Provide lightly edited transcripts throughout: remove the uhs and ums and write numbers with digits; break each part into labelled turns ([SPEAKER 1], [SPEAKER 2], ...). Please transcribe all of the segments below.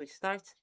[SPEAKER 1] We start.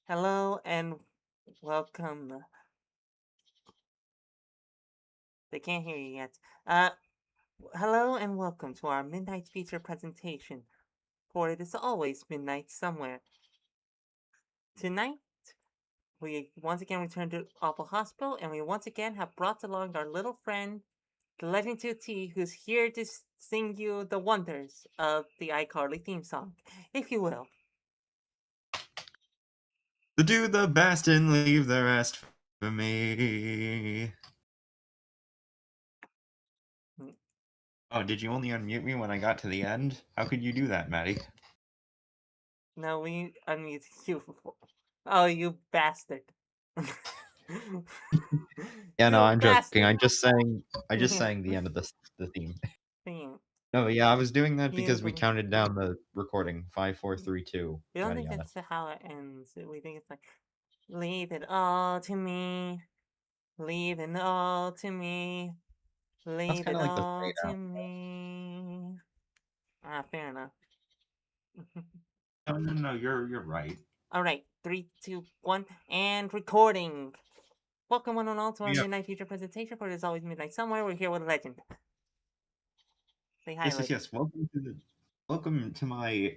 [SPEAKER 1] Hello and welcome. They can't hear you yet. Hello and welcome to our midnight feature presentation. For it is always midnight somewhere. Tonight, we once again return to Awful Hospital, and we once again have brought along our little friend, the Legend 2T, who's here to sing you the wonders of the iCarly theme song, if you will.
[SPEAKER 2] To do the best and leave the rest for me. Oh, did you only unmute me when I got to the end? How could you do that, Maddie?
[SPEAKER 1] No, we unmuted you. Oh, you bastard.
[SPEAKER 2] Yeah, no,
[SPEAKER 1] You
[SPEAKER 2] I'm joking.
[SPEAKER 1] bastard.
[SPEAKER 2] I just sang the end of the theme.
[SPEAKER 1] Thing.
[SPEAKER 2] No, yeah, I was doing that because we
[SPEAKER 1] You
[SPEAKER 2] counted down the recording. 5, 4, 3, 2.
[SPEAKER 1] we don't
[SPEAKER 2] Yada
[SPEAKER 1] think
[SPEAKER 2] yada.
[SPEAKER 1] that's how it ends. We think it's like, leave it all to me. Leave it all to me.
[SPEAKER 2] That's
[SPEAKER 1] Leave
[SPEAKER 2] kind
[SPEAKER 1] it
[SPEAKER 2] of like the
[SPEAKER 1] all
[SPEAKER 2] fade
[SPEAKER 1] to
[SPEAKER 2] out.
[SPEAKER 1] me. Ah, fair enough.
[SPEAKER 2] No, you're right.
[SPEAKER 1] Alright, 3, 2, 1, and recording. Welcome one and all to our
[SPEAKER 2] Yeah,
[SPEAKER 1] Midnight Future presentation for It Is Always Midnight Somewhere. We're here with a legend. Say hi,
[SPEAKER 2] yes, yes,
[SPEAKER 1] legend.
[SPEAKER 2] yes. Welcome to my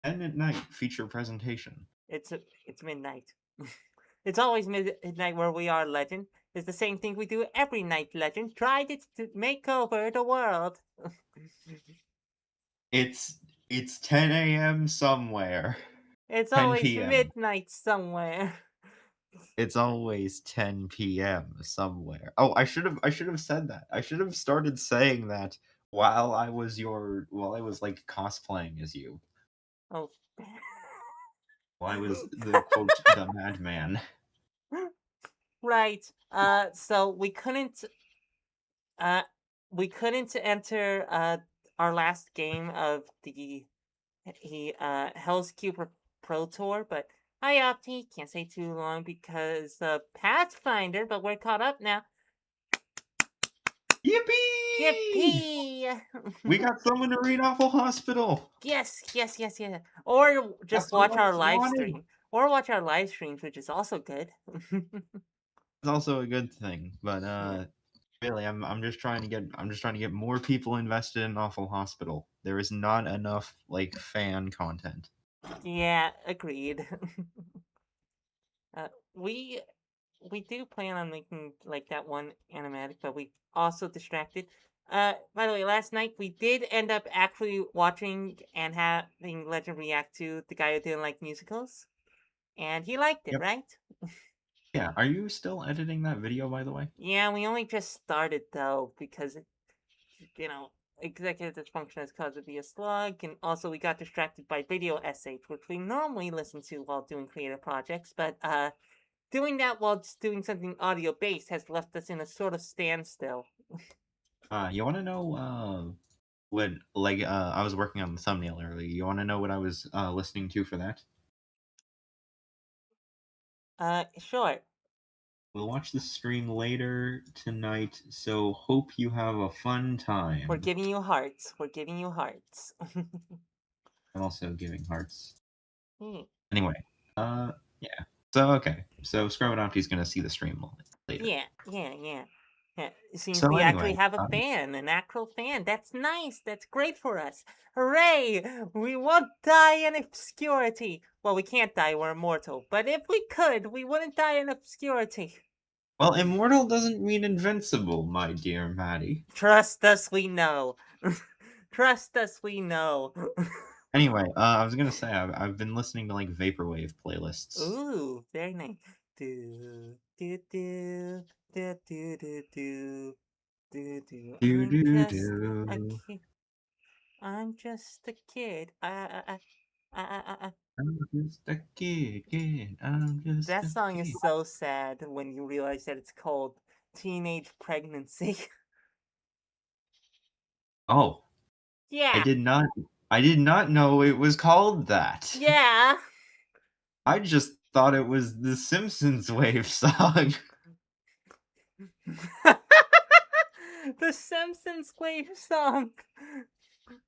[SPEAKER 2] end at night feature presentation.
[SPEAKER 1] It's midnight. It's always midnight where we are, legend. It's the same thing we do every night, legend. Tried it to make over the world.
[SPEAKER 2] It's 10 a.m. somewhere.
[SPEAKER 1] It's
[SPEAKER 2] 10
[SPEAKER 1] always
[SPEAKER 2] p.m.
[SPEAKER 1] midnight somewhere.
[SPEAKER 2] It's always 10 p.m. somewhere. Oh, I should have said that. I should have started saying that while I was like cosplaying as you.
[SPEAKER 1] Oh.
[SPEAKER 2] While I was the quote the madman.
[SPEAKER 1] Right. So uh we couldn't enter our last game of the Hell's Cube Pro Tour, but hi Opti, can't say too long because Pathfinder, but we're caught up now.
[SPEAKER 2] Yippee!
[SPEAKER 1] Yippee!
[SPEAKER 2] We got someone to read Awful Hospital.
[SPEAKER 1] Yes, yes, yes, yes. Or just
[SPEAKER 2] That's what
[SPEAKER 1] watch
[SPEAKER 2] I
[SPEAKER 1] our live
[SPEAKER 2] wanted.
[SPEAKER 1] stream. Or watch our live streams, which is also good.
[SPEAKER 2] It's also a good thing, but
[SPEAKER 1] Yeah.
[SPEAKER 2] really, I'm just trying to get more people invested in Awful Hospital. There is not enough like fan content.
[SPEAKER 1] Yeah, agreed. uh, we we do plan on making like that one animatic, but we also distracted. By the way, last night we did end up actually watching and having Legend react to the guy who didn't like musicals, and he liked it,
[SPEAKER 2] Yep.
[SPEAKER 1] right?
[SPEAKER 2] Yeah, are you still editing that video, by the way?
[SPEAKER 1] Yeah, we only just started though because you know, executive dysfunction has caused it to be a slug, and also we got distracted by video essays, which we normally listen to while doing creative projects, but doing that while just doing something audio based has left us in a sort of standstill.
[SPEAKER 2] You wanna know, what like, I was working on the thumbnail earlier. You wanna know what I was, listening to for that?
[SPEAKER 1] Sure.
[SPEAKER 2] We'll watch the stream later tonight, so hope you have a fun
[SPEAKER 1] We're
[SPEAKER 2] time.
[SPEAKER 1] giving you hearts. We're giving you hearts.
[SPEAKER 2] I'm also giving hearts.
[SPEAKER 1] Hmm.
[SPEAKER 2] Anyway, yeah. So, okay. So, Scrubadopty's gonna see the stream later.
[SPEAKER 1] Yeah, yeah, yeah. Yeah. It seems
[SPEAKER 2] So,
[SPEAKER 1] we actually
[SPEAKER 2] anyway,
[SPEAKER 1] have a fan, an actual fan. That's nice. That's great for us. Hooray! We won't die in obscurity. Well, we can't die. We're immortal. But if we could, we wouldn't die in obscurity.
[SPEAKER 2] well, immortal doesn't mean invincible, my dear Maddie.
[SPEAKER 1] Trust us, we know. Trust us, we know.
[SPEAKER 2] Anyway, I was gonna say I've been listening to like vaporwave playlists.
[SPEAKER 1] Ooh, very nice. Do do do do do do do do do.
[SPEAKER 2] Do
[SPEAKER 1] I'm
[SPEAKER 2] do
[SPEAKER 1] just a
[SPEAKER 2] do.
[SPEAKER 1] kid. I'm just a kid.
[SPEAKER 2] I'm just a kid. I'm just
[SPEAKER 1] That
[SPEAKER 2] a
[SPEAKER 1] song is
[SPEAKER 2] kid.
[SPEAKER 1] so sad when you realize that it's called Teenage Pregnancy.
[SPEAKER 2] Oh, I
[SPEAKER 1] Yeah,
[SPEAKER 2] did not. I did not know it was called that.
[SPEAKER 1] yeah.
[SPEAKER 2] I just thought it was the Simpsons wave song.
[SPEAKER 1] The Simpsons wave song.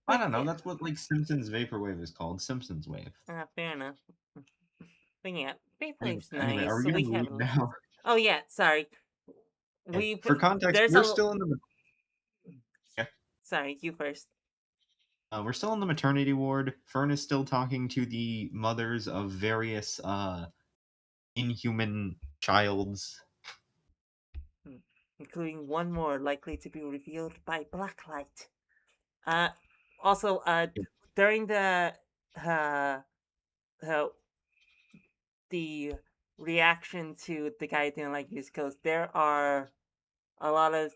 [SPEAKER 2] I
[SPEAKER 1] The
[SPEAKER 2] don't know.
[SPEAKER 1] kid.
[SPEAKER 2] That's what like Simpsons vaporwave is called. Simpsons wave.
[SPEAKER 1] Fair enough. But yeah,
[SPEAKER 2] Anyway,
[SPEAKER 1] Beyblades
[SPEAKER 2] anyway, are
[SPEAKER 1] nice.
[SPEAKER 2] we
[SPEAKER 1] So
[SPEAKER 2] gonna
[SPEAKER 1] we have.
[SPEAKER 2] leave now?
[SPEAKER 1] Oh yeah, sorry.
[SPEAKER 2] Okay.
[SPEAKER 1] We've
[SPEAKER 2] For context,
[SPEAKER 1] there's
[SPEAKER 2] we're
[SPEAKER 1] a.
[SPEAKER 2] still in the yeah,
[SPEAKER 1] Sorry, you first.
[SPEAKER 2] we're still in the maternity ward. Fern is still talking to the mothers of various inhuman childs.
[SPEAKER 1] Hmm. Including one more likely to be revealed by blacklight. Uh, also, during uh, uh the reaction to the guy didn't like musicals, there are a lot of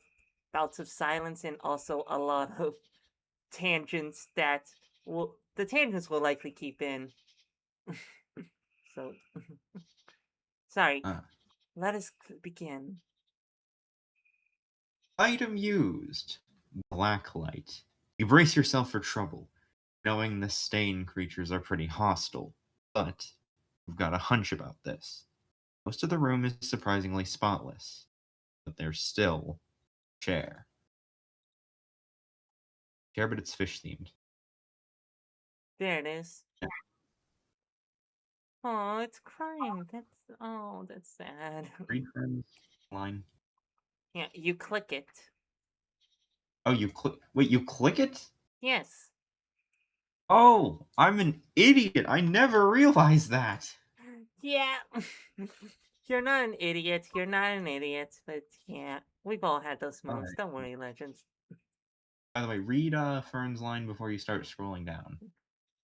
[SPEAKER 1] bouts of silence and also a lot of tangents that will the tangents will likely keep in. So sorry.
[SPEAKER 2] Uh,
[SPEAKER 1] Let us begin.
[SPEAKER 2] Item used. Blacklight. You brace yourself for trouble, knowing the stain creatures are pretty hostile. But you've got a hunch about this. Most of the room is surprisingly spotless, but there's still chair. Chair, but it's fish themed.
[SPEAKER 1] There it is. Oh, it's crying. That's sad.
[SPEAKER 2] Read friends line.
[SPEAKER 1] Yeah, you click it.
[SPEAKER 2] Oh, you click. Wait, you click it?
[SPEAKER 1] Yes.
[SPEAKER 2] Oh, I'm an idiot. I never realized that.
[SPEAKER 1] Yeah. You're not an idiot. You're not an idiot. But yeah, we've all had those
[SPEAKER 2] All
[SPEAKER 1] moments.
[SPEAKER 2] right.
[SPEAKER 1] Don't worry, Legends.
[SPEAKER 2] By the way, read Fern's line before you start scrolling down.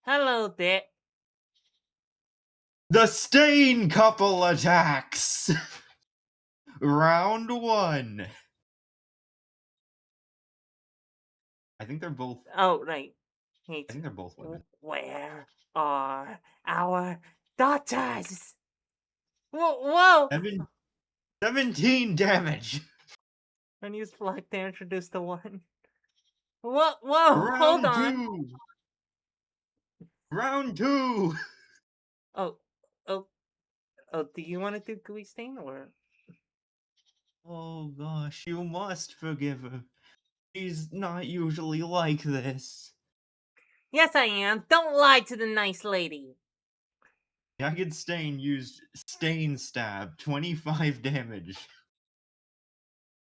[SPEAKER 1] Hello there.
[SPEAKER 2] The stain couple attacks. Round one. I think they're both.
[SPEAKER 1] Oh, right.
[SPEAKER 2] I
[SPEAKER 1] Wait.
[SPEAKER 2] think they're both women.
[SPEAKER 1] Where are our daughters? Whoa, whoa!
[SPEAKER 2] Seven, 17 damage.
[SPEAKER 1] And use block to introduce the one. Whoa, whoa, hold
[SPEAKER 2] Round
[SPEAKER 1] on.
[SPEAKER 2] two. Round two.
[SPEAKER 1] Oh, oh, oh, do you want to do Gooey Stain or?
[SPEAKER 2] Oh gosh, you must forgive her. She's not usually like this.
[SPEAKER 1] Yes, I am. Don't lie to the nice lady.
[SPEAKER 2] Jagged Stain used Stain Stab, 25 damage.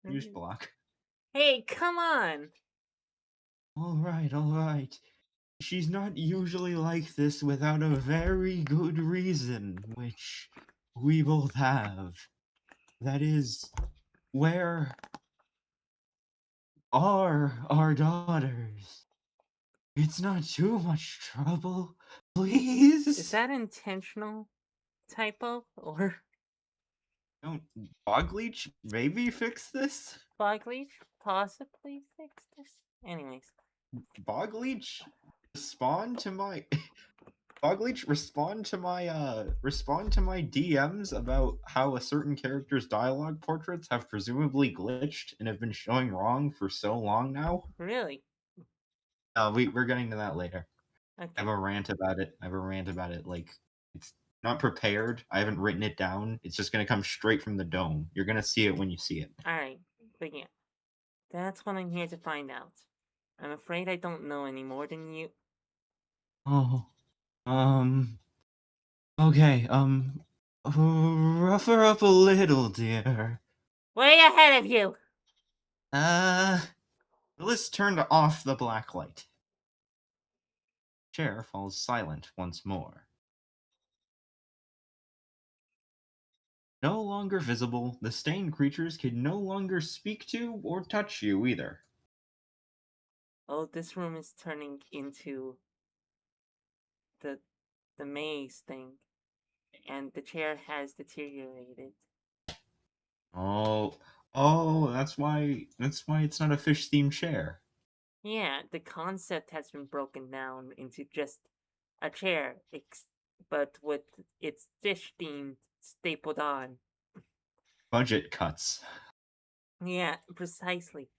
[SPEAKER 2] Use block.
[SPEAKER 1] Hey, come on.
[SPEAKER 2] Alright, alright. She's not usually like this without a very good reason, which we both have. That is, where are our daughters? It's not too much trouble,
[SPEAKER 1] Is
[SPEAKER 2] please.
[SPEAKER 1] that intentional typo or?
[SPEAKER 2] Don't Bogleach maybe fix this?
[SPEAKER 1] Bogleach possibly fix this. Anyways,
[SPEAKER 2] Bogleach respond to my Bogleach respond to my DMs about how a certain character's dialogue portraits have presumably glitched and have been showing wrong for so long now.
[SPEAKER 1] really?
[SPEAKER 2] We're getting to that later. I have
[SPEAKER 1] Okay.
[SPEAKER 2] a rant about it. Like it's not prepared. I haven't written it down. It's just gonna come straight from the dome. You're gonna see it when you see it.
[SPEAKER 1] Alright, but yeah. That's what I'm here to find out. I'm afraid I don't know any more than you.
[SPEAKER 2] Oh, okay. Rougher up a little, dear.
[SPEAKER 1] Way ahead of you!
[SPEAKER 2] Uh, let's turn off the black light. Chair falls silent once more. No longer visible, the stained creatures can no longer speak to or touch you either.
[SPEAKER 1] Oh, this room is turning into the the maze thing, and the chair has deteriorated.
[SPEAKER 2] Oh, oh, that's why it's not a fish themed chair.
[SPEAKER 1] Yeah, the concept has been broken down into just a chair, but with its fish theme stapled on.
[SPEAKER 2] Budget cuts.
[SPEAKER 1] Yeah, precisely.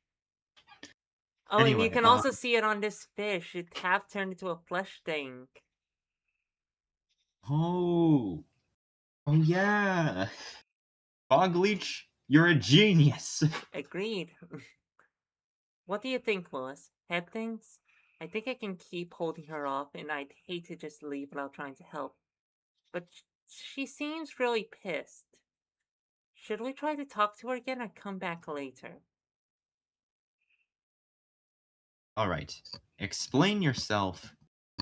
[SPEAKER 1] Oh, and you
[SPEAKER 2] Anyway,
[SPEAKER 1] can also see it on this fish. It half turned into a flesh thing.
[SPEAKER 2] oh, oh yeah. Bogleach, you're a genius.
[SPEAKER 1] Agreed. What do you think, Lois? Head things? I think I can keep holding her off, and I'd hate to just leave without trying to help. But she seems really pissed. Should we try to talk to her again or come back later?
[SPEAKER 2] All right, explain yourself,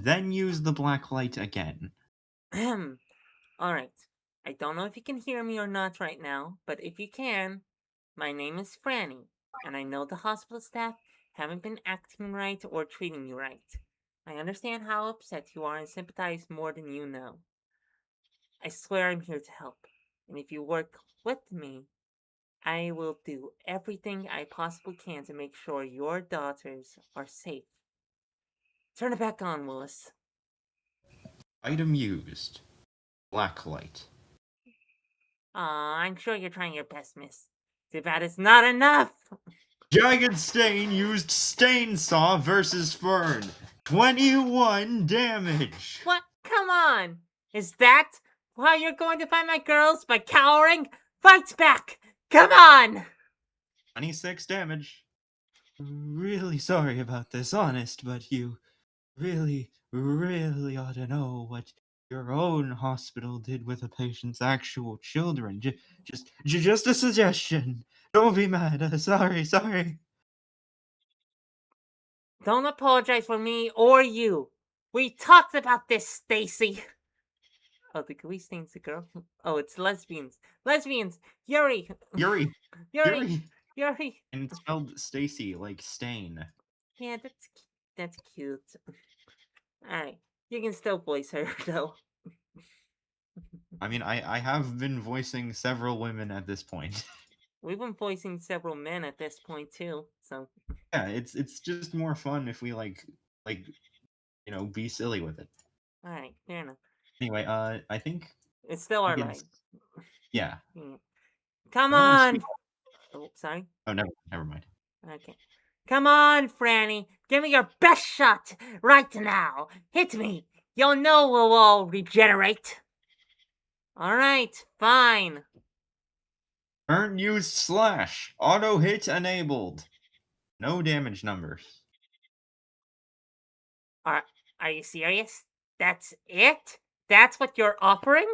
[SPEAKER 2] then use the black light again.
[SPEAKER 1] Ahem. Alright. I don't know if you can hear me or not right now, but if you can, my name is Franny, and I know the hospital staff haven't been acting right or treating you right. I understand how upset you are and sympathize more than you know. I swear I'm here to help, and if you work with me, I will do everything I possibly can to make sure your daughters are safe. Turn it back on, Willis.
[SPEAKER 2] Item used. Black light.
[SPEAKER 1] Aw, I'm sure you're trying your best, miss. Too bad it's not enough!
[SPEAKER 2] Jagged Stain used Stain Saw versus Fern. 21 damage.
[SPEAKER 1] What? Come on! Is that how you're going to find my girls? By cowering? Fight back! Come on!
[SPEAKER 2] 26 damage. Really sorry about this, honest, but you really ought to know what your own hospital did with a patient's actual children. Just a suggestion. Don't be mad. Sorry.
[SPEAKER 1] Don't apologize for me or you. We talked about this, Stacy. Oh, the grease stains the girl. Oh, it's lesbians. Lesbians! Yuri!
[SPEAKER 2] Yuri,
[SPEAKER 1] Yuri!
[SPEAKER 2] Yuri.
[SPEAKER 1] Yuri!
[SPEAKER 2] And it's spelled Stacy, like stain.
[SPEAKER 1] Yeah, that's cute. Alright, you can still voice her though.
[SPEAKER 2] I mean, I have been voicing several women at this point.
[SPEAKER 1] We've been voicing several men at this point too, so
[SPEAKER 2] Yeah, it's just more fun if we like be silly with it.
[SPEAKER 1] alright, fair enough.
[SPEAKER 2] Anyway, I think
[SPEAKER 1] It's still
[SPEAKER 2] we
[SPEAKER 1] our
[SPEAKER 2] can.
[SPEAKER 1] line.
[SPEAKER 2] Yeah,
[SPEAKER 1] Yeah. Come
[SPEAKER 2] I don't want to speak.
[SPEAKER 1] on! Oh, sorry.
[SPEAKER 2] Oh, never mind.
[SPEAKER 1] Okay. Come on, Franny. Give me your best shot right now. Hit me. You'll know we'll all regenerate. Alright, fine.
[SPEAKER 2] Turn used slash. Auto hit enabled. No damage numbers.
[SPEAKER 1] Are, are you serious? That's it? That's what you're offering?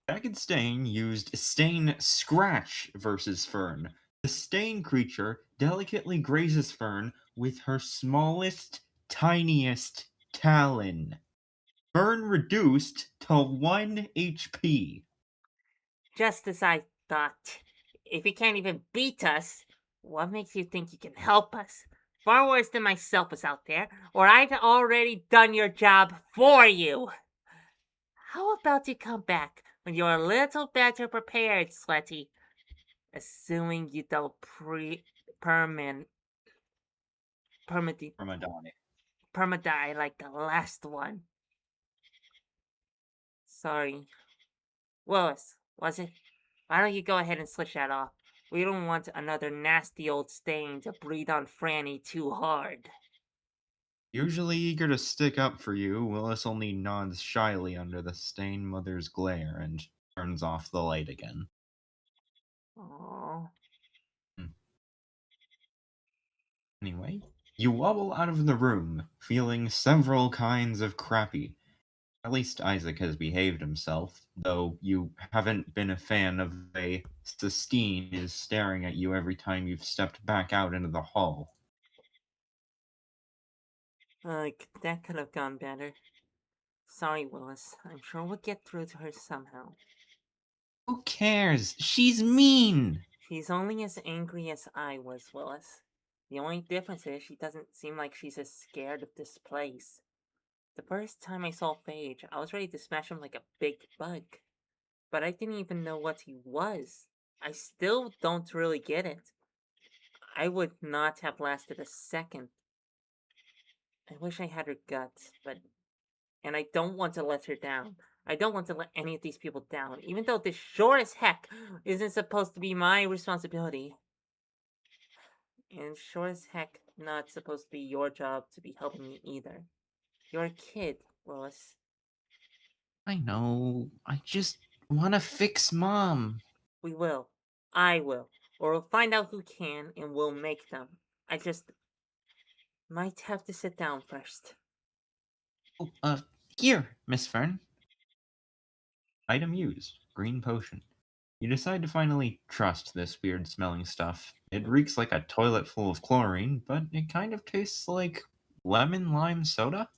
[SPEAKER 2] Jagged Stain used Stain Scratch versus Fern. The Stain creature delicately grazes Fern with her smallest, tiniest talon. Fern reduced to 1 HP.
[SPEAKER 1] Just as I thought. If you can't even beat us, what makes you think you can help us? Far worse than myself is out there, or I'd already done your job for you. How about you come back You're a little better prepared, Sweaty. Assuming you don't permanent permadi
[SPEAKER 2] Ramadani.
[SPEAKER 1] permadie like the last one. Sorry. Willis, was it? Why don't you go ahead and switch that off? We don't want another nasty old stain to breathe on Franny too hard.
[SPEAKER 2] Usually eager to stick up for you, Willis only nods shyly under the stained mother's glare and turns off the light again.
[SPEAKER 1] Oh.
[SPEAKER 2] Hmm. Anyway, you wobble out of the room, feeling several kinds of crappy. At least Isaac has behaved himself, though you haven't been a fan of the way Sistine is staring at you every time you've stepped back out into the hall.
[SPEAKER 1] That could have gone better. Sorry, Willis. I'm sure we'll get through to her somehow.
[SPEAKER 2] Who cares? She's mean!
[SPEAKER 1] She's only as angry as I was, Willis. The only difference is she doesn't seem like she's as scared of this place. The first time I saw Phage, I was ready to smash him like a big bug. But I didn't even know what he was. I still don't really get it. I would not have lasted a second. I wish I had her guts, but. And I don't want to let her down. I don't want to let any of these people down, even though this sure as heck isn't supposed to be my responsibility. And sure as heck not supposed to be your job to be helping me either. You're a kid, Willis.
[SPEAKER 2] I know. I just want to fix Mom.
[SPEAKER 1] We will. I will. Or we'll find out who can and we'll make them. I just might have to sit down first.
[SPEAKER 2] Oh, here, Miss Fern. Item used. Green potion. You decide to finally trust this weird smelling stuff. It reeks like a toilet full of chlorine, but it kind of tastes like lemon lime soda.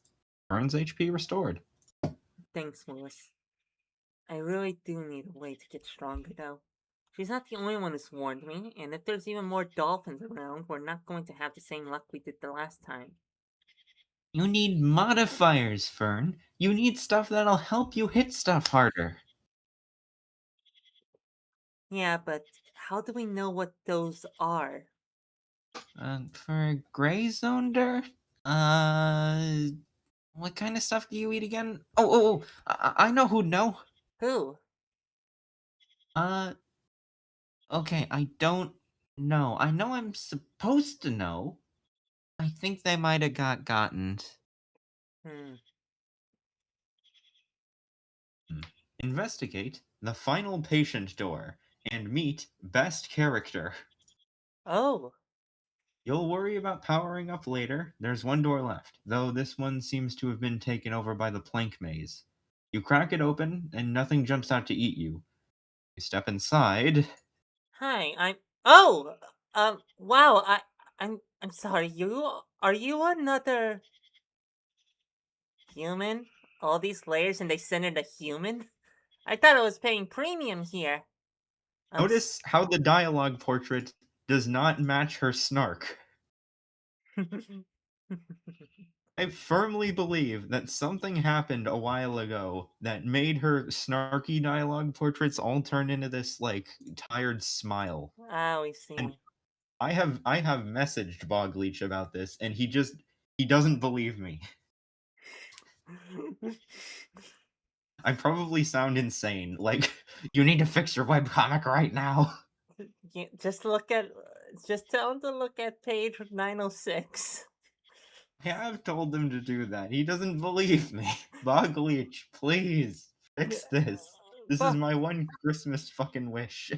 [SPEAKER 2] Fern's HP restored.
[SPEAKER 1] Thanks, Willis. I really do need a way to get stronger, though. She's not the only one who's warned me, and if there's even more dolphins around, we're not going to have the same luck we did the last time.
[SPEAKER 2] You need modifiers, Fern. You need stuff that'll help you hit stuff harder.
[SPEAKER 1] Yeah, but how do we know what those are?
[SPEAKER 2] For a gray zone dirt? Uh, what kind of stuff do you eat again? I know who'd know.
[SPEAKER 1] Who?
[SPEAKER 2] Uh, okay, I don't know. I know I'm supposed to know. I think they might have gotten.
[SPEAKER 1] Hmm.
[SPEAKER 2] Hmm. Investigate the final patient door and meet best character.
[SPEAKER 1] Oh,
[SPEAKER 2] You'll worry about powering up later. There's one door left, though this one seems to have been taken over by the plank maze. You crack it open, and nothing jumps out to eat you. You step inside.
[SPEAKER 1] hi. Oh, wow. I'm sorry. Are you another human? All these layers and they send it a human? I thought I was paying premium here. I'm.
[SPEAKER 2] Notice how the dialogue portrait does not match her snark. I firmly believe that something happened a while ago that made her snarky dialogue portraits all turn into this like tired smile.
[SPEAKER 1] Ah, we
[SPEAKER 2] And
[SPEAKER 1] see.
[SPEAKER 2] I have messaged Bogleach about this, and he doesn't believe me. I probably sound insane. Like, you need to fix your webcomic right now.
[SPEAKER 1] Yeah, just look at. Just tell him to look at page 906.
[SPEAKER 2] I have told him to do that. He doesn't believe me. Bogleach, please
[SPEAKER 1] Yeah,
[SPEAKER 2] fix this. This is
[SPEAKER 1] but
[SPEAKER 2] my one Christmas fucking wish.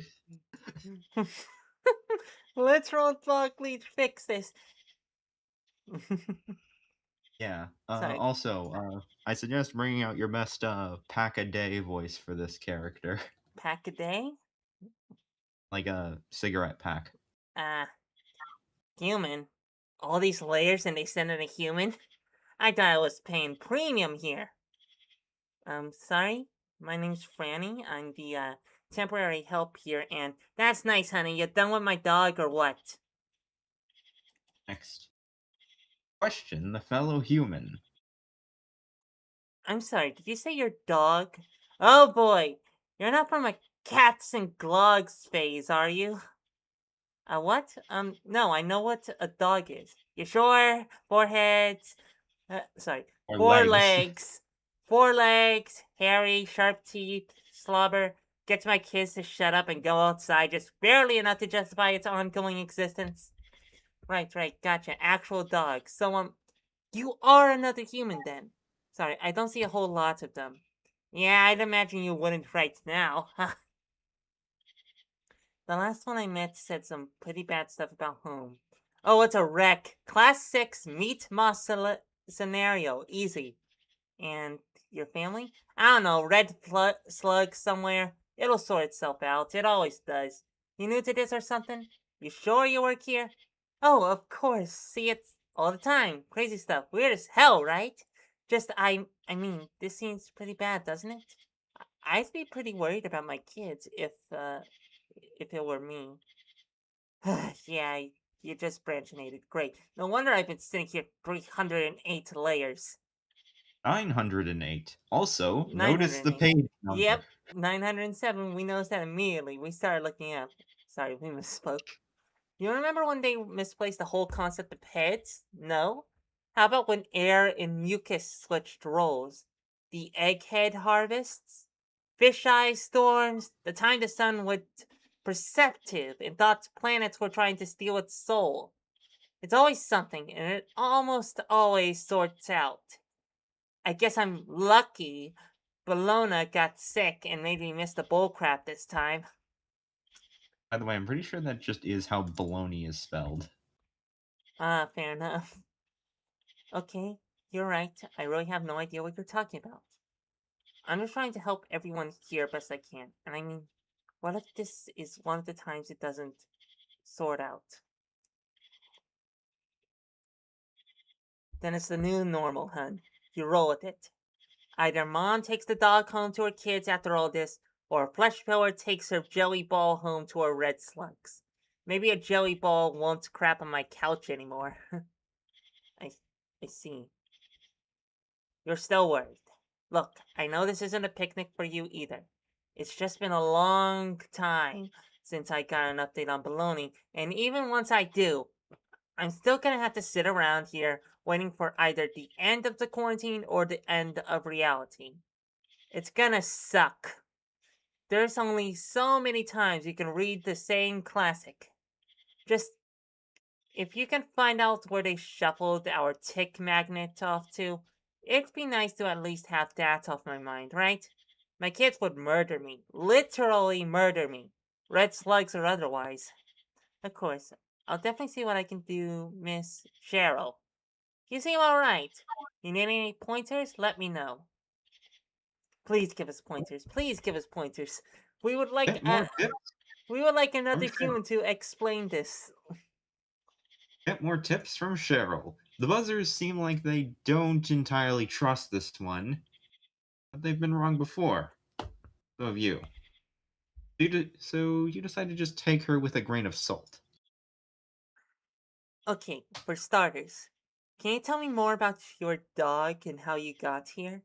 [SPEAKER 1] literal Buckley fix this.
[SPEAKER 2] Yeah.
[SPEAKER 1] Sorry,
[SPEAKER 2] Also, I suggest bringing out your best pack a day voice for this character,
[SPEAKER 1] pack a day.
[SPEAKER 2] like a cigarette pack.
[SPEAKER 1] Ah, human. All these layers and they send in a human. I thought I was paying premium here. Sorry. My name's Franny. I'm the temporary help here, and that's nice, honey. You done with my dog or what?
[SPEAKER 2] Next, question the fellow human.
[SPEAKER 1] I'm sorry. Did you say your dog? Oh boy. You're not from a cats and glogs phase, are you? A what? No, I know what a dog is. You sure? Four heads. Sorry.
[SPEAKER 2] Or
[SPEAKER 1] Four
[SPEAKER 2] legs.
[SPEAKER 1] legs. Four legs. Hairy, sharp teeth. Slobber. Gets my kids to shut up and go outside just barely enough to justify its ongoing existence. Right, right. Gotcha. Actual dog. So, you are another human then. Sorry, I don't see a whole lot of them. Yeah, I'd imagine you wouldn't right now. The last one I met said some pretty bad stuff about home. Oh, it's a wreck. Class 6 meat moss scenario. Easy. And your family? I don't know, red slug somewhere. It'll sort itself out. It always does. You new to this or something? You sure you work here? Oh, of course. See it all the time. Crazy stuff. Weird as hell, right? Just I mean, this seems pretty bad, doesn't it? I'd be pretty worried about my kids if it were me. Yeah, you just branchinated. Great. No wonder I've been sitting here 308 layers.
[SPEAKER 2] 908. Also, notice the
[SPEAKER 1] 908.
[SPEAKER 2] page number.
[SPEAKER 1] Yep, 907. We noticed that immediately. We started looking up. Sorry, we misspoke. You remember when they misplaced the whole concept of heads? No? How about when air and mucus switched roles? The egghead harvests? Fisheye storms? The time the sun was perceptive and thought planets were trying to steal its soul? It's always something, and it almost always sorts out. I guess I'm lucky Bologna got sick and made me miss the bullcrap this time.
[SPEAKER 2] By the way, I'm pretty sure that just is how baloney is spelled.
[SPEAKER 1] Ah, fair enough. Okay, you're right. I really have no idea what you're talking about. I'm just trying to help everyone here best I can. And I mean, what if this is one of the times it doesn't sort out? Then it's the new normal, hun. You roll with it. Either mom takes the dog home to her kids after all this, or a flesh pillar takes her jelly ball home to her red slugs. Maybe a jelly ball won't crap on my couch anymore. I, I see. You're still worried. Look, I know this isn't a picnic for you either. It's just been a long time since I got an update on baloney, and even once I do, I'm still gonna have to sit around here waiting for either the end of the quarantine or the end of reality. It's gonna suck. There's only so many times you can read the same classic. Just if you can find out where they shuffled our tick magnet off to, it'd be nice to at least have that off my mind, right? My kids would murder me. Literally murder me. Red slugs or otherwise. Of course, I'll definitely see what I can do, Miss Cheryl. You seem alright. You need any pointers? Let me know. Please give us pointers. Please give us pointers. We would like
[SPEAKER 2] Get more tips
[SPEAKER 1] we would like
[SPEAKER 2] from
[SPEAKER 1] another
[SPEAKER 2] Cheryl.
[SPEAKER 1] human to explain this.
[SPEAKER 2] Get more tips from Cheryl. The buzzers seem like they don't entirely trust this one, but they've been wrong before. So have you. So you decide to just take her with a grain of salt.
[SPEAKER 1] Okay, for starters, can you tell me more about your dog and how you got here?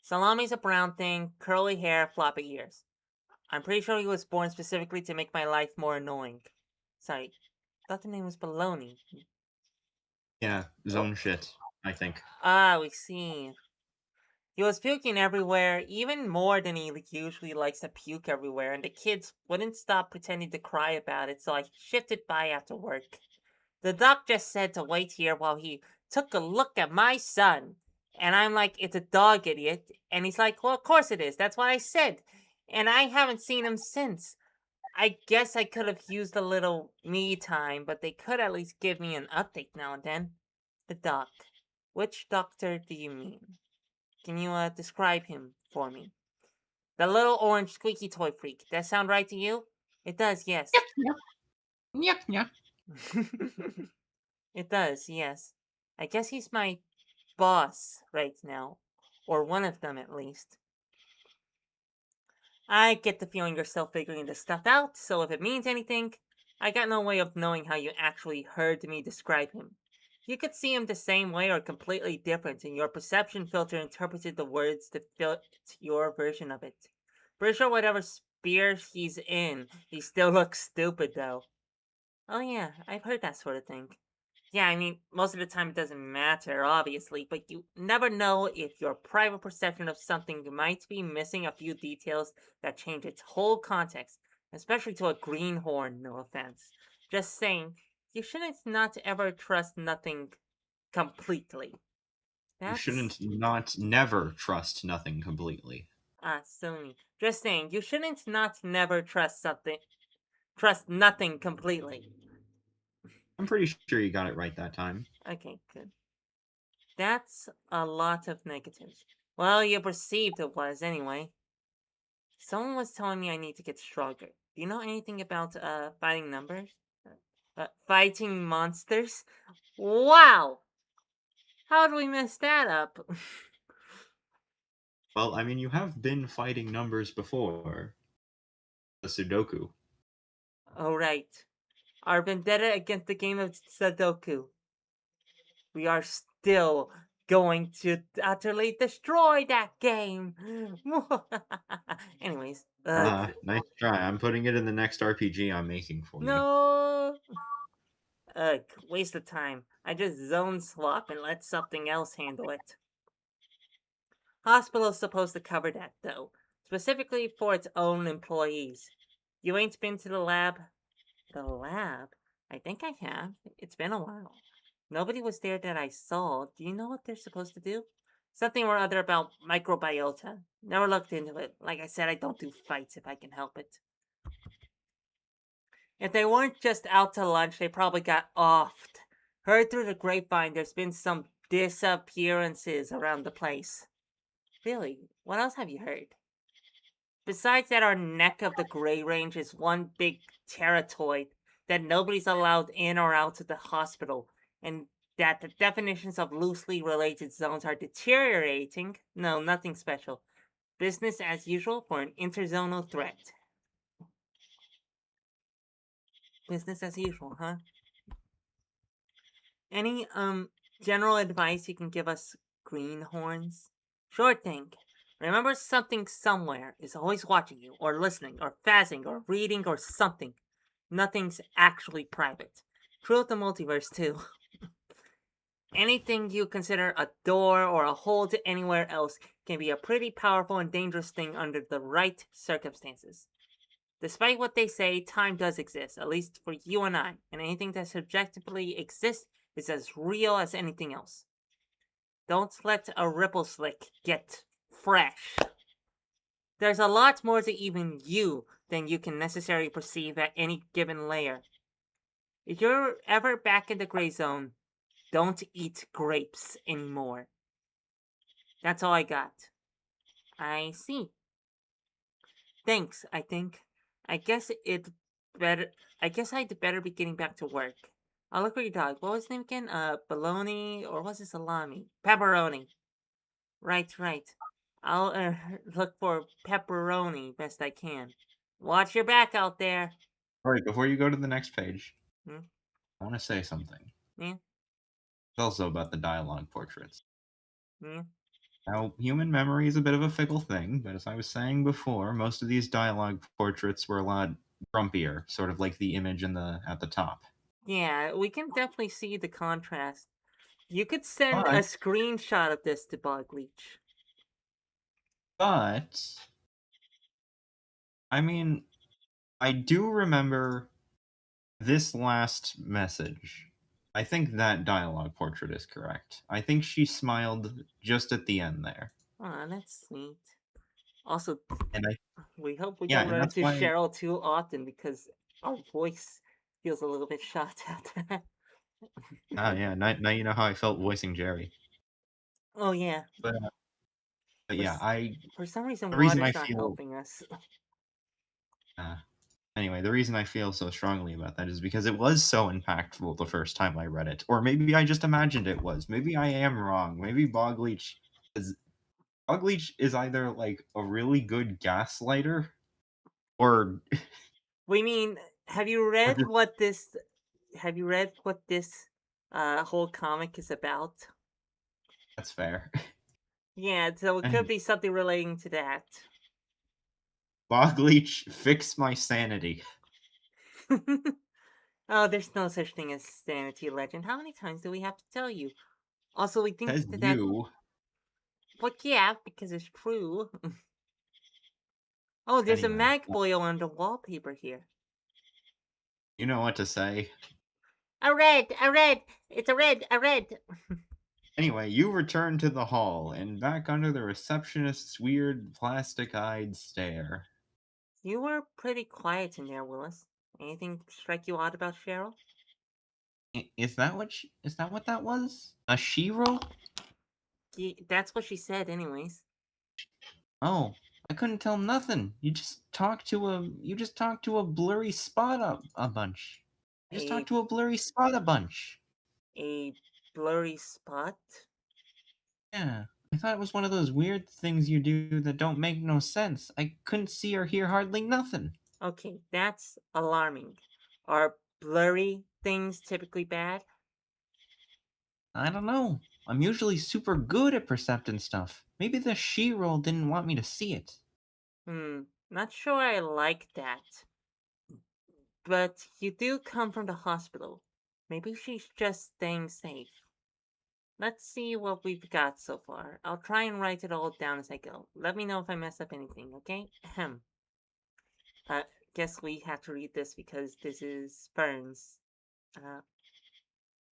[SPEAKER 1] Salami's a brown thing, curly hair, floppy ears. I'm pretty sure he was born specifically to make my life more annoying. Sorry, thought the name was Baloney.
[SPEAKER 2] Yeah,
[SPEAKER 1] Oh,
[SPEAKER 2] zone shit, I think.
[SPEAKER 1] we see. He was puking everywhere, even more than he usually likes to puke everywhere, and the kids wouldn't stop pretending to cry about it, so I shifted by after work. The doc just said to wait here while he took a look at my son. And I'm like, it's a dog, idiot. And he's like, well, of course it is. That's what I said. And I haven't seen him since. I guess I could have used a little me time, but they could at least give me an update now and then. The doc. Which doctor do you mean? Can you describe him for me? The little orange squeaky toy freak. That sound right to you? It does, yes.
[SPEAKER 2] Nyah, nyah.
[SPEAKER 1] It does, yes. I guess he's my boss right now. Or one of them, at least. I get the feeling you're still figuring this stuff out, so if it means anything, I got no way of knowing how you actually heard me describe him. You could see him the same way or completely different, and your perception filter interpreted the words to fit your version of it. Pretty sure whatever sphere he's in, he still looks stupid though. Oh yeah, I've heard that sort of thing. Yeah, I mean, most of the time it doesn't matter, obviously, but you never know if your private perception of something might be missing a few details that change its whole context, especially to a greenhorn, no offense. Just saying, you shouldn't not ever trust nothing completely.
[SPEAKER 2] You
[SPEAKER 1] That's
[SPEAKER 2] shouldn't not never trust nothing completely.
[SPEAKER 1] Sony. Just saying, you shouldn't not never trust nothing completely.
[SPEAKER 2] I'm pretty sure you got it right that time.
[SPEAKER 1] Okay, good. That's a lot of negatives. Well, you perceived it was anyway. Someone was telling me I need to get stronger. Do you know anything about fighting numbers? Fighting monsters? Wow! How did we mess that up?
[SPEAKER 2] Well, I mean, you have been fighting numbers before. The Sudoku.
[SPEAKER 1] Oh right. Our vendetta against the game of Sudoku. We are still going to utterly destroy that game. Anyways,
[SPEAKER 2] Nice try. I'm putting it in the next RPG I'm making for you.
[SPEAKER 1] no. Waste of time. I just zone swap and let something else handle it. Hospital's supposed to cover that, though, specifically for its own employees. You ain't been to the lab? The lab? I think I have. It's been a while. Nobody was there that I saw. Do you know what they're supposed to do? Something or other about microbiota. Never looked into it. Like I said, I don't do fights if I can help it. If they weren't just out to lunch, they probably got offed. Heard through the grapevine there's been some disappearances around the place. Really? What else have you heard? Besides that, our neck of the Gray Range is one big terratoid that nobody's allowed in or out of the hospital, and that the definitions of loosely related zones are deteriorating. No, nothing special. Business as usual for an interzonal threat. Business as usual, huh? Any general advice you can give us greenhorns? Sure thing. Remember something somewhere is always watching you, or listening, or fasting, or reading, or something. Nothing's actually private. True of the multiverse, too. Anything you consider a door or a hole to anywhere else can be a pretty powerful and dangerous thing under the right circumstances. Despite what they say, time does exist, at least for you and I, and anything that subjectively exists is as real as anything else. Don't let a ripple slick get fresh. There's a lot more to even you than you can necessarily perceive at any given layer. If you're ever back in the gray zone, don't eat grapes anymore. That's all I got. I see. Thanks, I think. I guess it better I guess I'd better be getting back to work. I'll look for your dog. What was his name again? Bologna or was it salami? Pepperoni. Right, right. I'll look for pepperoni best I can. Watch your back out there.
[SPEAKER 2] Alright, before you go to the next page,
[SPEAKER 1] Hmm?
[SPEAKER 2] I want to say something.
[SPEAKER 1] Yeah,
[SPEAKER 2] It's also about the dialogue portraits.
[SPEAKER 1] yeah.
[SPEAKER 2] Now, human memory is a bit of a fickle thing, but as I was saying before, most of these dialogue portraits were a lot grumpier, sort of like the image in the at the top.
[SPEAKER 1] Yeah, we can definitely see the contrast. You could send a
[SPEAKER 2] But
[SPEAKER 1] screenshot of this to Bogleach.
[SPEAKER 2] but I mean, I do remember this last message. I think that dialogue portrait is correct. I think she smiled just at the end there.
[SPEAKER 1] Aw, that's sweet. Also,
[SPEAKER 2] And I
[SPEAKER 1] we hope we
[SPEAKER 2] yeah,
[SPEAKER 1] don't
[SPEAKER 2] and
[SPEAKER 1] run
[SPEAKER 2] that's
[SPEAKER 1] into
[SPEAKER 2] why
[SPEAKER 1] Cheryl too often because our voice feels a little bit shot out.
[SPEAKER 2] yeah, now you know how I felt voicing Jerry.
[SPEAKER 1] Oh yeah,
[SPEAKER 2] But but
[SPEAKER 1] for
[SPEAKER 2] yeah, I
[SPEAKER 1] for some reason
[SPEAKER 2] the reason I
[SPEAKER 1] water's not
[SPEAKER 2] feel
[SPEAKER 1] helping us.
[SPEAKER 2] uh, anyway, the reason I feel so strongly about that is because it was so impactful the first time I read it. Or maybe I just imagined it was. Maybe I am wrong. Maybe is Bogleach is either like a really good gaslighter or
[SPEAKER 1] We mean, have you
[SPEAKER 2] or
[SPEAKER 1] read
[SPEAKER 2] just
[SPEAKER 1] what this? Have you read what this whole comic is about?
[SPEAKER 2] that's fair.
[SPEAKER 1] Yeah, so it could
[SPEAKER 2] Anyway,
[SPEAKER 1] be something relating to that.
[SPEAKER 2] Bogleach, fix my sanity.
[SPEAKER 1] Oh, there's no such thing as sanity, legend. How many times do we have to tell you? Also, we think
[SPEAKER 2] Says
[SPEAKER 1] that.
[SPEAKER 2] you.
[SPEAKER 1] But yeah, because it's true. Oh, there's a
[SPEAKER 2] Anyway,
[SPEAKER 1] mag boil on the wallpaper here.
[SPEAKER 2] you know what to say.
[SPEAKER 1] A red, a red. It's a red, a red.
[SPEAKER 2] Anyway, you return to the hall and back under the receptionist's weird plastic eyed stare.
[SPEAKER 1] You were pretty quiet in there, Willis. Anything strike you odd about Cheryl?
[SPEAKER 2] Is that what that was? A she-ro?
[SPEAKER 1] That's what she said, anyways.
[SPEAKER 2] Oh, I couldn't tell nothing. You just talked to a blurry spot a bunch. You just talked
[SPEAKER 1] A
[SPEAKER 2] to a blurry spot a bunch.
[SPEAKER 1] a blurry spot.
[SPEAKER 2] Yeah. I thought it was one of those weird things you do that don't make no sense. I couldn't see or hear hardly nothing.
[SPEAKER 1] Okay, that's alarming. Are blurry things typically bad?
[SPEAKER 2] I don't know. I'm usually super good at percepting stuff. Maybe the she-roll didn't want me to see it.
[SPEAKER 1] Not sure I like that. But you do come from the hospital. Maybe she's just staying safe. Let's see what we've got so far. I'll try and write it all down as I go. Let me know if I mess up anything, okay? Ahem. Uh, guess we have to read this because this is Ferns. Uh,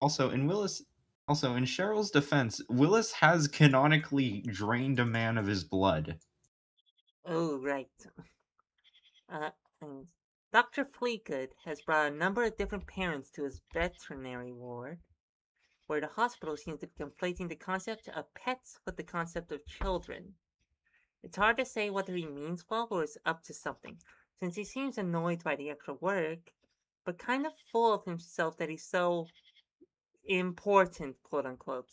[SPEAKER 2] Also, in Cheryl's defense, Willis has canonically drained a man of his blood.
[SPEAKER 1] oh, right. Uh, and Dr. Fleetgood has brought a number of different parents to his veterinary ward, where the hospital seems to be conflating the concept of pets with the concept of children. It's hard to say whether he means well or is up to something, since he seems annoyed by the extra work, but kind of full of himself that he's so important, quote unquote.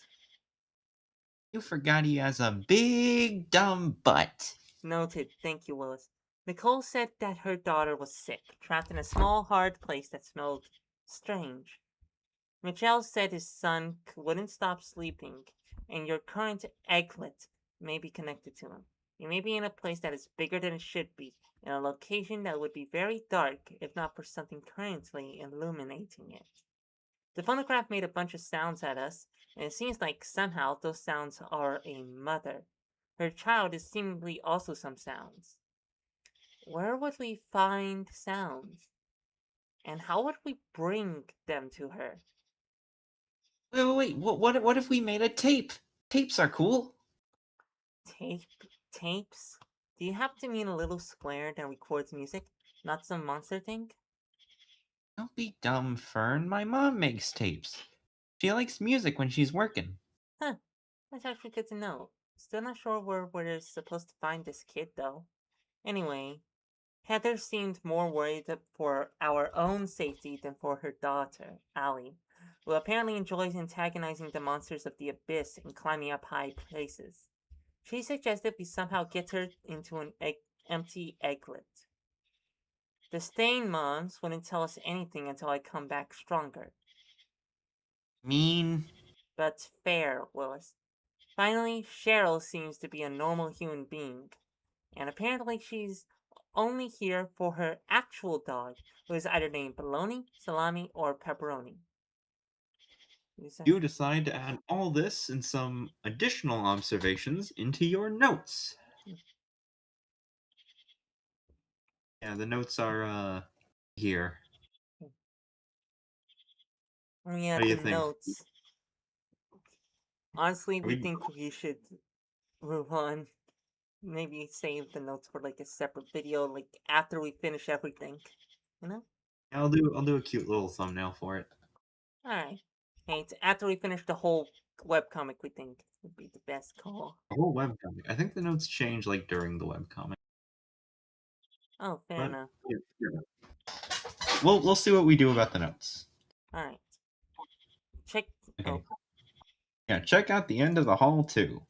[SPEAKER 2] You forgot he has a big dumb butt.
[SPEAKER 1] Noted, thank you, Willis. Nicole said that her daughter was sick, trapped in a small, hard place that smelled strange. Michelle said his son wouldn't stop sleeping, and your current egglet may be connected to him. You may be in a place that is bigger than it should be, in a location that would be very dark if not for something currently illuminating it. The phonograph made a bunch of sounds at us, and it seems like somehow those sounds are a mother. Her child is seemingly also some sounds. Where would we find sounds? And how would we bring them to her?
[SPEAKER 2] Wait. What if we made a tape? Tapes are cool.
[SPEAKER 1] Tape tapes? Do you happen to mean a little square that records music, not some monster thing?
[SPEAKER 2] Don't be dumb, Fern. My mom makes tapes. She likes music when she's working.
[SPEAKER 1] Huh, that's actually good to know. Still not sure where we're supposed to find this kid though. Anyway, Heather seemed more worried for our own safety than for her daughter, Allie, who apparently enjoys antagonizing the monsters of the abyss and climbing up high places. She suggested we somehow get her into an empty egglet. The Stain moms wouldn't tell us anything until I come back stronger.
[SPEAKER 2] Mean.
[SPEAKER 1] But fair, Willis. Finally, Cheryl seems to be a normal human being, and apparently she's only here for her actual dog, who is either named Bologna, Salami, or Pepperoni.
[SPEAKER 2] You decide to add all this and some additional observations into your notes. Yeah, the notes are here.
[SPEAKER 1] Yeah,
[SPEAKER 2] What do
[SPEAKER 1] the
[SPEAKER 2] you think?
[SPEAKER 1] notes. Honestly,
[SPEAKER 2] Are
[SPEAKER 1] we
[SPEAKER 2] we
[SPEAKER 1] think we should move on. Maybe save the notes for like a separate video, like after we finish everything. You know?
[SPEAKER 2] I'll do a cute little thumbnail for it.
[SPEAKER 1] Alright. Hey, it's after we finish the whole webcomic, we think would be the best call.
[SPEAKER 2] A whole webcomic. I think the notes change like during the webcomic.
[SPEAKER 1] Oh, fair
[SPEAKER 2] But
[SPEAKER 1] enough.
[SPEAKER 2] yeah. We'll see what we do about the notes.
[SPEAKER 1] Alright. Check.
[SPEAKER 2] Okay.
[SPEAKER 1] Oh,
[SPEAKER 2] Yeah, check out the end of the hall too.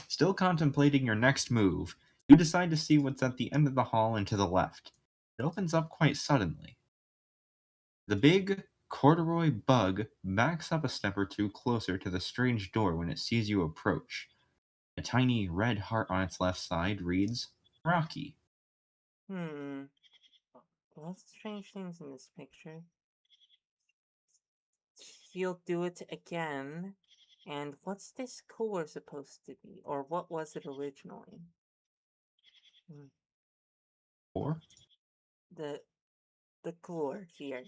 [SPEAKER 2] Still contemplating your next move, you decide to see what's at the end of the hall and to the left. It opens up quite suddenly. The big corduroy bug backs up a step or two closer to the strange door when it sees you approach. A tiny red heart on its left side reads Rocky.
[SPEAKER 1] Hmm. Lots of strange things in this picture. He'll do it again. And what's this core supposed to be? Or what was it originally? Hmm.
[SPEAKER 2] Or
[SPEAKER 1] The the core here.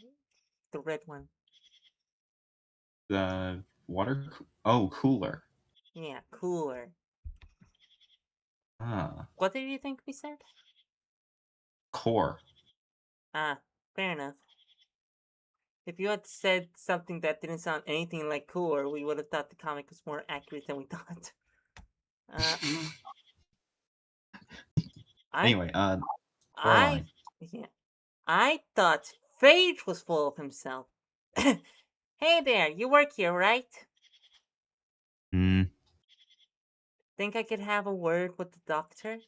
[SPEAKER 1] The red one.
[SPEAKER 2] the oh, cooler.
[SPEAKER 1] Yeah, cooler.
[SPEAKER 2] Ah,
[SPEAKER 1] What did you think we said?
[SPEAKER 2] core.
[SPEAKER 1] Ah, fair enough. If you had said something that didn't sound anything like cooler, we would have thought the comic was more accurate than we thought. Uh, I,
[SPEAKER 2] Anyway, core
[SPEAKER 1] I,
[SPEAKER 2] line.
[SPEAKER 1] yeah, I thought Phage was full of himself. Hey there, you work here, right?
[SPEAKER 2] Hmm.
[SPEAKER 1] Think I could have a word with the doctor?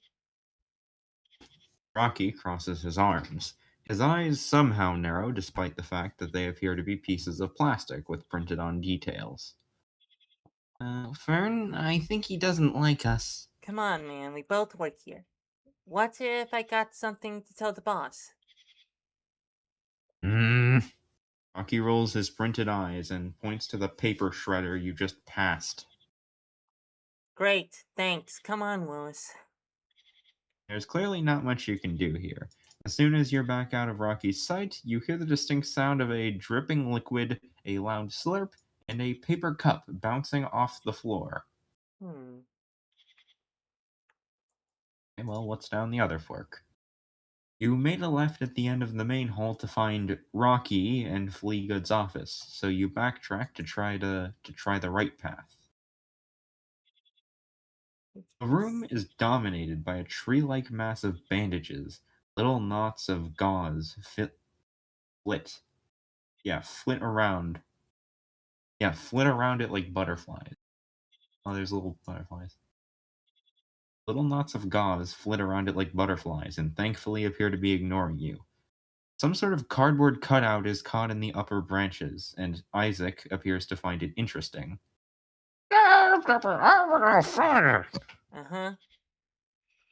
[SPEAKER 2] Rocky crosses his arms. His eyes somehow narrow despite the fact that they appear to be pieces of plastic with printed on details. Fern, I think he doesn't like us.
[SPEAKER 1] Come on, man, we both work here. What if I got something to tell the boss?
[SPEAKER 2] Hmm. Rocky rolls his printed eyes and points to the paper shredder you just passed.
[SPEAKER 1] Great, thanks. Come on, Willis.
[SPEAKER 2] There's clearly not much you can do here. As soon as you're back out of Rocky's sight, you hear the distinct sound of a dripping liquid, a loud slurp, and a paper cup bouncing off the floor.
[SPEAKER 1] Hmm.
[SPEAKER 2] Okay, well, what's down the other fork? You made a left at the end of the main hall to find Rocky and Fleagood's office, so you backtrack to try the right path. The room is dominated by a tree-like mass of bandages, little knots of gauze flit, flit around, flit around it like butterflies. Oh, there's little butterflies. Little knots of gauze flit around it like butterflies, and thankfully appear to be ignoring you. Some sort of cardboard cutout is caught in the upper branches, and Isaac appears to find it interesting.
[SPEAKER 1] Uh huh.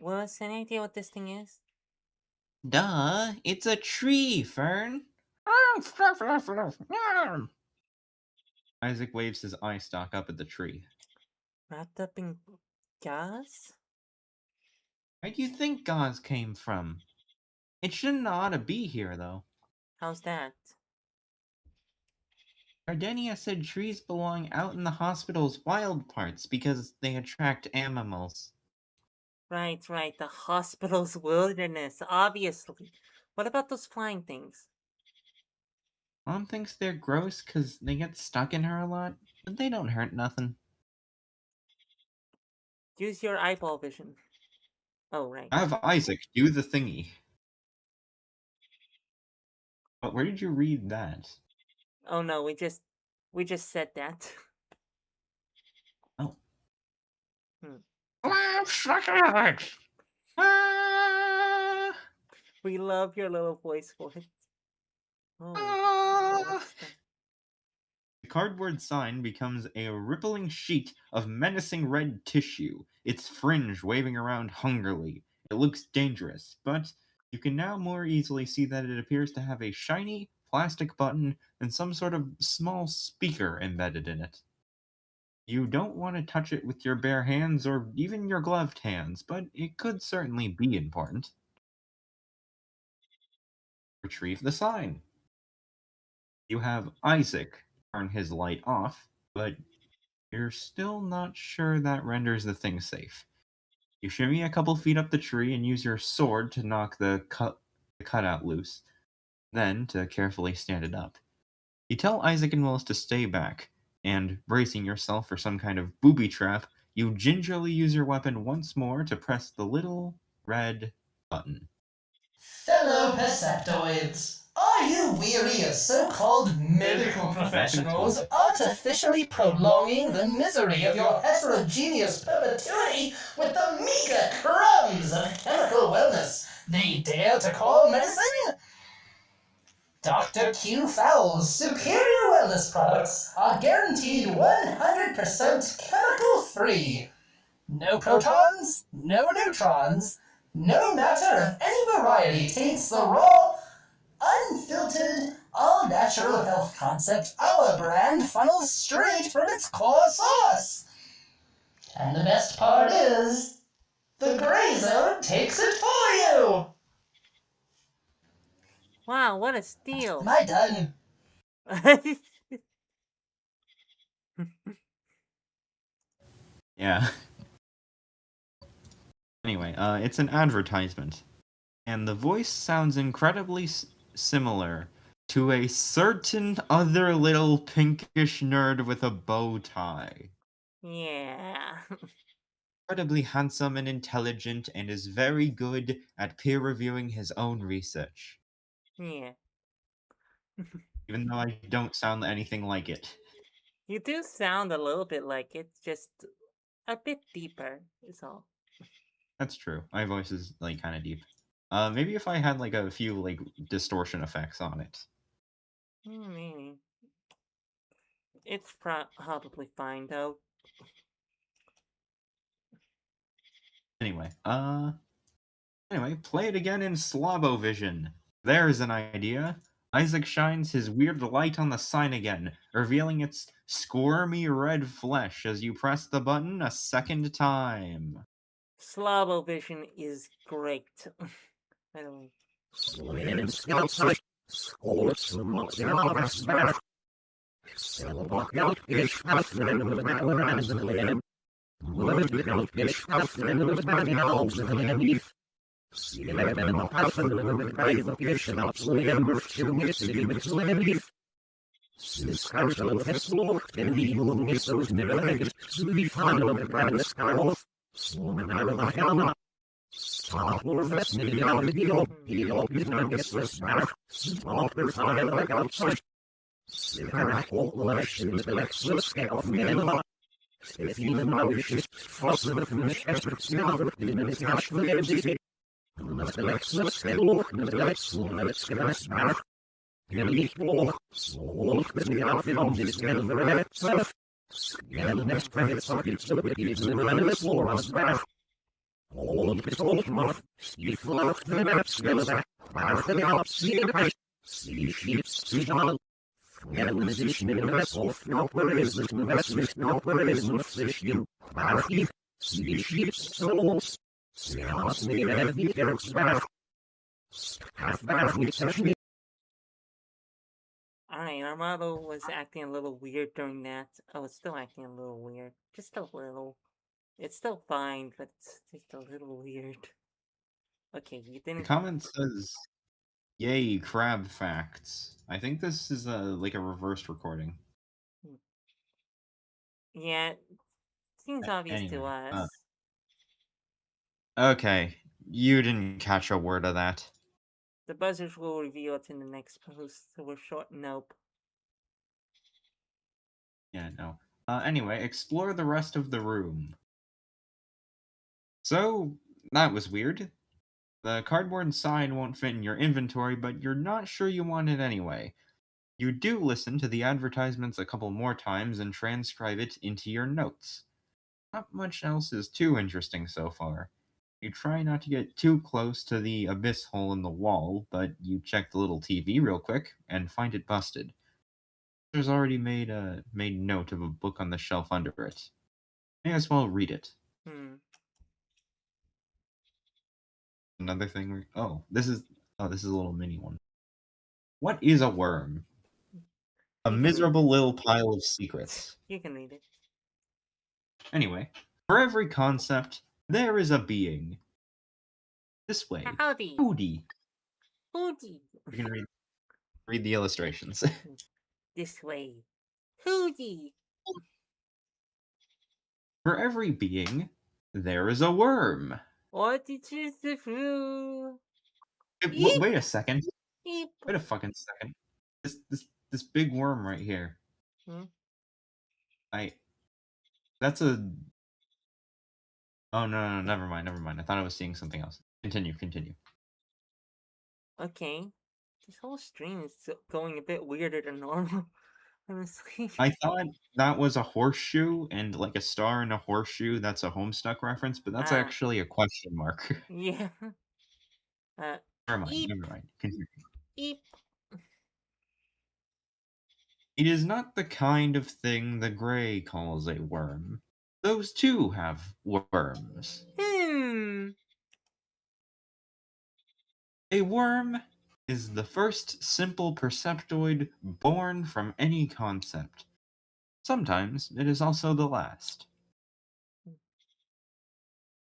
[SPEAKER 1] Willis, any idea what this thing is?
[SPEAKER 2] Duh, it's a tree, Fern. Isaac waves his eye stalk up at the tree.
[SPEAKER 1] Wrapped up in gauze?
[SPEAKER 2] Where do you think gauze came from? It shouldn't ought to be here, though.
[SPEAKER 1] How's that?
[SPEAKER 2] Gardenia said trees belong out in the hospital's wild parts because they attract animals.
[SPEAKER 1] Right, right. The hospital's wilderness, obviously. What about those flying things?
[SPEAKER 2] Mom thinks they're gross because they get stuck in her a lot, but they don't hurt nothing.
[SPEAKER 1] Use your eyeball vision. Oh, right.
[SPEAKER 2] Have Isaac do the thingy. But where did you read that?
[SPEAKER 1] Oh no, we just said that.
[SPEAKER 2] Oh.
[SPEAKER 1] Hmm.
[SPEAKER 2] Ah!
[SPEAKER 1] We love your little voice for it. Oh,
[SPEAKER 2] Ah!
[SPEAKER 1] what's that?
[SPEAKER 2] The cardboard sign becomes a rippling sheet of menacing red tissue, its fringe waving around hungrily. It looks dangerous, but you can now more easily see that it appears to have a shiny plastic button and some sort of small speaker embedded in it. You don't want to touch it with your bare hands or even your gloved hands, but it could certainly be important. Retrieve the sign. You have Isaac turn his light off, but you're still not sure that renders the thing safe. You shimmy a couple feet up the tree and use your sword to knock the cutout loose, then to carefully stand it up. You tell Isaac and Willis to stay back, and, bracing yourself for some kind of booby trap, you gingerly use your weapon once more to press the little red button.
[SPEAKER 3] Fellow Perceptoids, are you weary of so-called medical professionals artificially prolonging the misery of your heterogeneous perpetuity with the meager crumbs of chemical wellness they dare to call medicine? Dr. Q Fowl's superior wellness products are guaranteed 100% chemical-free. No protons, no neutrons, No matter if any variety taints the raw, unfiltered, all-natural health concept, our brand funnels straight from its core source. And the best part is, the Gray Zone takes it for you!
[SPEAKER 1] Wow, what a steal!
[SPEAKER 3] Am I done?
[SPEAKER 2] Yeah. Anyway, it's an advertisement, and the voice sounds incredibly similar to a certain other little pinkish nerd with a bow tie.
[SPEAKER 1] Yeah.
[SPEAKER 2] Incredibly handsome and intelligent, and is very good at peer reviewing his own research.
[SPEAKER 1] Yeah.
[SPEAKER 2] Even though I don't sound anything like it.
[SPEAKER 1] You do sound a little bit like it, just a bit deeper, is all.
[SPEAKER 2] That's true. My voice is like kind of deep. Maybe if I had like a few like distortion effects on it.
[SPEAKER 1] Maybe. It's probably fine, though.
[SPEAKER 2] Anyway, play it again in Slobovision. There's an idea. Isaac shines his weird light on the sign again, revealing its squirmy red flesh as you press the button a second time.
[SPEAKER 1] Slobovision is great. By the way. Alright, our model was acting a little weird during that. I was still acting a little weird. Just a little. It's still fine, but it's just a little weird. Okay, you
[SPEAKER 2] The
[SPEAKER 1] didn't.
[SPEAKER 2] comment says, "Yay, crab facts." I think this is like a reversed recording.
[SPEAKER 1] Yeah, seems obvious to
[SPEAKER 2] Anyway,
[SPEAKER 1] us.
[SPEAKER 2] okay, you didn't catch a word of that.
[SPEAKER 1] The buzzers will reveal it in the next post, so we're short. Nope.
[SPEAKER 2] Yeah, no. Anyway, explore the rest of the room. So, that was weird. The cardboard sign won't fit in your inventory, but you're not sure you want it anyway. You do listen to the advertisements a couple more times and transcribe it into your notes. Not much else is too interesting so far. You try not to get too close to the abyss hole in the wall, but you check the little TV real quick and find it busted. There's already made note of a book on the shelf under it. May as well read it. Another thing. This is a little mini one. What is a worm? A miserable little pile of secrets.
[SPEAKER 1] You can read it.
[SPEAKER 2] Anyway, for every concept, there is a being. This way.
[SPEAKER 1] Howdy.
[SPEAKER 2] Howdy.
[SPEAKER 1] Hooty.
[SPEAKER 2] You can read the illustrations.
[SPEAKER 1] This way. Hooty.
[SPEAKER 2] For every being, there is a worm.
[SPEAKER 1] What is the fruit?
[SPEAKER 2] Wait a second.
[SPEAKER 1] Eep.
[SPEAKER 2] Wait a fucking second. This big worm right here. That's a. Oh no, never mind. I thought I was seeing something else. Continue.
[SPEAKER 1] Okay. This whole stream is going a bit weirder than normal. Honestly.
[SPEAKER 2] I thought that was a horseshoe and like a star in a horseshoe. That's a Homestuck reference, but that's
[SPEAKER 1] Ah,
[SPEAKER 2] actually a question mark.
[SPEAKER 1] yeah. Uh,
[SPEAKER 2] Never mind.
[SPEAKER 1] eep,
[SPEAKER 2] Never mind. Continue.
[SPEAKER 1] eep.
[SPEAKER 2] It is not the kind of thing the Gray calls a worm. Those too have worms.
[SPEAKER 1] Hmm.
[SPEAKER 2] A worm is the first simple perceptoid born from any concept. Sometimes it is also the last.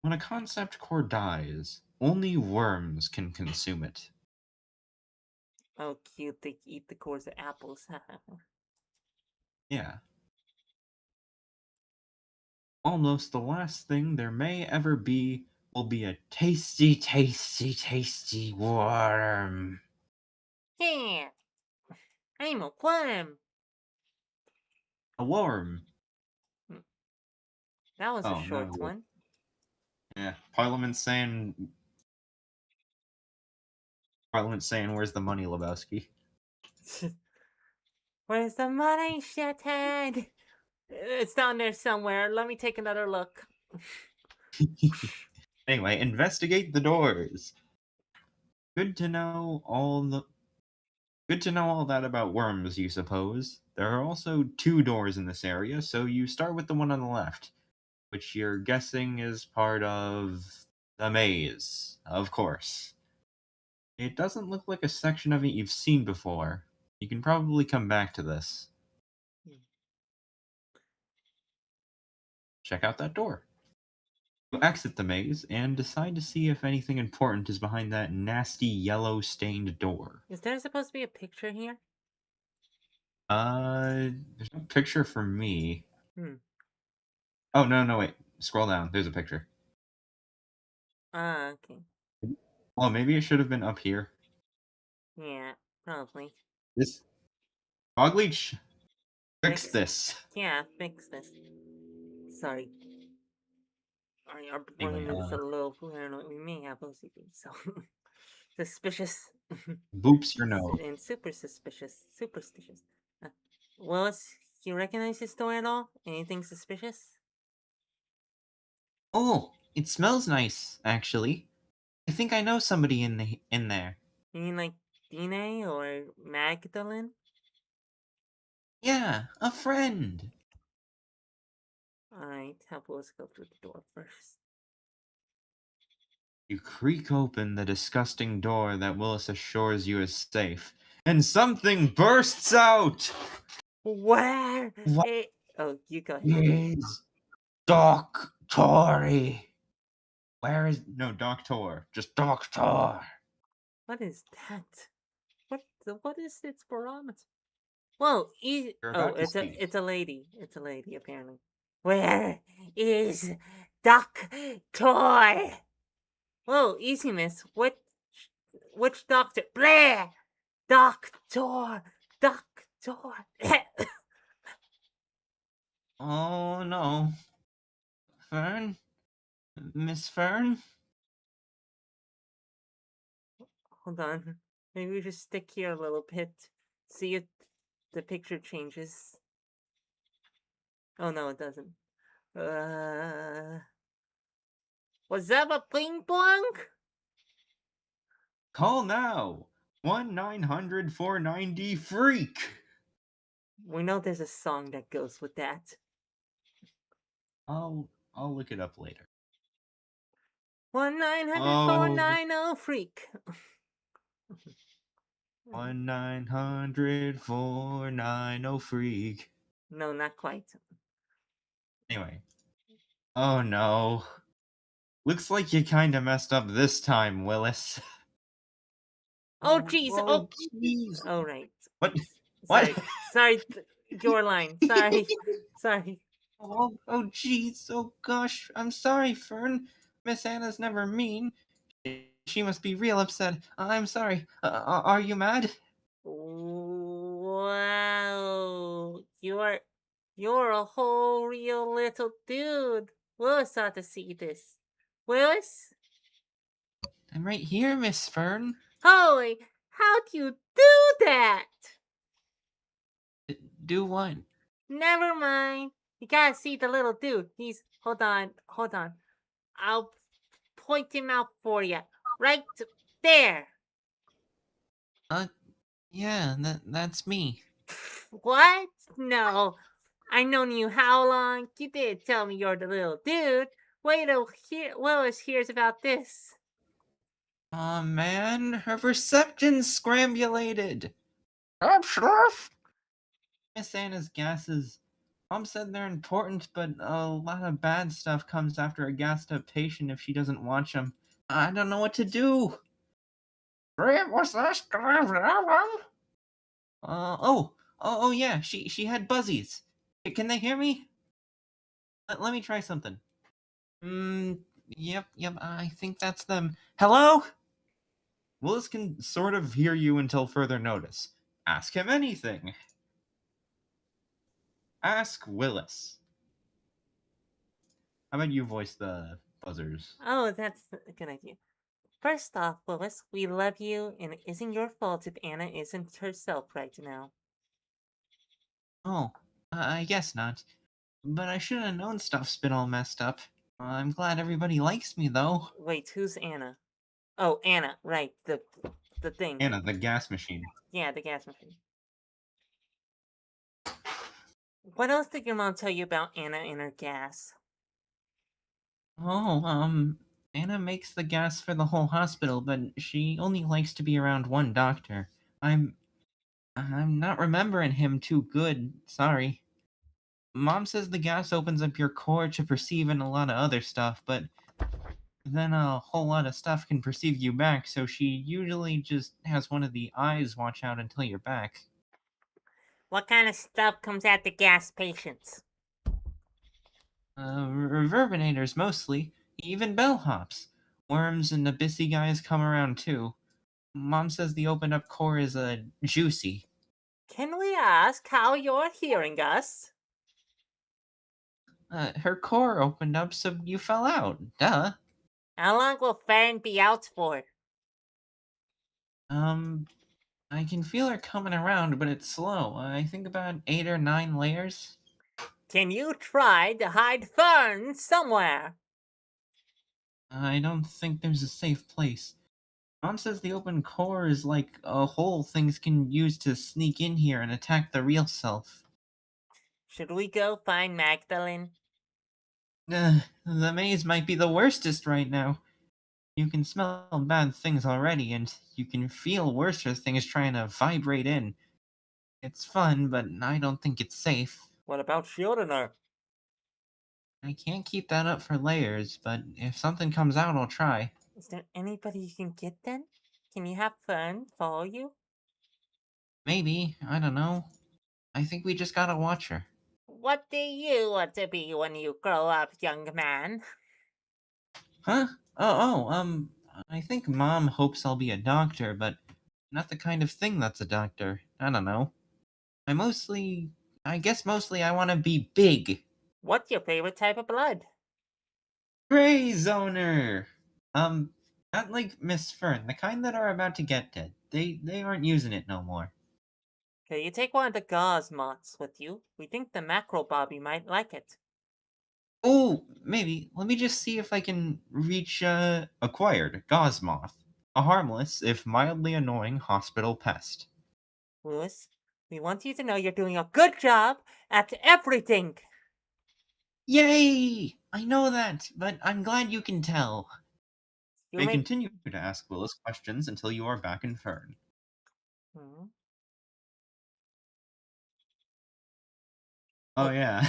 [SPEAKER 2] When a concept core dies, only worms can consume it.
[SPEAKER 1] Oh, cute. They eat the cores of apples.
[SPEAKER 2] Yeah. Almost the last thing there may ever be will be a tasty, tasty, tasty worm.
[SPEAKER 1] Yeah. I'm a worm.
[SPEAKER 2] A worm.
[SPEAKER 1] That was a
[SPEAKER 2] Oh
[SPEAKER 1] short
[SPEAKER 2] no.
[SPEAKER 1] one.
[SPEAKER 2] Yeah. Parliament's saying where's the money, Lebowski?
[SPEAKER 1] Where's the money, shithead? It's down there somewhere. Let me take another look.
[SPEAKER 2] Anyway, investigate the doors. Good to know all the Good to know all that about worms, you suppose. There are also two doors in this area, so you start with the one on the left, which you're guessing is part of the maze, of course. It doesn't look like a section of it you've seen before. You can probably come back to this. Check out that door. You exit the maze and decide to see if anything important is behind that nasty yellow stained door.
[SPEAKER 1] Is there supposed to be a picture here?
[SPEAKER 2] There's no picture for me.
[SPEAKER 1] Hmm.
[SPEAKER 2] Oh, no, no, wait. Scroll down. There's a picture.
[SPEAKER 1] Ah, okay.
[SPEAKER 2] Well, maybe it should have been up here.
[SPEAKER 1] Yeah, probably.
[SPEAKER 2] This Fogleech, fix
[SPEAKER 1] Fix.
[SPEAKER 2] this.
[SPEAKER 1] Yeah, fix this. Sorry. Our
[SPEAKER 2] Anyway,
[SPEAKER 1] brain is a little paranoid. We may have OCD, so suspicious
[SPEAKER 2] boops your nose.
[SPEAKER 1] and super suspicious, superstitious. Uh, Willis, you recognize this door at all? Anything suspicious?
[SPEAKER 2] Oh, it smells nice, actually. I think I know somebody in there.
[SPEAKER 1] You mean like Dine or Magdalene?
[SPEAKER 2] Yeah, a friend.
[SPEAKER 1] Alright, help Willis go through the door first.
[SPEAKER 2] You creak open the disgusting door that Willis assures you is safe, and something bursts out.
[SPEAKER 1] Where?
[SPEAKER 2] What
[SPEAKER 1] Oh, you go ahead.
[SPEAKER 2] is Doctor? Where is no Doctor? Just Doctor.
[SPEAKER 1] What is that? What is its barometer? Whoa,
[SPEAKER 2] You're
[SPEAKER 1] oh,
[SPEAKER 2] about to speak.
[SPEAKER 1] it's a lady. It's a lady apparently. Where is Doctor? Whoa, easy miss. Which doctor? Blair! Doctor! Doctor!
[SPEAKER 2] Oh no, Fern, Miss Fern.
[SPEAKER 1] Hold on. Maybe we just stick here a little bit. See if the picture changes. Oh no, it doesn't. Was that a ping pong?
[SPEAKER 2] Call now. 1-900-490-FREAK.
[SPEAKER 1] We know there's a song that goes with that.
[SPEAKER 2] I'll look it up later.
[SPEAKER 1] 1-900-490 freak.
[SPEAKER 2] 1-900-490-FREAK.
[SPEAKER 1] No, not quite.
[SPEAKER 2] Anyway. Oh no. Looks like you kinda messed up this time, Willis.
[SPEAKER 1] Oh jeez. Oh,
[SPEAKER 2] Jeez.
[SPEAKER 1] oh right.
[SPEAKER 2] What? What?
[SPEAKER 1] Sorry. Your line. Sorry. Sorry.
[SPEAKER 2] Oh, jeez. Oh, gosh. I'm sorry, Fern. Miss Anna's never mean. She must be real upset. I'm sorry. Are you mad?
[SPEAKER 1] Wow. You're a whole real little dude. Willis ought to see this. Willis?
[SPEAKER 2] I'm right here, Miss Fern.
[SPEAKER 1] Holy, how'd you do that?
[SPEAKER 2] Do what?
[SPEAKER 1] Never mind. You gotta see the little dude. He's. Hold on. I'll point him out for you. Right there.
[SPEAKER 2] Yeah, that's me.
[SPEAKER 1] What? No. I known you how long? You did tell me you're the little dude. Wait till Willis hears about this.
[SPEAKER 2] Aw, man, her perception's scrambulated. Miss Anna's gases. Mom said they're important, but a lot of bad stuff comes after a gassed up patient if she doesn't watch them. I don't know what to do. What's this? Oh, yeah, she had buzzies. Can they hear me? Let me try something. Yep, I think that's them. Hello? Willis can sort of hear you until further notice. Ask him anything. Ask Willis. How about you voice the buzzers?
[SPEAKER 1] Oh, that's a good idea. First off, Willis, we love you, and it isn't your fault if Anna isn't herself right now.
[SPEAKER 2] Oh, I guess not. But I should have known stuff's been all messed up. I'm glad everybody likes me, though.
[SPEAKER 1] Wait, who's Anna? Oh, Anna, right, the thing.
[SPEAKER 2] Anna, the gas machine.
[SPEAKER 1] Yeah, the gas machine. What else did your mom tell you about Anna and her gas?
[SPEAKER 2] Oh, Anna makes the gas for the whole hospital, but she only likes to be around one doctor. I'm not remembering him too good, sorry. Mom says the gas opens up your core to perceiving a lot of other stuff, but then a whole lot of stuff can perceive you back, so she usually just has one of the eyes watch out until you're back.
[SPEAKER 1] What kind of stuff comes at the gas patients?
[SPEAKER 2] Reverbinators mostly, even bellhops. Worms and abyssy guys come around too. Mom says the opened up core is juicy.
[SPEAKER 1] Can we ask how you're hearing us?
[SPEAKER 2] Her core opened up, so you fell out. Duh.
[SPEAKER 1] How long will Fern be out for?
[SPEAKER 2] I can feel her coming around, but it's slow. I think about 8 or 9 layers.
[SPEAKER 1] Can you try to hide Fern somewhere?
[SPEAKER 2] I don't think there's a safe place. Mom says the open core is like a hole things can use to sneak in here and attack the real self.
[SPEAKER 1] Should we go find Magdalene?
[SPEAKER 2] The maze might be the worstest right now. You can smell bad things already, and you can feel worser things trying to vibrate in. It's fun, but I don't think it's safe.
[SPEAKER 1] What about shielding her?
[SPEAKER 2] I can't keep that up for layers, but if something comes out, I'll try.
[SPEAKER 1] Is there anybody you can get then? Can you have Fern follow you?
[SPEAKER 2] Maybe, I don't know. I think we just gotta watch her.
[SPEAKER 1] What do you want to be when you grow up, young man?
[SPEAKER 2] Huh? I think Mom hopes I'll be a doctor, but not the kind of thing that's a doctor. I don't know. I guess mostly I want to be big.
[SPEAKER 1] What's your favorite type of blood?
[SPEAKER 2] Gray Zoner! Um, Not like Miss Fern, the kind that are about to get dead. They aren't using it no more.
[SPEAKER 1] Okay, you take one of the gauze moths with you. We think the macro Bobby might like it.
[SPEAKER 2] Oh, maybe. Let me just see if I can reach, acquired, Gauzemoth. A harmless, if mildly annoying, hospital pest.
[SPEAKER 1] Lewis, we want you to know you're doing a good job at everything.
[SPEAKER 2] Yay! I know that, but I'm glad you can tell.
[SPEAKER 1] You
[SPEAKER 2] You may
[SPEAKER 1] may...
[SPEAKER 2] continue to ask Willis questions until you are back in Fern.
[SPEAKER 1] Hmm?
[SPEAKER 2] Oh, yeah.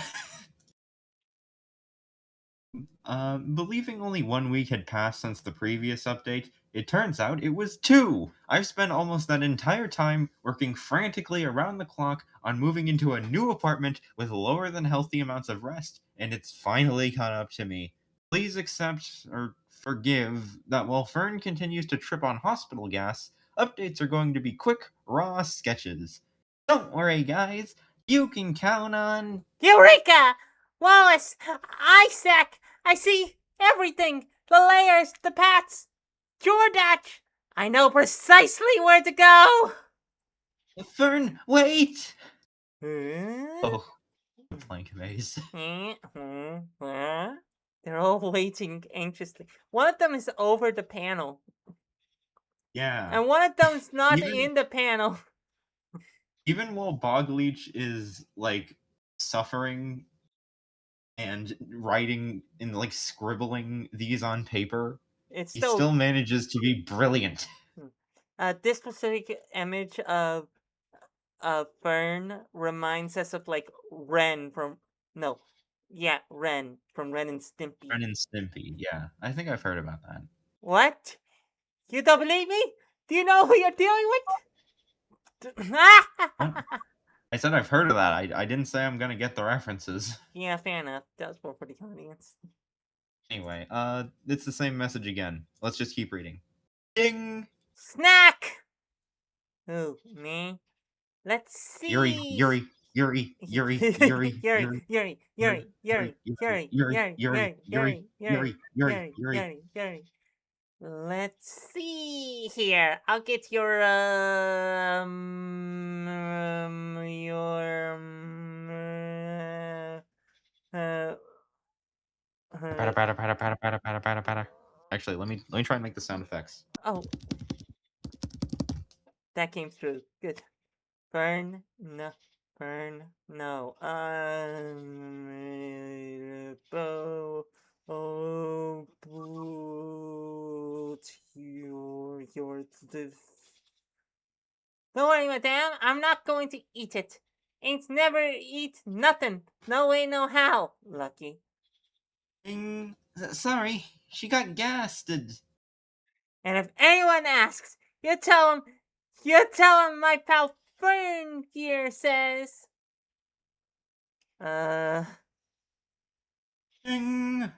[SPEAKER 2] Believing only 1 week had passed since the previous update, it turns out it was 2! I've spent almost that entire time working frantically around the clock on moving into a new apartment with lower than healthy amounts of rest, and it's finally caught up to me. Please accept or forgive that while Fern continues to trip on hospital gas, updates are going to be quick, raw sketches. Don't worry, guys. You can count on.
[SPEAKER 1] Eureka! Wallace! Isaac! I see everything! The layers, the paths! Jordatch! I know precisely where to go!
[SPEAKER 2] Fern, wait! Oh, the plank maze.
[SPEAKER 1] They're all waiting anxiously. One of them is over the panel,
[SPEAKER 2] Yeah.
[SPEAKER 1] and one of them's not
[SPEAKER 2] Even-
[SPEAKER 1] in the panel.
[SPEAKER 2] Even while Bogleach is like suffering and writing and like scribbling these on paper,
[SPEAKER 1] It's
[SPEAKER 2] he
[SPEAKER 1] still,
[SPEAKER 2] still manages to be brilliant.
[SPEAKER 1] this specific image of Fern reminds us of like Ren from Ren from Ren and Stimpy.
[SPEAKER 2] Ren and Stimpy, yeah. I think I've heard about that.
[SPEAKER 1] What? You don't believe me? Do you know who you're dealing with?
[SPEAKER 2] I said I've heard of that. I didn't say I'm gonna get the references.
[SPEAKER 1] Yeah, fair enough. That was more for the audience.
[SPEAKER 2] Anyway, it's the same message again. Let's just keep reading. Ding!
[SPEAKER 1] Snack! Who, me? Let's see.
[SPEAKER 2] Yuri.
[SPEAKER 1] Let's see here. I'll get your
[SPEAKER 2] Actually, let me try and make the sound effects.
[SPEAKER 1] Oh, that came through. Good. Burn, no. Don't worry, madame. I'm not going to eat it. Ain't never eat nothing. No way, no how. Lucky.
[SPEAKER 2] Sorry, she got gassed.
[SPEAKER 1] And if anyone asks, you tell him my pal Fern here says.
[SPEAKER 2] Ding!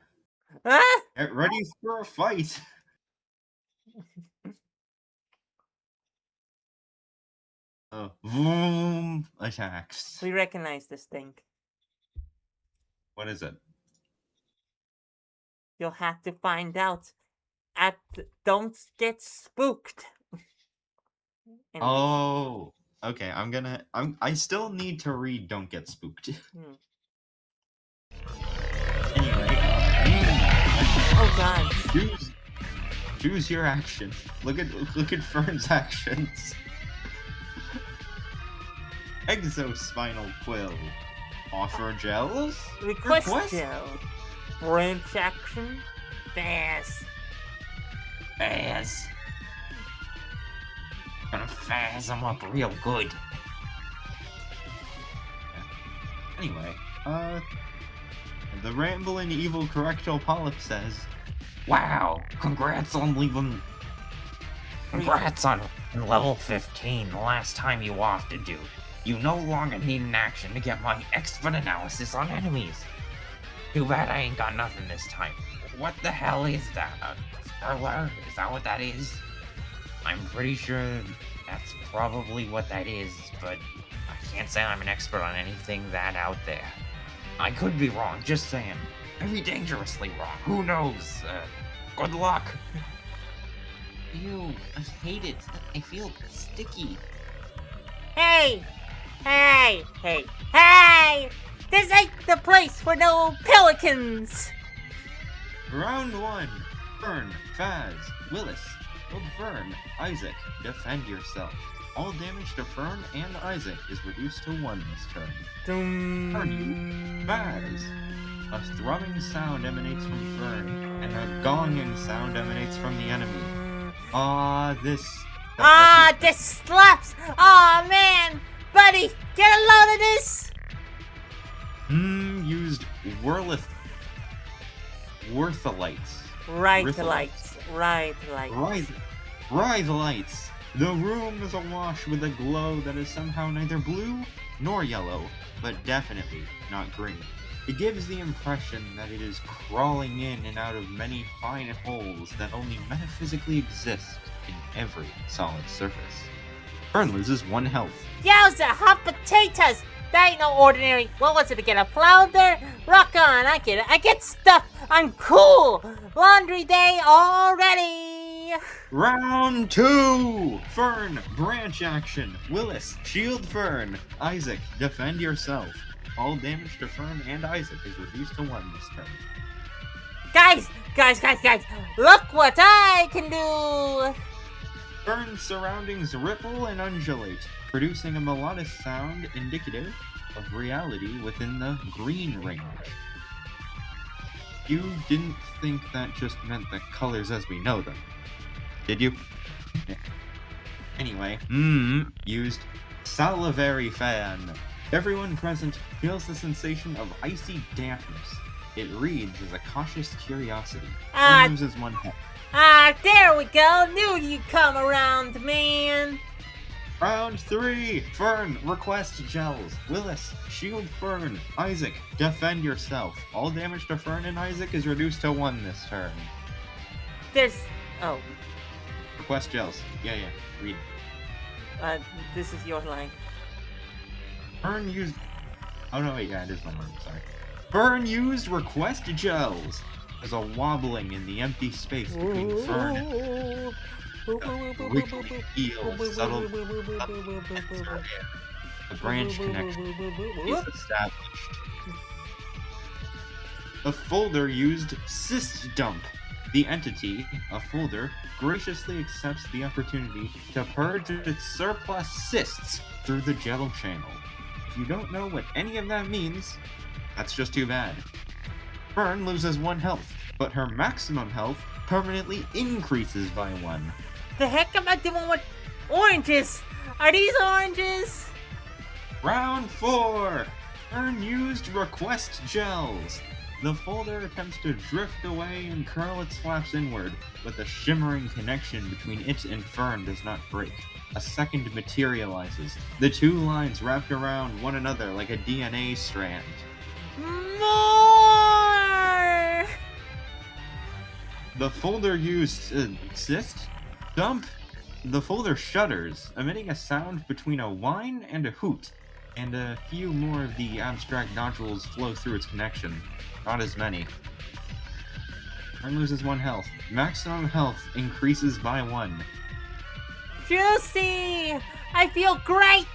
[SPEAKER 1] Huh?
[SPEAKER 2] Get ready for a fight. Vroom attacks.
[SPEAKER 1] We recognize this thing.
[SPEAKER 2] What is it?
[SPEAKER 1] You'll have to find out. Don't get spooked. Anyway.
[SPEAKER 2] Oh, okay. I still need to read Don't Get Spooked. Anyway.
[SPEAKER 1] Oh God.
[SPEAKER 2] Choose your action. Look at Fern's actions. Exospinal quill. Offer gels.
[SPEAKER 1] Request gel. Branch action. Fast.
[SPEAKER 2] Gonna fazz them up real good. Anyway, the rambling evil correctal polyp says, "Wow, congrats on level 15, the last time you offed, dude. You no longer need an action to get my expert analysis on enemies. Too bad I ain't got nothing this time. What the hell is that? Furler? Is that what that is? I'm pretty sure that's probably what that is, but I can't say I'm an expert on anything that out there. I could be wrong, just saying. Maybe dangerously wrong. Who knows? Good luck." Ew, I hate it. I feel sticky.
[SPEAKER 1] Hey! This ain't the place for no pelicans!
[SPEAKER 2] Round 1. Fern, Faz, Willis, Old Fern, Isaac, defend yourself. All damage to Fern and Isaac is reduced to 1 this turn. Fern, Faz. A thrumming sound emanates from Fern, and a gonging sound emanates from the enemy.
[SPEAKER 1] This slaps! Aw, man! Buddy, get a load of this!
[SPEAKER 2] Used Worthalites. Wrythalites. The room is awash with a glow that is somehow neither blue nor yellow, but definitely not green. It gives the impression that it is crawling in and out of many fine holes that only metaphysically exist in every solid surface. Fern loses 1 health.
[SPEAKER 1] Yowza, hot potatoes! That ain't no ordinary. What was it to get a flounder? Rock on, I get it. I get stuff. I'm cool. Laundry day already.
[SPEAKER 2] Round 2! Fern, branch action. Willis, shield Fern. Isaac, defend yourself. All damage to Fern and Isaac is reduced to 1 this turn.
[SPEAKER 1] Guys! Look what I can do!
[SPEAKER 2] Fern's surroundings ripple and undulate, producing a melodic sound indicative of reality within the green range. You didn't think that just meant the colors as we know them, did you? Anyway, used salivary fan. Everyone present feels the sensation of icy dampness. It reads as a cautious curiosity. Loses 1 health.
[SPEAKER 1] There we go. Knew you'd come around, man.
[SPEAKER 2] Round 3! Fern, request gels. Willis, shield Fern. Isaac, defend yourself. All damage to Fern and Isaac is reduced to 1 this turn.
[SPEAKER 1] Oh.
[SPEAKER 2] Request gels. Yeah, read.
[SPEAKER 1] This is your line.
[SPEAKER 2] Fern used... Oh no, wait, yeah, it is my line, sorry. Fern used request gels. There's a wobbling in the empty space between Fern and... wiggly heel, subtle... The branch connection is established. The folder used cyst dump. The entity, a folder, graciously accepts the opportunity to purge its surplus cysts through the gel channel. If you don't know what any of that means, that's just too bad. Fern loses 1 health, but her maximum health permanently increases by 1.
[SPEAKER 1] The heck am I doing with oranges? Are these oranges?
[SPEAKER 2] Round 4! Fern used request gels. The folder attempts to drift away and curl its flaps inward, but the shimmering connection between it and Fern does not break. A second materializes, the 2 lines wrapped around one another like a DNA strand.
[SPEAKER 1] More!
[SPEAKER 2] The folder used cyst dump. The folder shudders, emitting a sound between a whine and a hoot, and a few more of the abstract nodules flow through its connection. Not as many. Fern loses 1 health. Maximum health increases by 1.
[SPEAKER 1] Juicy! I feel great!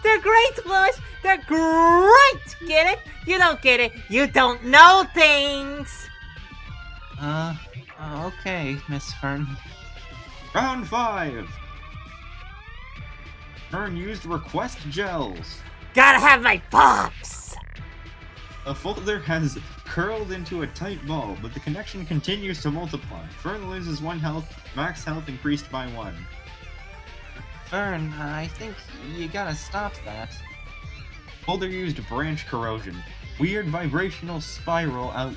[SPEAKER 1] They're great, Willis! They're great! Get it? You don't get it. You don't know things!
[SPEAKER 2] Okay, Miss Fern. Round 5! Fern used request gels.
[SPEAKER 1] Gotta have my pops!
[SPEAKER 2] A folder has curled into a tight ball, but the connection continues to multiply. Fern loses 1 health, max health increased by 1.
[SPEAKER 4] Fern, I think you gotta stop that.
[SPEAKER 2] Folder used branch corrosion. Weird vibrational spiral out.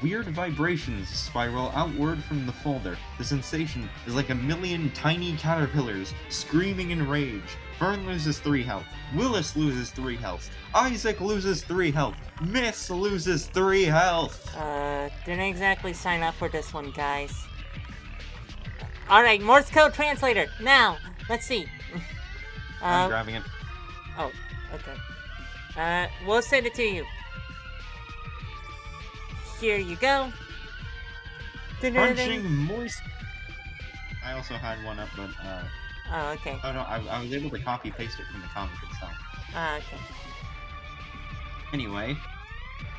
[SPEAKER 2] Weird vibrations spiral outward from the folder. The sensation is like a million tiny caterpillars screaming in rage. Fern loses 3 health. Willis loses 3 health. Isaac loses 3 health. Miss loses 3 health.
[SPEAKER 1] Didn't exactly sign up for this one, guys. Alright, Morse code translator. Now, let's see.
[SPEAKER 2] I'm grabbing it.
[SPEAKER 1] Oh, okay. We'll send it to you. Here you go.
[SPEAKER 2] Crunching moist. I also had one up, but
[SPEAKER 1] Oh, okay.
[SPEAKER 2] oh no, I was able to copy paste it from the comic itself.
[SPEAKER 1] Okay.
[SPEAKER 2] Anyway,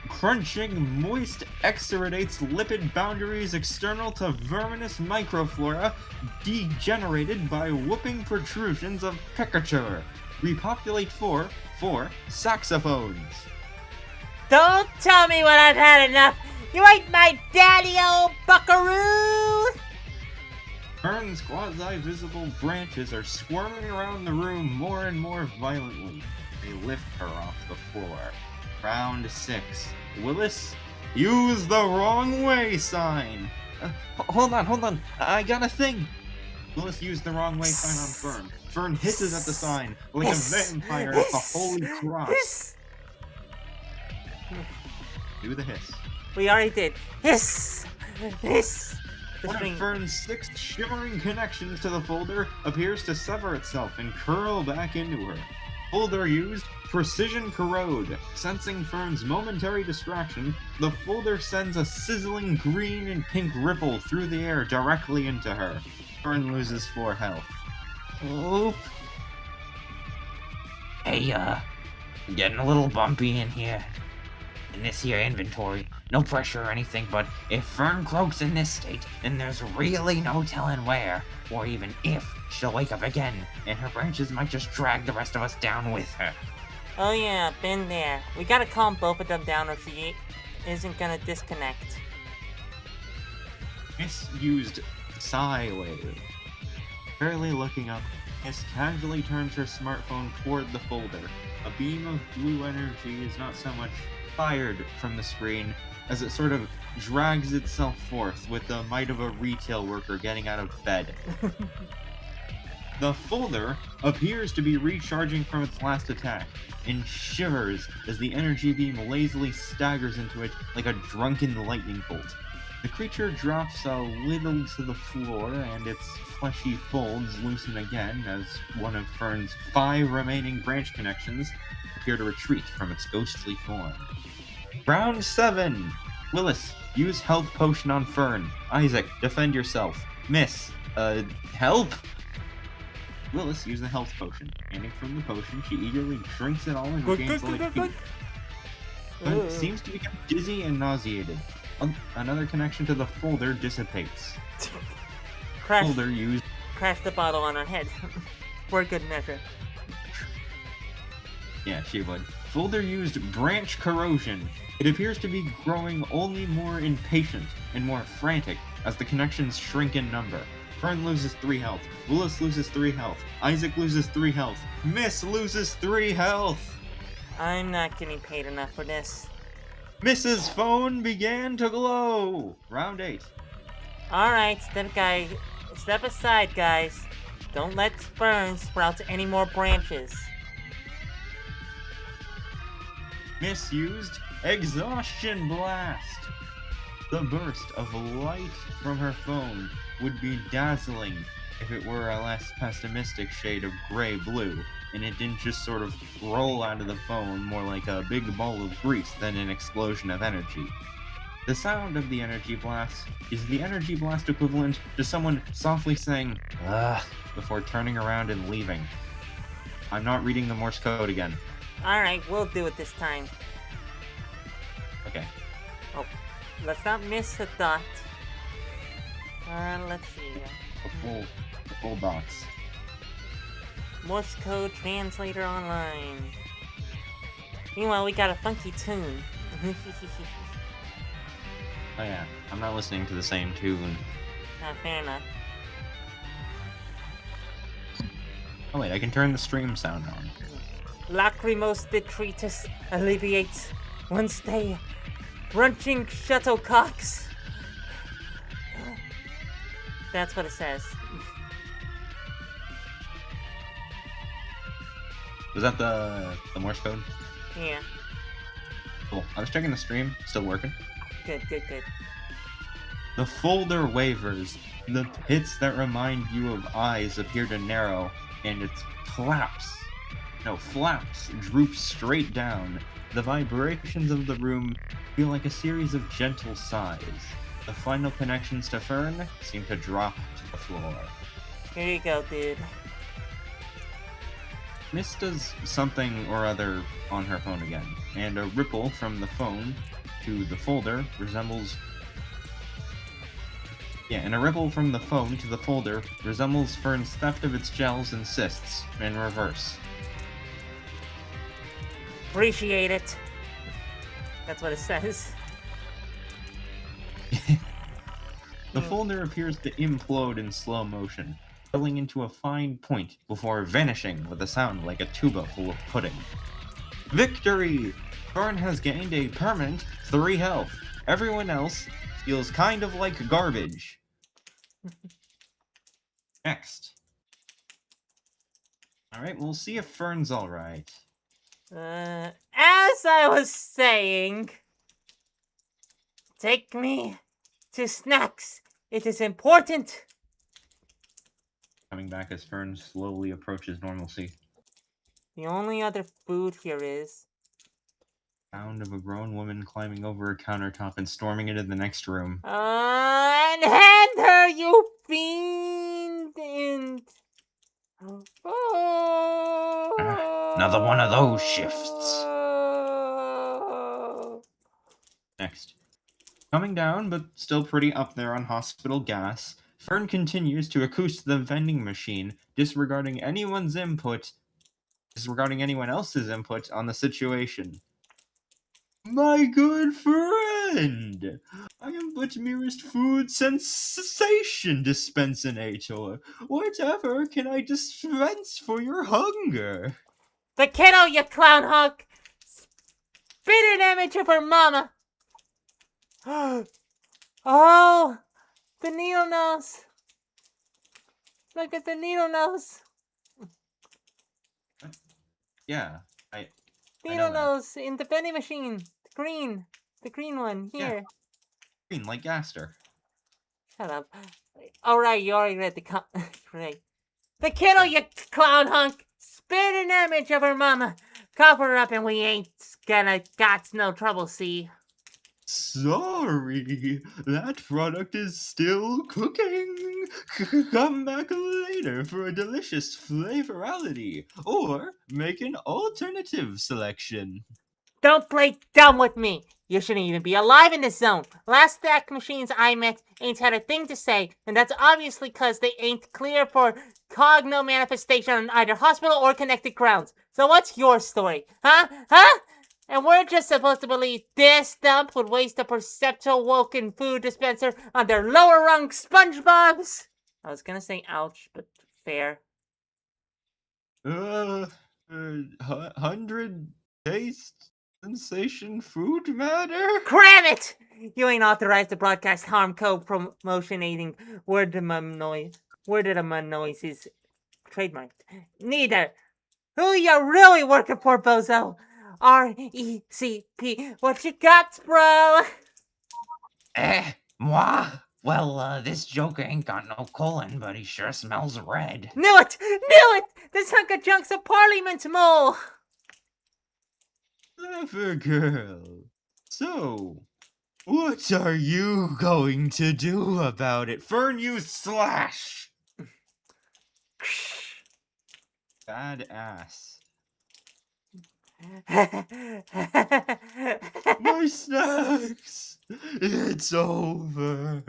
[SPEAKER 2] crunching moist exudates lipid boundaries external to verminous microflora degenerated by whooping protrusions of picature. Repopulate 4 saxophones.
[SPEAKER 1] Don't tell me when I've had enough. You ain't my daddy, old buckaroo.
[SPEAKER 2] Fern's quasi-visible branches are squirming around the room more and more violently. They lift her off the floor. Round 6. Willis, use the wrong way sign.
[SPEAKER 4] Hold on. I got a thing.
[SPEAKER 2] Willis used the wrong way sign on Fern. Fern hisses at the sign like a vampire at the Holy Cross. Do the hiss.
[SPEAKER 1] We already did. Hiss! Hiss!
[SPEAKER 2] One of Fern's 6 shimmering connections to the folder appears to sever itself and curl back into her. Folder used Precision Corrode. Sensing Fern's momentary distraction, the folder sends a sizzling green and pink ripple through the air directly into her. Fern loses 4 health.
[SPEAKER 4] Oop. Hey, getting a little bumpy in here. In this here inventory. No pressure or anything, but if Fern croaks in this state, then there's really no telling where, or even if, she'll wake up again, and her branches might just drag the rest of us down with her.
[SPEAKER 1] Oh yeah, been there. We gotta calm both of them down or she isn't gonna disconnect.
[SPEAKER 2] Miss used Psi Wave. Barely looking up, Miss casually turns her smartphone toward the folder. A beam of blue energy is not so much fired from the screen as it sort of drags itself forth with the might of a retail worker getting out of bed. The folder appears to be recharging from its last attack and shivers as the energy beam lazily staggers into it like a drunken lightning bolt. The creature drops a little to the floor and its fleshy folds loosen again as one of Fern's 5 remaining branch connections appear to retreat from its ghostly form. Round 7! Willis, use health potion on Fern. Isaac, defend yourself. Miss, help? Willis, use the health potion. Handing from the potion, she eagerly drinks it all and regains life. But seems to become dizzy and nauseated. Another connection to the folder dissipates. Folder used...
[SPEAKER 1] Crash the bottle on her head. For good measure.
[SPEAKER 2] Yeah, she would. Folder used branch corrosion. It appears to be growing only more impatient and more frantic as the connections shrink in number. Fern loses 3 health. Willis loses 3 health. Isaac loses 3 health. Miss loses 3 health.
[SPEAKER 1] I'm not getting paid enough for this.
[SPEAKER 2] Mrs. Phone began to glow. Round 8.
[SPEAKER 1] Alright, step aside, guys. Don't let Fern sprout any more branches.
[SPEAKER 2] Misused Exhaustion Blast. The burst of light from her phone would be dazzling if it were a less pessimistic shade of gray-blue, and it didn't just sort of roll out of the phone more like a big ball of grease than an explosion of energy. The sound of the energy blast is the energy blast equivalent to someone softly saying, "Ugh," before turning around and leaving. I'm not reading the Morse code again.
[SPEAKER 1] Alright, we'll do it this time.
[SPEAKER 2] Okay.
[SPEAKER 1] Oh, let's not miss a dot. Let's see.
[SPEAKER 2] The full dots.
[SPEAKER 1] Morse code translator online. Meanwhile, we got a funky tune.
[SPEAKER 2] Oh yeah, I'm not listening to the same tune.
[SPEAKER 1] Fair enough.
[SPEAKER 2] Oh wait, I can turn the stream sound on.
[SPEAKER 1] Lacrimose detritus alleviates once they brunching shuttlecocks. That's what it says.
[SPEAKER 2] Was that the Morse code?
[SPEAKER 1] Yeah.
[SPEAKER 2] Cool. I was checking the stream. Still working.
[SPEAKER 1] Good.
[SPEAKER 2] The folder wavers. The pits that remind you of eyes appear to narrow, and its flaps droop straight down. The vibrations of the room feel like a series of gentle sighs. The final connections to Fern seem to drop to the floor.
[SPEAKER 1] Here you go, dude.
[SPEAKER 2] Miss does something or other on her phone again, and a ripple from the phone to the folder resembles... and a ripple from the phone to the folder resembles Fern's theft of its gels and cysts, in reverse.
[SPEAKER 1] Appreciate it. That's what it says.
[SPEAKER 2] The folder appears to implode in slow motion, filling into a fine point before vanishing with a sound like a tuba full of pudding. Victory! Fern has gained a permanent 3 health. Everyone else feels kind of like garbage. Next. Alright, we'll see if Fern's alright.
[SPEAKER 1] As I was saying, take me to snacks. It is important.
[SPEAKER 2] Coming back as Fern slowly approaches normalcy.
[SPEAKER 1] The only other food here is...
[SPEAKER 2] Sound of a grown woman climbing over a countertop and storming into the next room.
[SPEAKER 1] Unhand her, you fiend! And...
[SPEAKER 4] Another one of those shifts.
[SPEAKER 2] Next. Coming down, but still pretty up there on hospital gas, Fern continues to accost the vending machine, disregarding anyone else's input on the situation. My good friend, I am but merest food sensation dispensator. Whatever can I dispense for your hunger?
[SPEAKER 1] The kiddo, you clown hunk! Spit an image of her mama! Oh! The needle nose! Look at the needle nose!
[SPEAKER 2] Yeah, I
[SPEAKER 1] Needle
[SPEAKER 2] know that.
[SPEAKER 1] nose in the vending machine! The green one, here.
[SPEAKER 2] Green like Gaster.
[SPEAKER 1] Shut up. Alright, you already read the right. The kiddo, you clown hunk! Spit an image of her mama! Cover her up and we ain't got no trouble, see?
[SPEAKER 2] Sorry, that product is still cooking. Come back later for a delicious flavorality, or make an alternative selection.
[SPEAKER 1] Don't play dumb with me! You shouldn't even be alive in this zone. Last stack machines I met ain't had a thing to say, and that's obviously cause they ain't clear for cogno manifestation on either hospital or connected grounds. So what's your story? Huh? And we're just supposed to believe this dump would waste a perceptual-woken food dispenser on their lower-rung SpongeBobs? I was gonna say ouch, but fair.
[SPEAKER 2] 100 taste sensation food matter?
[SPEAKER 1] Cram it! You ain't authorized to broadcast harmco promotion aiding worded noises trademarked. Neither. Who you really working for, bozo? RECP. What you got, bro?
[SPEAKER 4] Moi? Well, this joker ain't got no colon, but he sure smells red.
[SPEAKER 1] Knew it! This hunk of junk's a parliament mole.
[SPEAKER 2] Clever girl. So, what are you going to do about it? Fern, you slash! Bad ass. My snacks! It's over.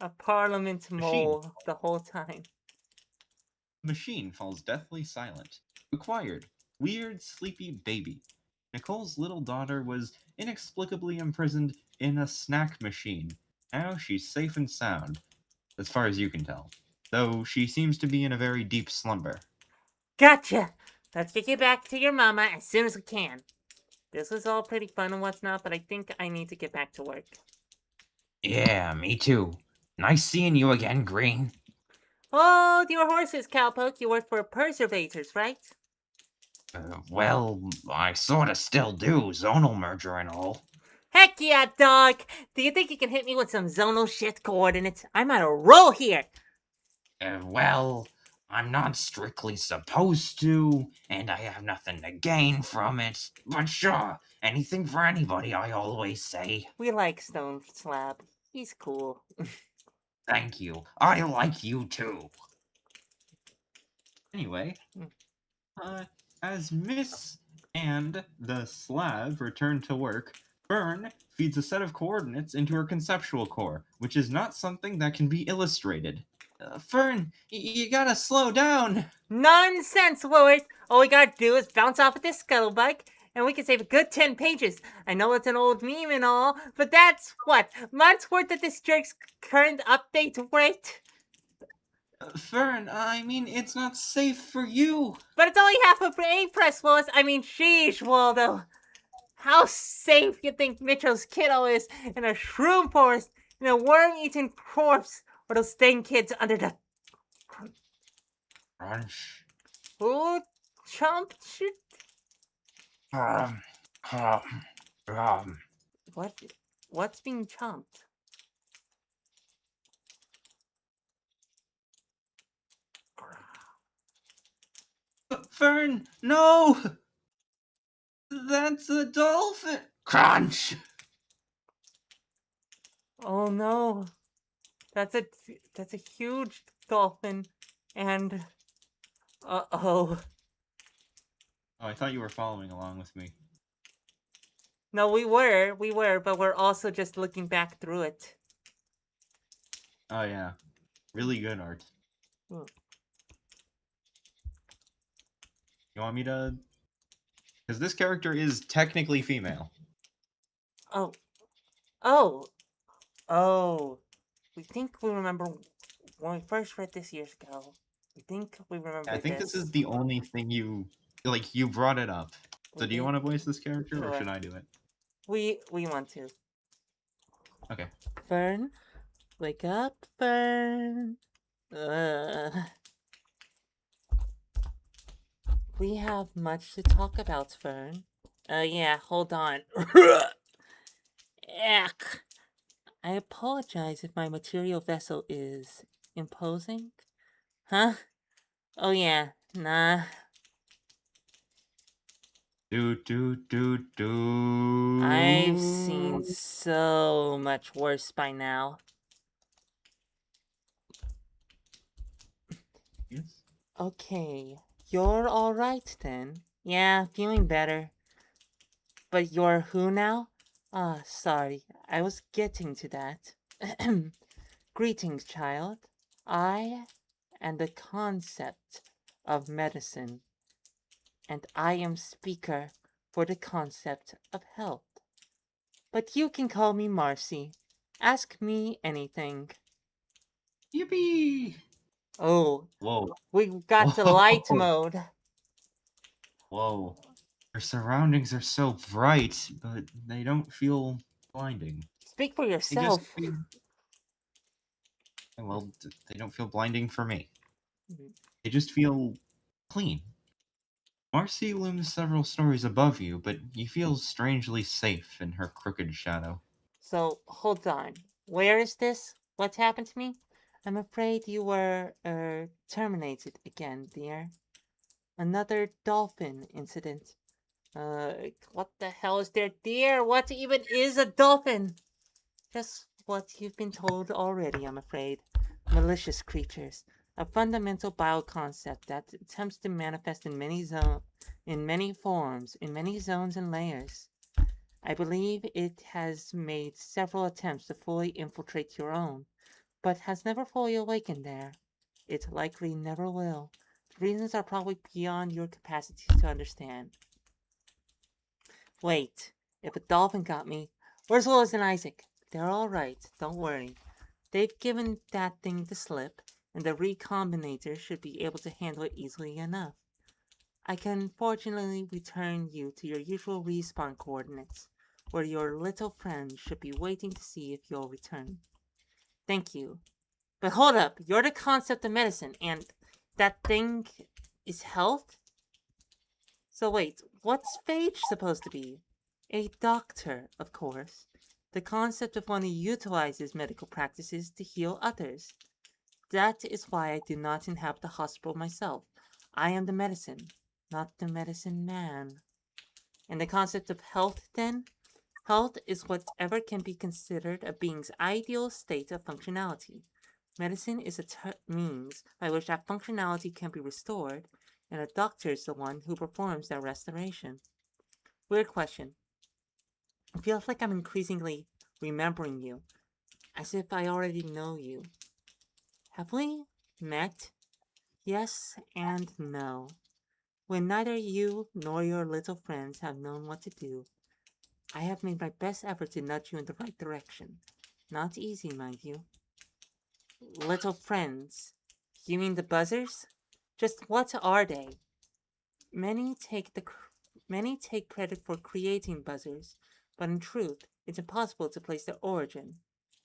[SPEAKER 1] A parliament mole the whole time.
[SPEAKER 2] Machine falls deathly silent. Acquired. Weird, sleepy baby. Nicole's little daughter was inexplicably imprisoned in a snack machine. Now she's safe and sound, as far as you can tell. Though she seems to be in a very deep slumber.
[SPEAKER 1] Gotcha! Let's get you back to your mama as soon as we can. This was all pretty fun and what's not, but I think I need to get back to work.
[SPEAKER 4] Yeah, me too. Nice seeing you again, Green.
[SPEAKER 1] Hold your horses, cowpoke. You work for Preservators, right?
[SPEAKER 4] Well, I sorta still do, zonal merger and all.
[SPEAKER 1] Heck yeah, dog! Do you think you can hit me with some zonal shit coordinates? I'm on a roll here!
[SPEAKER 4] Well, I'm not strictly supposed to, and I have nothing to gain from it. But sure, anything for anybody, I always say.
[SPEAKER 1] We like Stone Slab. He's cool.
[SPEAKER 4] Thank you. I like you too.
[SPEAKER 2] Anyway, as Miss and the Slav return to work, Fern feeds a set of coordinates into her conceptual core, which is not something that can be illustrated. Fern, you gotta slow down.
[SPEAKER 1] Nonsense, Willard! All we gotta do is bounce off with this scuttlebug, and we can save a good 10 pages. I know it's an old meme and all, but that's, what, months worth of this jerk's current update rate?
[SPEAKER 2] Fern, I mean, it's not safe for you.
[SPEAKER 1] But it's only half of A press, Willis. I mean, sheesh, Waldo. How safe you think Mitchell's kiddo is in a shroom forest, in a worm-eaten corpse, or those staying kids under the...
[SPEAKER 4] Crunch.
[SPEAKER 1] Who chomped shit? What's being chomped?
[SPEAKER 2] Fern, no! That's a dolphin! Crunch!
[SPEAKER 1] Oh no. That's a huge dolphin. And uh-oh.
[SPEAKER 2] Oh, I thought you were following along with me.
[SPEAKER 1] No, we were, but we're also just looking back through it.
[SPEAKER 2] Oh, yeah. Really good art.
[SPEAKER 1] Hmm.
[SPEAKER 2] You want me to... Because this character is technically female.
[SPEAKER 1] Oh. Oh. Oh. We think we remember when we first read this years ago. We think we remember
[SPEAKER 2] I think this
[SPEAKER 1] this.
[SPEAKER 2] is the only thing you... Like, you brought it up. So
[SPEAKER 1] We
[SPEAKER 2] do you
[SPEAKER 1] did.
[SPEAKER 2] want to voice this character, or
[SPEAKER 1] Sure.
[SPEAKER 2] should I do it?
[SPEAKER 1] We want to.
[SPEAKER 2] Okay.
[SPEAKER 1] Fern, wake up, Fern. We have much to talk about, Fern. Yeah, hold on. Eck. I apologize if my material vessel is imposing. Huh? Oh yeah, nah. I've seen so much worse by now.
[SPEAKER 2] Yes?
[SPEAKER 1] Okay, you're alright then. Yeah, feeling better. But you're who now? Ah, sorry, I was getting to that. Greetings, child. I am the concept of medicine, and I am speaker for the concept of health. But you can call me Marcy. Ask me anything.
[SPEAKER 2] Yippee!
[SPEAKER 1] Oh,
[SPEAKER 2] Whoa.
[SPEAKER 1] we got to light
[SPEAKER 2] Whoa.
[SPEAKER 1] mode.
[SPEAKER 2] Whoa. Your surroundings are so bright, but they don't feel blinding.
[SPEAKER 1] Speak for
[SPEAKER 2] They just
[SPEAKER 1] yourself.
[SPEAKER 2] feel... Well, they don't feel blinding for me. They just feel clean. Marcy looms several stories above you, but you feel strangely safe in her crooked shadow.
[SPEAKER 1] So, hold on. Where is this? What happened to me? I'm afraid you were, terminated again, dear. Another dolphin incident. What the hell is there, dear? What even is a dolphin? Just what you've been told already, I'm afraid. Malicious creatures. A fundamental bioconcept that attempts to manifest in many forms, in many zones and layers. I believe it has made several attempts to fully infiltrate your own, but has never fully awakened there. It likely never will. The reasons are probably beyond your capacity to understand. Wait, if a dolphin got me, where's Lois and Isaac? They're alright, don't worry. They've given that thing the slip, and the recombinator should be able to handle it easily enough. I can fortunately return you to your usual respawn coordinates, where your little friend should be waiting to see if you'll return. Thank you. But hold up, you're the concept of medicine, and that thing is health? So wait, what's Phage supposed to be? A doctor, of course. The concept of one who utilizes medical practices to heal others. That is why I do not inhabit the hospital myself. I am the medicine, not the medicine man. And the concept of health, then? Health is whatever can be considered a being's ideal state of functionality. Medicine is a means by which that functionality can be restored, and a doctor is the one who performs that restoration. Weird question. It feels like I'm increasingly remembering you, as if I already know you. Have we met? Yes and no. When neither you nor your little friends have known what to do, I have made my best effort to nudge you in the right direction. Not easy, mind you. Little friends? You mean the buzzers? Just what are they? Many take credit for creating buzzers, but in truth, it's impossible to place their origin.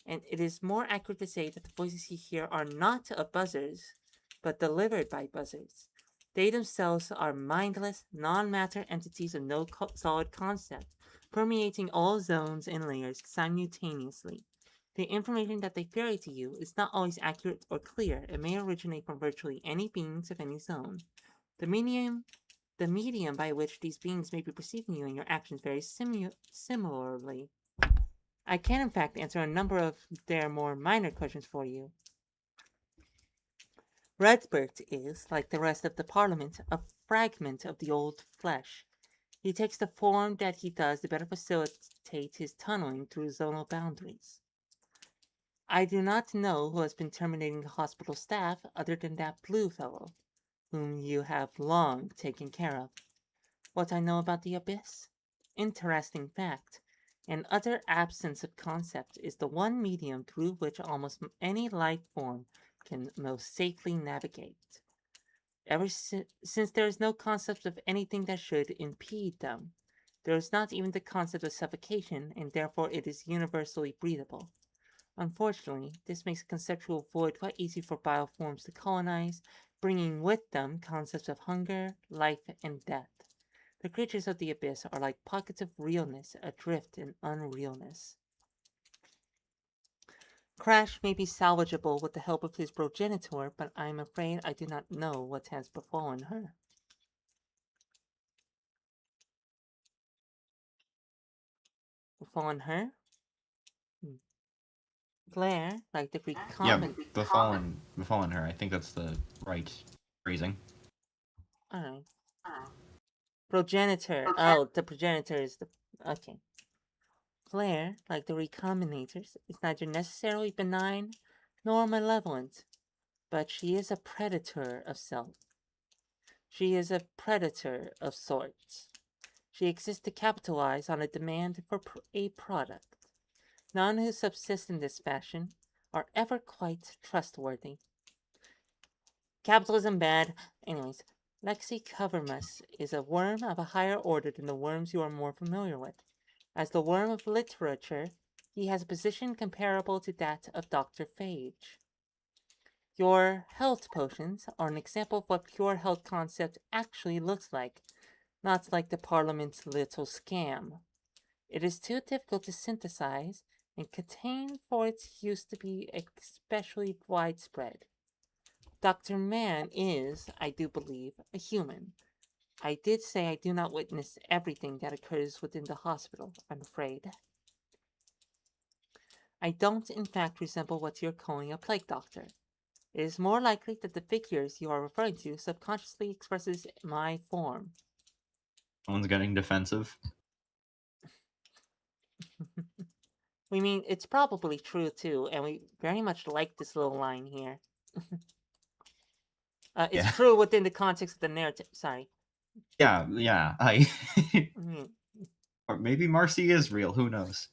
[SPEAKER 1] And it is more accurate to say that the voices you hear are not of buzzers, but delivered by buzzers. They themselves are mindless, non-matter entities of no solid concept, permeating all zones and layers simultaneously. The information that they ferry to you is not always accurate or clear. It may originate from virtually any beings of any zone. The medium by which these beings may be perceiving you and your actions vary similarly. I can, in fact, answer a number of their more minor questions for you. Redbert is, like the rest of the Parliament, a fragment of the old flesh. He takes the form that he does to better facilitate his tunneling through zonal boundaries. I do not know who has been terminating the hospital staff other than that blue fellow, whom you have long taken care of. What I know about the abyss? Interesting fact. An utter absence of concept is the one medium through which almost any life form can most safely navigate. Since there is no concept of anything that should impede them, there is not even the concept of suffocation, and therefore it is universally breathable. Unfortunately, this makes a conceptual void quite easy for bioforms to colonize, bringing with them concepts of hunger, life, and death. The creatures of the abyss are like pockets of realness adrift in unrealness. Crash may be salvageable with the help of his progenitor, but I am afraid I do not know what has befallen her. Befallen her? Claire, like the Greek common.
[SPEAKER 2] Befallen her. I think that's the right phrasing.
[SPEAKER 1] Alright. Progenitor. Oh, the progenitor is the. Okay. Claire, like the recombinators, is neither necessarily benign nor malevolent, but she is a predator of self. She is a predator of sorts. She exists to capitalize on a demand for a product. None who subsist in this fashion are ever quite trustworthy. Capitalism bad. Anyways, Lexi Covermus is a worm of a higher order than the worms you are more familiar with. As the worm of literature, he has a position comparable to that of Dr. Phage. Your health potions are an example of what pure health concept actually looks like, not like the Parliament's little scam. It is too difficult to synthesize and contain for its use to be especially widespread. Dr. Mann is, I do believe, a human. I did say I do not witness everything that occurs within the hospital, I'm afraid. I don't, in fact, resemble what you're calling a plague doctor. It is more likely that the figures you are referring to subconsciously expresses my form.
[SPEAKER 2] Someone's getting defensive.
[SPEAKER 1] We mean, it's probably true, too, and we very much like this little line here. It's
[SPEAKER 2] Yeah.
[SPEAKER 1] true within the context of the narrative. Sorry.
[SPEAKER 2] Yeah. Or maybe Marcy is real. Who knows?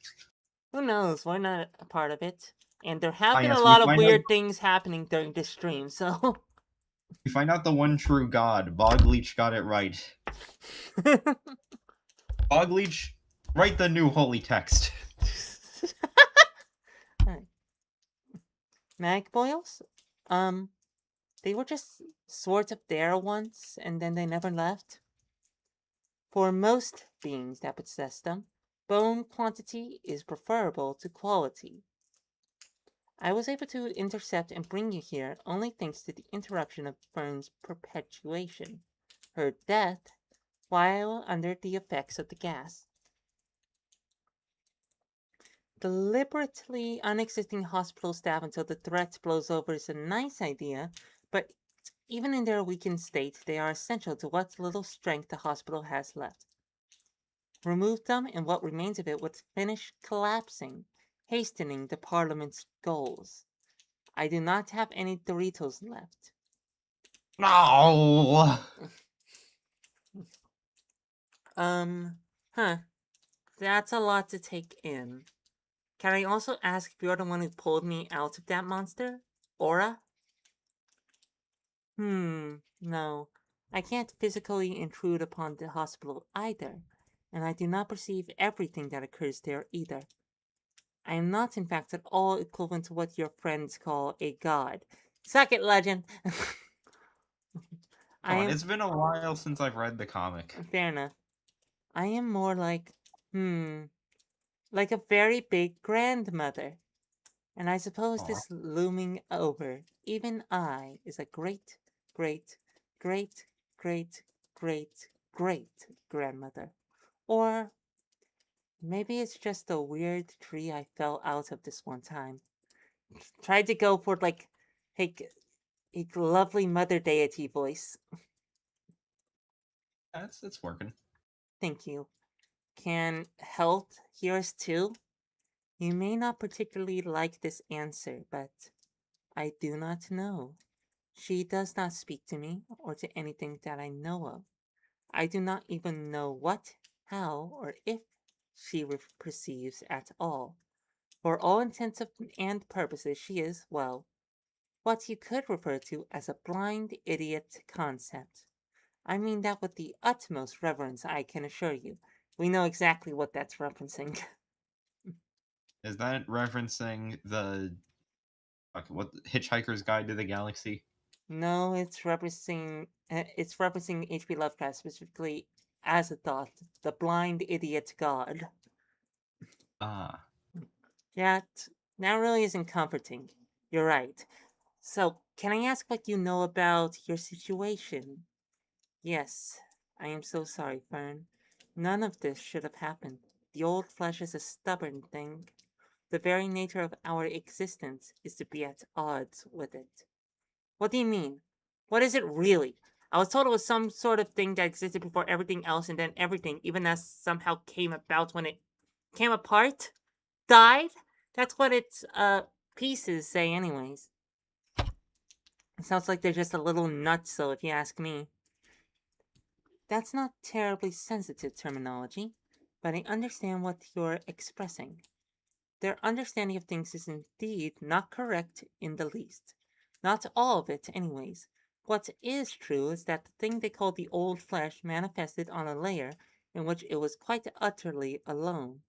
[SPEAKER 1] Who knows? We're not a part of it. And there have been
[SPEAKER 2] yes,
[SPEAKER 1] a lot of weird things happening during this stream, so.
[SPEAKER 2] We find out the one true god. Bogleach got it right. Bogleach, write the new holy text.
[SPEAKER 1] Alright. Mag boils? They were just sort of there once, and then they never left. For most beings that possess them, bone quantity is preferable to quality. I was able to intercept and bring you here only thanks to the interruption of Fern's perpetuation, her death while under the effects of the gas. Deliberately unexisting hospital staff until the threat blows over is a nice idea, but even in their weakened state, they are essential to what little strength the hospital has left. Remove them, and what remains of it would finish collapsing, hastening the Parliament's goals. I do not have any Doritos left.
[SPEAKER 2] No.
[SPEAKER 1] That's a lot to take in. Can I also ask if you're the one who pulled me out of that monster? Aura? No. I can't physically intrude upon the hospital either, and I do not perceive everything that occurs there either. I am not, in fact, at all equivalent to what your friends call a god. Suck it, legend!
[SPEAKER 2] Come on, it's been a while since I've read the comic.
[SPEAKER 1] Fair enough. I am more like, like a very big grandmother. And I suppose this looming over even I is a great, great, great, great great great grandmother. Or maybe it's just a weird tree I fell out of this one time. Tried to go for like a lovely mother deity voice.
[SPEAKER 2] It's working.
[SPEAKER 1] Thank you. Can health hear us too? You may not particularly like this answer, but I do not know. She does not speak to me or to anything that I know of. I do not even know what, how, or if she perceives at all. For all intents and purposes, she is, well, what you could refer to as a blind idiot concept. I mean that with the utmost reverence, I can assure you. We know exactly what that's referencing.
[SPEAKER 2] Is that referencing the what Hitchhiker's Guide to the Galaxy?
[SPEAKER 1] No, it's referencing H.P. Lovecraft specifically as a thought, the blind idiot god.
[SPEAKER 2] Ah,
[SPEAKER 1] That that really isn't comforting. You're right. So, can I ask what you know about your situation? Yes, I am so sorry, Fern. None of this should have happened. The old flesh is a stubborn thing. The very nature of our existence is to be at odds with it. What do you mean? What is it really? I was told it was some sort of thing that existed before everything else, and then everything, even as somehow came about when it came apart, died? That's what its pieces say, anyways. It sounds like they're just a little nutso, if you ask me. That's not terribly sensitive terminology, but I understand what you're expressing. Their understanding of things is indeed not correct in the least. Not all of it, anyways. What is true is that the thing they call the old flesh manifested on a layer in which it was quite utterly alone.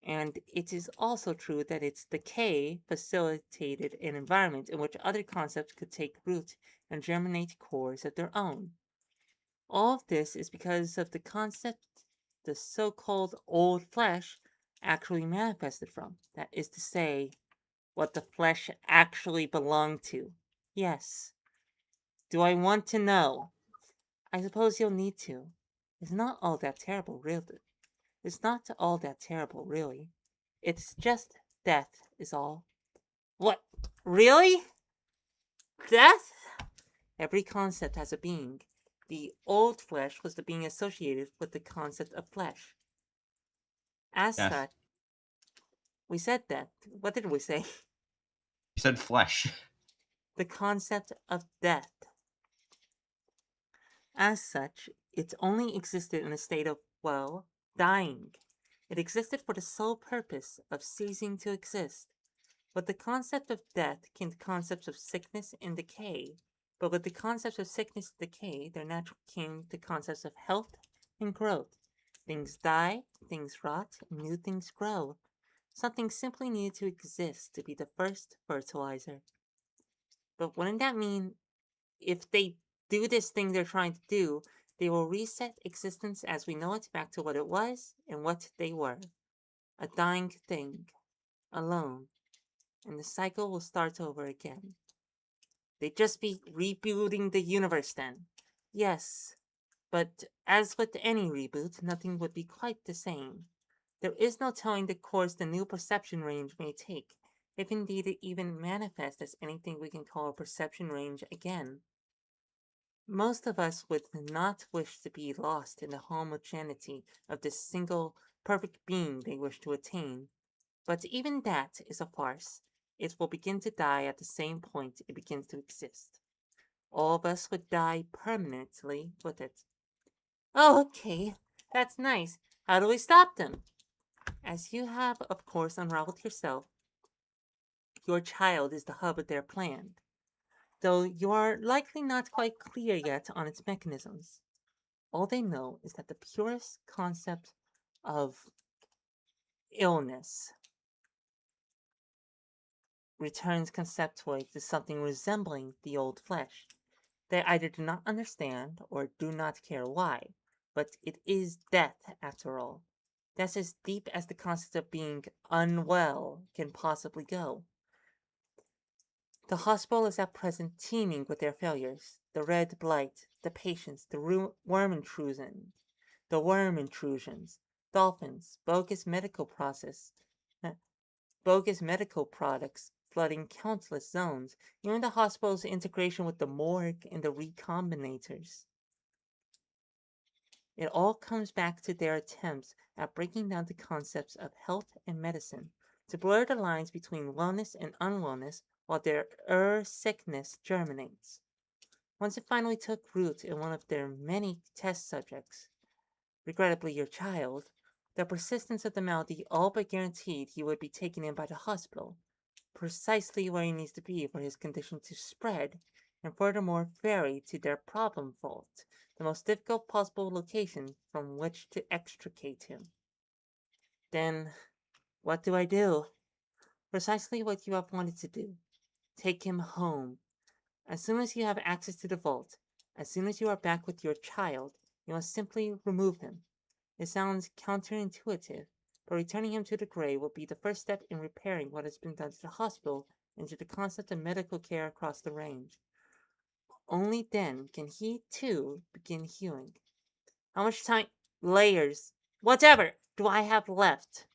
[SPEAKER 1] And it is also true that its decay facilitated an environment in which other concepts could take root and germinate cores of their own. All of this is because of the concept the so called old flesh actually manifested from. That is to say, what the flesh actually belonged to. Yes. Do I want to know? I suppose you'll need to. It's not all that terrible, really. It's not all that terrible, really. It's just death, is all. What? Really? Death? Every concept has a being. The old flesh was the being associated with the concept of flesh. As
[SPEAKER 2] death.
[SPEAKER 1] such, we said that. What did we say?
[SPEAKER 2] You said flesh.
[SPEAKER 1] The concept of death. As such, it only existed in a state of, well, dying. It existed for the sole purpose of ceasing to exist. With the concept of death came the concepts of sickness and decay. But with the concepts of sickness and decay, there naturally came the concepts of health and growth. Things die, things rot, and new things grow. Something simply needed to exist to be the first fertilizer. But wouldn't that mean if they do this thing they're trying to do, they will reset existence as we know it back to what it was and what they were? A dying thing, alone, and the cycle will start over again. They'd just be rebooting the universe then. Yes, but as with any reboot, nothing would be quite the same. There is no telling the course the new perception range may take, if indeed it even manifests as anything we can call a perception range again. Most of us would not wish to be lost in the homogeneity of this single, perfect being they wish to attain. But even that is a farce. It will begin to die at the same point it begins to exist. All of us would die permanently with it. Oh, okay. That's nice. How do we stop them? As you have, of course, unraveled yourself, your child is the hub of their plan, though you are likely not quite clear yet on its mechanisms. All they know is that the purest concept of illness returns conceptually to something resembling the old flesh. They either do not understand or do not care why, but it is death after all. That's as deep as the concept of being unwell can possibly go. The hospital is at present teeming with their failures. the red blight, the patients, worm intrusions, dolphins, bogus medical products flooding countless zones, even the hospital's integration with the morgue and the recombinators. It all comes back to their attempts at breaking down the concepts of health and medicine, to blur the lines between wellness and unwellness while their sickness germinates. Once it finally took root in one of their many test subjects, regrettably your child, the persistence of the malady all but guaranteed he would be taken in by the hospital, precisely where he needs to be for his condition to spread, and furthermore ferry to their problem vault, the most difficult possible location from which to extricate him. Then, what do I do? Precisely what you have wanted to do. Take him home. As soon as you have access to the vault, as soon as you are back with your child, you must simply remove him. It sounds counterintuitive, but returning him to the grave will be the first step in repairing what has been done to the hospital and to the concept of medical care across the range. Only then can he, too, begin healing. How much time, layers, whatever, do I have left?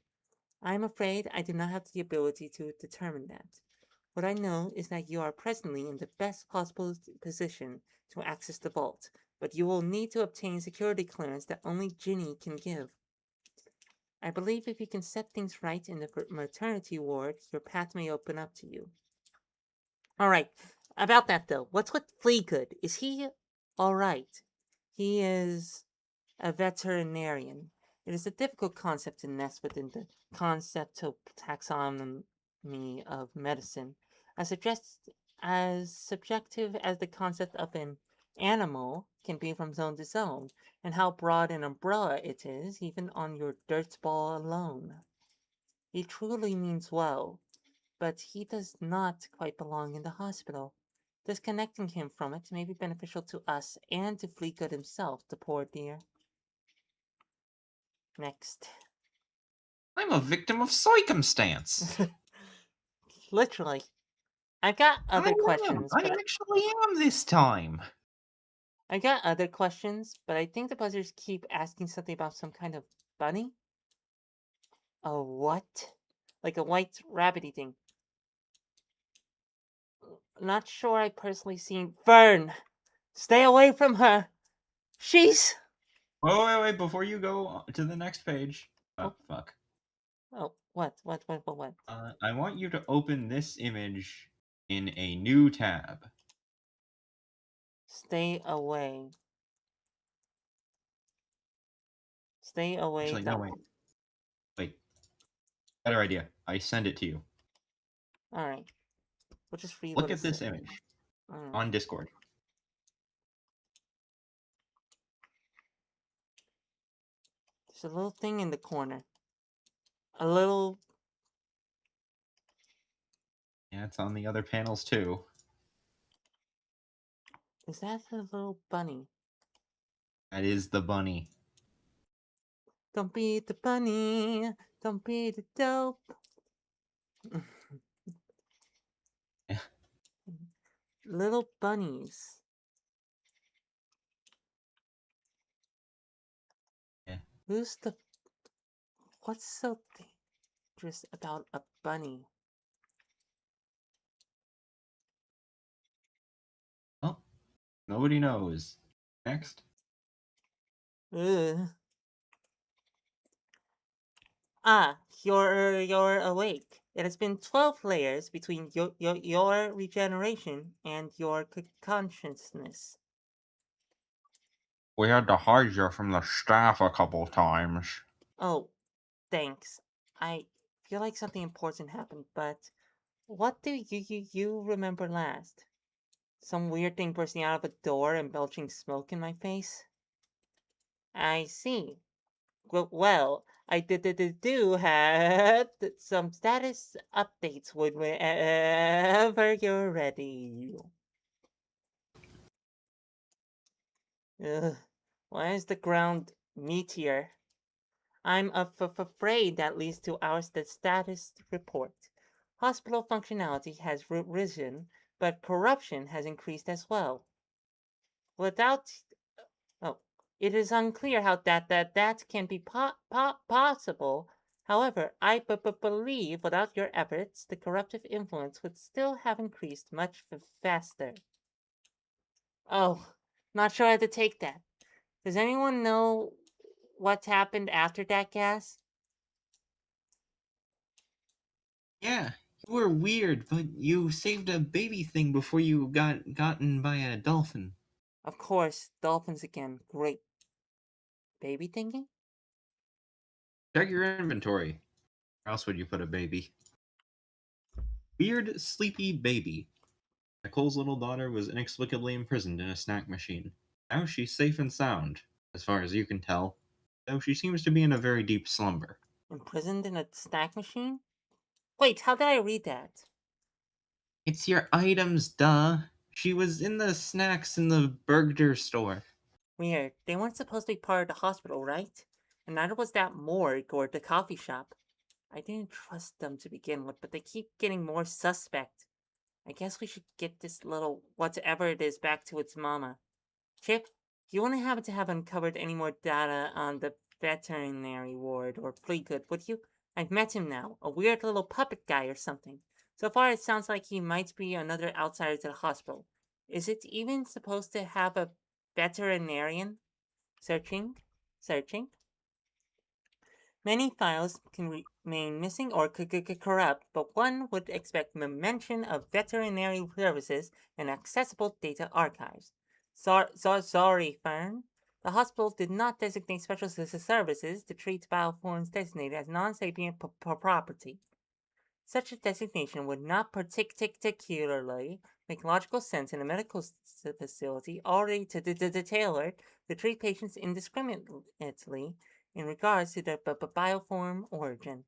[SPEAKER 1] I am afraid I do not have the ability to determine that. What I know is that you are presently in the best possible position to access the vault, but you will need to obtain security clearance that only Ginny can give. I believe if you can set things right in the maternity ward, your path may open up to you. Alright, about that though, what's with Fleagood? Is he alright? He is a veterinarian. It is a difficult concept to nest within the conceptotaxonomy of medicine, as subjective as the concept of an animal can be from zone to zone, and how broad an umbrella it is, even on your dirt ball alone. He truly means well, but he does not quite belong in the hospital. Disconnecting him from it may be beneficial to us and to Fleetwood himself, the poor dear. Next.
[SPEAKER 2] I'm a victim of circumstance.
[SPEAKER 1] Literally. I've got other
[SPEAKER 2] I
[SPEAKER 1] questions,
[SPEAKER 2] I
[SPEAKER 1] but
[SPEAKER 2] actually am this time.
[SPEAKER 1] I got other questions, but I think the buzzers keep asking something about some kind of bunny. A what? Like a white rabbity thing. Not sure I personally seen Fern. Stay away from her. She's.
[SPEAKER 2] Oh, wait, before you go to the next page.
[SPEAKER 1] Oh,
[SPEAKER 2] Fuck.
[SPEAKER 1] oh, what?
[SPEAKER 2] I want you to open this image in a new tab.
[SPEAKER 1] Stay away. Stay away.
[SPEAKER 2] Actually, no, wait. Wait. Better idea. I send it to you.
[SPEAKER 1] Alright. We'll just read
[SPEAKER 2] Look
[SPEAKER 1] what it
[SPEAKER 2] at this
[SPEAKER 1] says.
[SPEAKER 2] image on Discord.
[SPEAKER 1] There's a little thing in the corner. A little.
[SPEAKER 2] Yeah, it's on the other panels too.
[SPEAKER 1] Is that a little bunny?
[SPEAKER 2] That is the bunny.
[SPEAKER 1] Don't be the bunny. Don't be the dope. Little bunnies.
[SPEAKER 2] Yeah.
[SPEAKER 1] Who's the. What's so dangerous about a bunny?
[SPEAKER 2] Well, nobody knows. Next.
[SPEAKER 1] Ugh. Ah, you're awake. It has been 12 layers between your regeneration and your consciousness.
[SPEAKER 2] We had to hide you from the staff a couple times.
[SPEAKER 1] Oh, thanks. I feel like something important happened, but what do you remember last? Some weird thing bursting out of a door and belching smoke in my face? I see. Well, I do have some status updates whenever you're ready. Ugh, why is the ground meteor? I'm afraid that leads to our status report. Hospital functionality has risen, but corruption has increased as well. Without, oh, it is unclear how that can be possible. However, I believe without your efforts, the corruptive influence would still have increased much faster. Oh, not sure how to take that. Does anyone know what happened after that gas?
[SPEAKER 2] Yeah, you were weird, but you saved a baby thing before you got gotten by a dolphin.
[SPEAKER 1] Of course, dolphins again. Great. Baby thinking?
[SPEAKER 2] Check your inventory. Where else would you put a baby? Weird, sleepy baby. Nicole's little daughter was inexplicably imprisoned in a snack machine. Now she's safe and sound, as far as you can tell, though she seems to be in a very deep slumber.
[SPEAKER 1] Imprisoned in a snack machine? Wait, how did I read that?
[SPEAKER 2] It's your items, duh. She was in the snacks in the burger store.
[SPEAKER 1] Weird. They weren't supposed to be part of the hospital, right? And neither was that morgue or the coffee shop. I didn't trust them to begin with, but they keep getting more suspect. I guess we should get this little whatever it is back to its mama. Chip, you wouldn't happen to have uncovered any more data on the veterinary ward or Fleetwood, would you? I've met him now, a weird little puppet guy or something. So far, it sounds like he might be another outsider to the hospital. Is it even supposed to have a veterinarian? Searching, searching. Many files can remain missing or corrupt, but one would expect mention of veterinary services and accessible data archives. Sorry, Fern. The hospital did not designate special services to treat bioforms designated as non-sapient property. Such a designation would not particularly make logical sense in a medical facility already tailored to treat patients indiscriminately in regards to their bioform origin.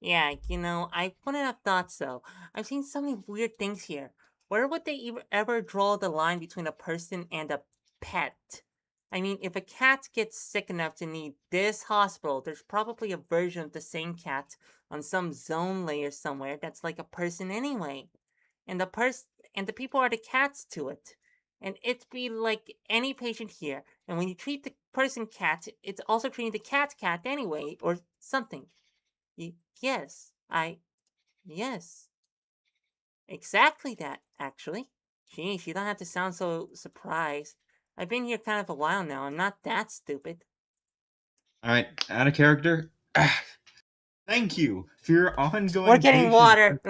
[SPEAKER 1] Yeah, I wouldn't have thought so. I've seen so many weird things here. Where would they ever draw the line between a person and a pet? I mean, if a cat gets sick enough to need this hospital, there's probably a version of the same cat on some zone layer somewhere that's like a person anyway. And the people are the cats to it. And it'd be like any patient here. And when you treat the person cat, it's also treating the cat anyway, or something. Yes, yes, exactly that, actually. Geez, you don't have to sound so surprised. I've been here kind of a while now. I'm not that stupid.
[SPEAKER 2] Alright, out of character. Thank you for your
[SPEAKER 1] We're
[SPEAKER 2] ongoing
[SPEAKER 1] getting
[SPEAKER 2] patience.
[SPEAKER 1] water.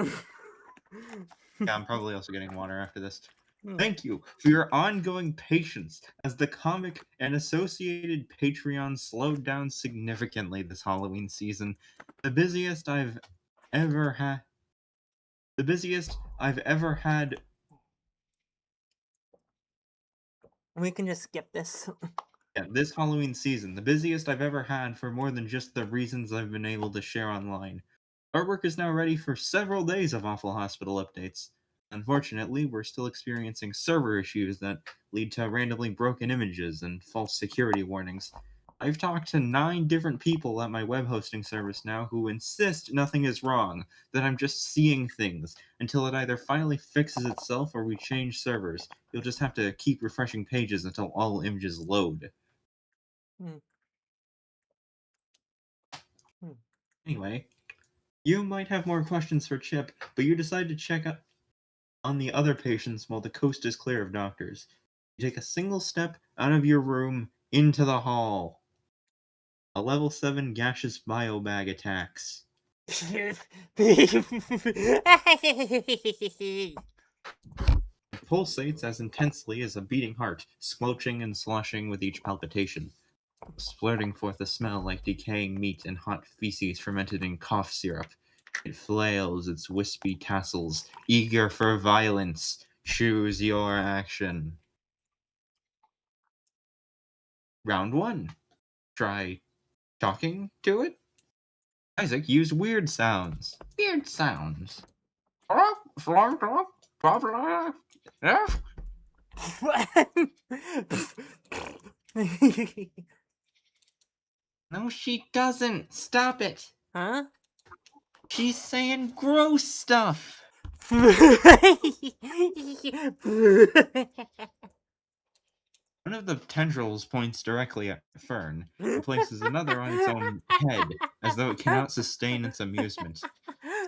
[SPEAKER 2] Yeah, I'm probably also getting water after this.
[SPEAKER 1] Hmm.
[SPEAKER 2] Thank you for your ongoing patience as the comic and associated Patreon slowed down significantly this Halloween season. The busiest I've ever had. The busiest I've ever had.
[SPEAKER 1] We can just skip this.
[SPEAKER 2] Yeah, this Halloween season, the busiest I've ever had for more than just the reasons I've been able to share online. Artwork is now ready for several days of Awful Hospital updates. Unfortunately, we're still experiencing server issues that lead to randomly broken images and false security warnings. I've talked to 9 different people at my web hosting service now who insist nothing is wrong, that I'm just seeing things, until it either finally fixes itself or we change servers. You'll just have to keep refreshing pages until all images load.
[SPEAKER 1] Hmm. Hmm.
[SPEAKER 2] Anyway, you might have more questions for Chip, but you decide to check up on the other patients while the coast is clear of doctors. You take a single step out of your room into the hall. A level 7 gaseous biobag attacks. It pulsates as intensely as a beating heart, squelching and sloshing with each palpitation, splurting forth a smell like decaying meat and hot feces fermented in cough syrup. It flails its wispy tassels, eager for violence. Choose your action. Round 1. Try talking to it? Isaac, use weird sounds. Weird sounds. No, she doesn't. Stop it.
[SPEAKER 1] Huh?
[SPEAKER 2] She's saying gross stuff. One of the tendrils points directly at Fern, who places another on its own head, as though it cannot sustain its amusement.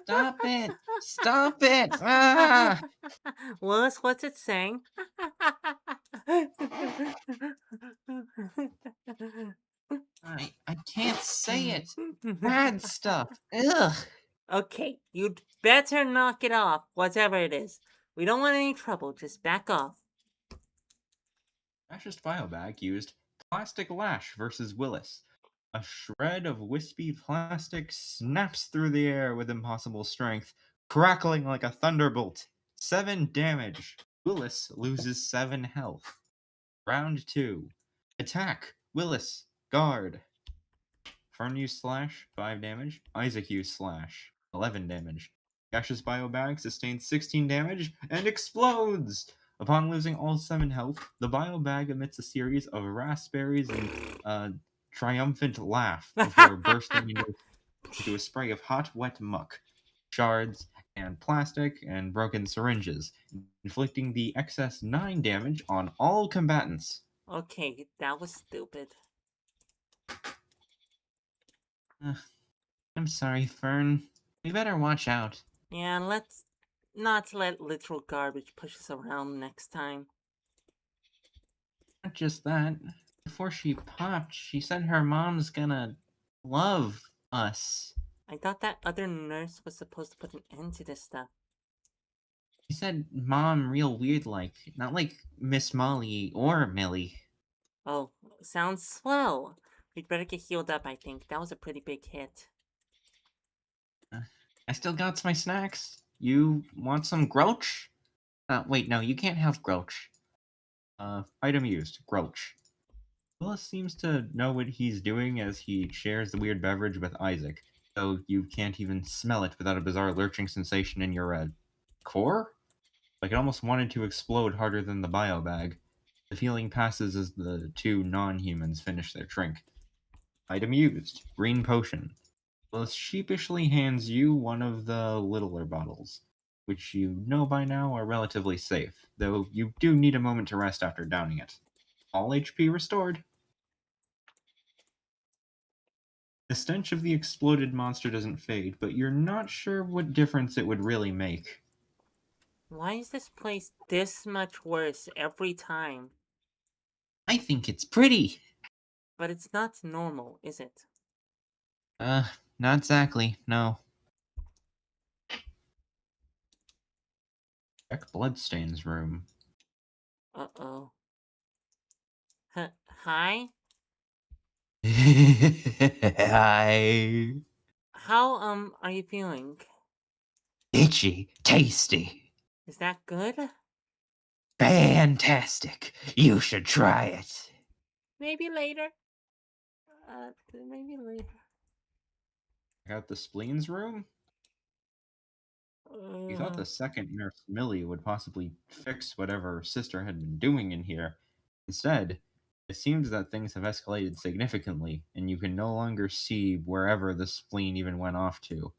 [SPEAKER 4] Stop it! Stop it! Ah!
[SPEAKER 1] Willis, what's it saying?
[SPEAKER 4] I can't say it. Bad stuff. Ugh.
[SPEAKER 1] Okay, you'd better knock it off, whatever it is. We don't want any trouble, just back off.
[SPEAKER 2] Fascist Biobag used Plastic Lash versus Willis. A shred of wispy plastic snaps through the air with impossible strength, crackling like a thunderbolt. 7 damage. Willis loses 7 health. Round 2. Attack. Willis. Guard. Fern used Slash, 5 damage. Isaac used Slash, 11 damage. Gash's Biobag sustains 16 damage and explodes! Upon losing all 7 health, the Biobag emits a series of raspberries and a triumphant laugh before bursting into a spray of hot, wet muck, shards, and plastic and broken syringes, inflicting the excess 9 damage on all combatants.
[SPEAKER 1] Okay, that was stupid.
[SPEAKER 4] I'm sorry, Fern. We better watch out.
[SPEAKER 1] Yeah, let's not let literal garbage push us around next time.
[SPEAKER 4] Not just that. Before she popped, she said her mom's gonna love us.
[SPEAKER 1] I thought that other nurse was supposed to put an end to this stuff.
[SPEAKER 4] She said mom real weird like, not like Miss Molly or Millie.
[SPEAKER 1] Oh, sounds swell. We'd better get healed up, I think. That was a pretty big hit.
[SPEAKER 4] I still got my snacks. You want some Grouch? Wait, no, you can't have Grouch.
[SPEAKER 2] Item used, Grouch. Willis seems to know what he's doing as he shares the weird beverage with Isaac, though you can't even smell it without a bizarre lurching sensation in your core? Like it almost wanted to explode harder than the bio bag. The feeling passes as the 2 non-humans finish their drink. Item used, green potion. Willis sheepishly hands you one of the littler bottles, which you know by now are relatively safe, though you do need a moment to rest after downing it. All HP restored. The stench of the exploded monster doesn't fade, but you're not sure what difference it would really make.
[SPEAKER 1] Why is this place this much worse every time?
[SPEAKER 4] I think it's pretty.
[SPEAKER 1] But it's not normal, is it?
[SPEAKER 4] Not exactly, no.
[SPEAKER 2] Check Bloodstain's room.
[SPEAKER 1] Uh-oh. Hi?
[SPEAKER 4] Hi.
[SPEAKER 1] How, are you feeling?
[SPEAKER 4] Itchy, tasty,
[SPEAKER 1] Is that good?
[SPEAKER 4] fantastic. You should try it.
[SPEAKER 1] Maybe later. Maybe later.
[SPEAKER 2] Check out the Spleen's room. You thought the second nurse, Millie, would possibly fix whatever her sister had been doing in here. Instead, it seems that things have escalated significantly, and you can no longer see wherever the spleen even went off to.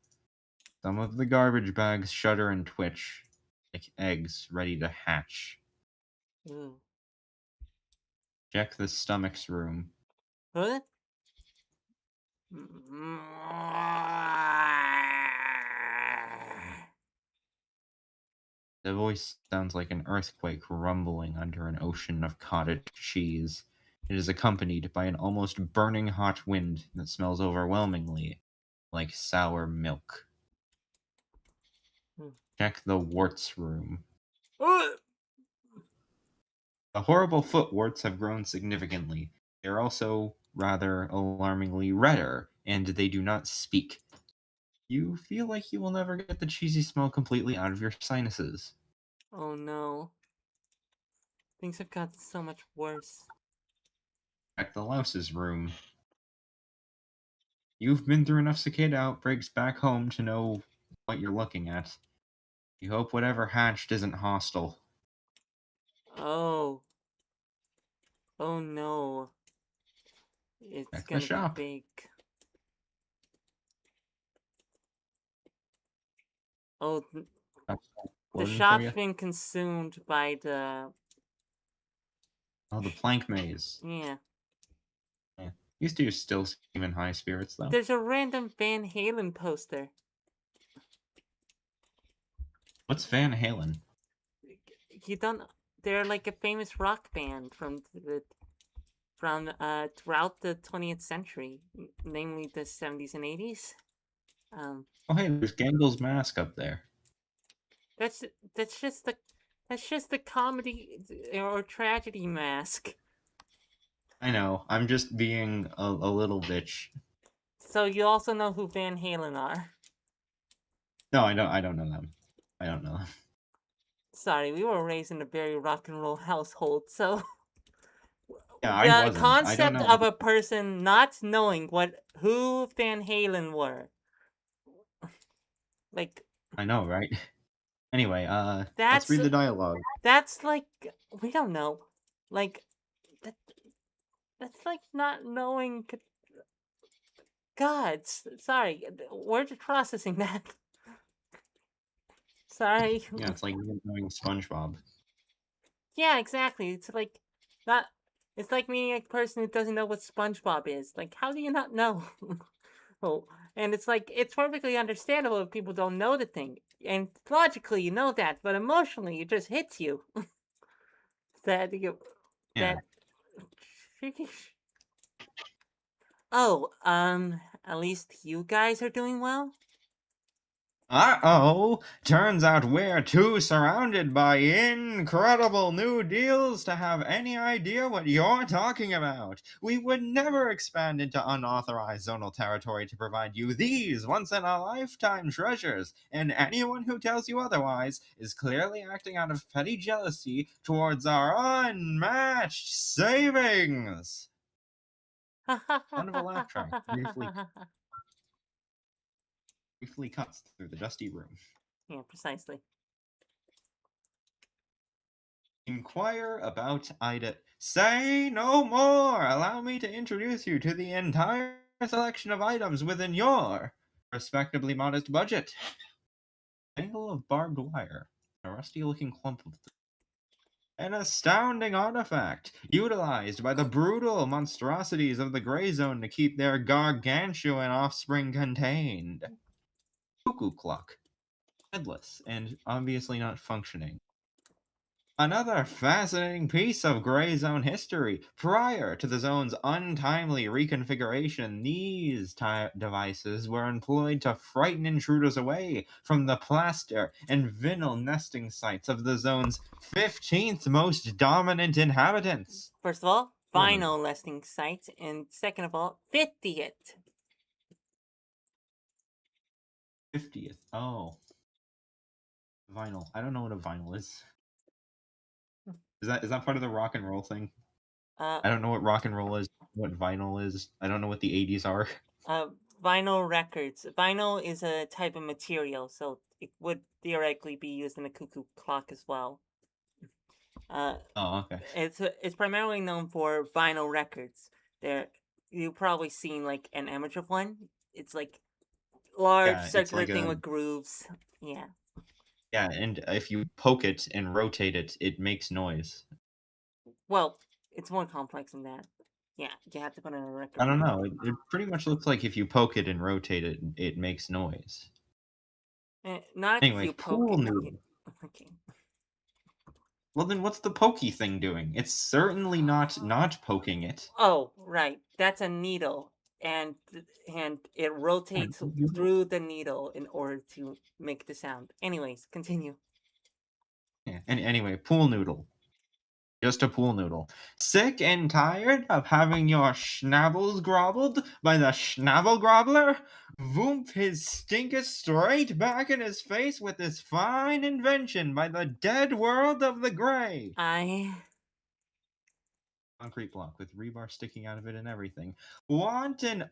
[SPEAKER 2] Some of the garbage bags shudder and twitch, like eggs ready to hatch.
[SPEAKER 1] Ooh.
[SPEAKER 2] Check the stomach's room.
[SPEAKER 1] What?
[SPEAKER 2] The voice sounds like an earthquake rumbling under an ocean of cottage cheese. It is accompanied by an almost burning hot wind that smells overwhelmingly like sour milk. Check the warts room. The horrible foot warts have grown significantly. They are also rather alarmingly redder, and they do not speak. You feel like you will never get the cheesy smell completely out of your sinuses.
[SPEAKER 1] Oh no. Things have gotten so much worse.
[SPEAKER 2] Check the louse's room. You've been through enough cicada outbreaks back home to know what you're looking at. You hope whatever hatched isn't hostile.
[SPEAKER 1] Oh. Oh no. It's
[SPEAKER 2] Check the
[SPEAKER 1] gonna be
[SPEAKER 2] shop.
[SPEAKER 1] big. Oh,
[SPEAKER 2] That's
[SPEAKER 1] the
[SPEAKER 2] loading for
[SPEAKER 1] shop's
[SPEAKER 2] you.
[SPEAKER 1] been consumed by the...
[SPEAKER 2] Oh, the plank maze.
[SPEAKER 1] Yeah.
[SPEAKER 2] Yeah. These two still seem in high spirits, though.
[SPEAKER 1] There's a random Van Halen poster.
[SPEAKER 2] What's Van Halen?
[SPEAKER 1] You don't. They're like a famous rock band from throughout the 20th century, namely the 70s and 80s.
[SPEAKER 2] Oh, hey, there's Gangel's mask up there.
[SPEAKER 1] That's that's just the that's just the comedy or tragedy mask.
[SPEAKER 2] I know. I'm just being a little bitch.
[SPEAKER 1] So you also know who Van Halen are.
[SPEAKER 2] No, I don't. I don't know them. I don't know them.
[SPEAKER 1] Sorry, we were raised in a very rock and roll household, so
[SPEAKER 2] Yeah, I
[SPEAKER 1] the
[SPEAKER 2] wasn't. I don't
[SPEAKER 1] concept
[SPEAKER 2] know.
[SPEAKER 1] of a person not knowing who Van Halen were, like
[SPEAKER 2] I know, right? Anyway, let's
[SPEAKER 1] that's
[SPEAKER 2] read the dialogue.
[SPEAKER 1] that's like we don't know, like that, that's like not knowing gods. Sorry, we're just processing that. Sorry.
[SPEAKER 2] Yeah, it's like me knowing SpongeBob.
[SPEAKER 1] Yeah, exactly. It's like not. It's like meeting a person who doesn't know what SpongeBob is. Like, how do you not know? Oh, and it's like it's perfectly understandable if people don't know the thing, and logically you know that, but emotionally it just hits you that you
[SPEAKER 2] Yeah.
[SPEAKER 1] that. Oh, at least you guys are doing well.
[SPEAKER 2] Uh-oh! Turns out we're too surrounded by incredible new deals to have any idea what you're talking about. We would never expand into unauthorized zonal territory to provide you these once-in-a-lifetime treasures, and anyone who tells you otherwise is clearly acting out of petty jealousy towards our unmatched savings. Sound of a laugh track briefly cuts through the dusty room.
[SPEAKER 1] Yeah, precisely.
[SPEAKER 2] Inquire about Ida. Say no more! Allow me to introduce you to the entire selection of items within your respectably modest budget. Tangle of barbed wire. A rusty looking clump of an astounding artifact, utilized by the brutal monstrosities of the Gray Zone to keep their gargantuan offspring contained. Cuckoo clock. Headless and obviously not functioning. Another fascinating piece of Gray Zone history. Prior to the zone's untimely reconfiguration, these devices were employed to frighten intruders away from the plaster and vinyl nesting sites of the zone's 15th most dominant inhabitants.
[SPEAKER 1] First of all,
[SPEAKER 2] Woman.
[SPEAKER 1] vinyl nesting sites, and second of all, 50th.
[SPEAKER 2] 50th. Oh. Vinyl. I don't know what a vinyl is. Is that part of the rock and roll thing? I don't know what rock and roll is, what vinyl is. I don't know what the 80s are.
[SPEAKER 1] Vinyl records. Vinyl is a type of material, so it would theoretically be used in a cuckoo clock as well.
[SPEAKER 2] Oh, okay.
[SPEAKER 1] It's primarily known for vinyl records. You've probably seen like an image of one. It's like large
[SPEAKER 2] Yeah, it's
[SPEAKER 1] circular
[SPEAKER 2] like
[SPEAKER 1] thing
[SPEAKER 2] a
[SPEAKER 1] with grooves. Yeah.
[SPEAKER 2] yeah, and if you poke it and rotate it, it makes noise.
[SPEAKER 1] Well, it's more complex than that. Yeah, you have to put in a record.
[SPEAKER 2] I don't know. It pretty much looks like if you poke it and rotate it, it makes noise.
[SPEAKER 1] Not if
[SPEAKER 2] Anyway,
[SPEAKER 1] you poke
[SPEAKER 2] pool
[SPEAKER 1] it.
[SPEAKER 2] noodle.
[SPEAKER 1] Okay.
[SPEAKER 2] Well, then what's the pokey thing doing? It's certainly not poking it.
[SPEAKER 1] Oh, right. That's a needle, and it rotates through the needle in order to make the sound. Anyways, continue.
[SPEAKER 2] Yeah. And anyway, pool noodle. Just a pool noodle. Sick and tired of having your schnabbles grobbled by the schnabble grobbler? Voomp his stinketh straight back in his face with this fine invention by the dead world of the gray. Concrete block with rebar sticking out of it and everything. What an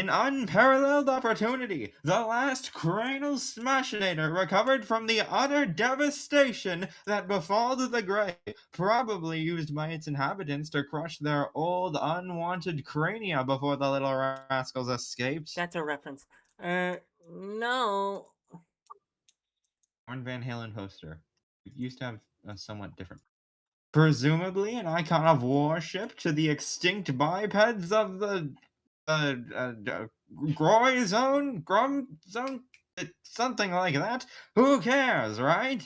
[SPEAKER 2] unparalleled opportunity! The last cranial smashinator recovered from the utter devastation that befall the Grey, probably used by its inhabitants to crush their old unwanted crania before the little rascals escaped.
[SPEAKER 1] That's a reference. No.
[SPEAKER 2] Warren Van Halen poster. It used to have a somewhat different. Presumably an icon of worship to the extinct bipeds of the Groy Zone, Grum Zone, something like that. Who cares, right?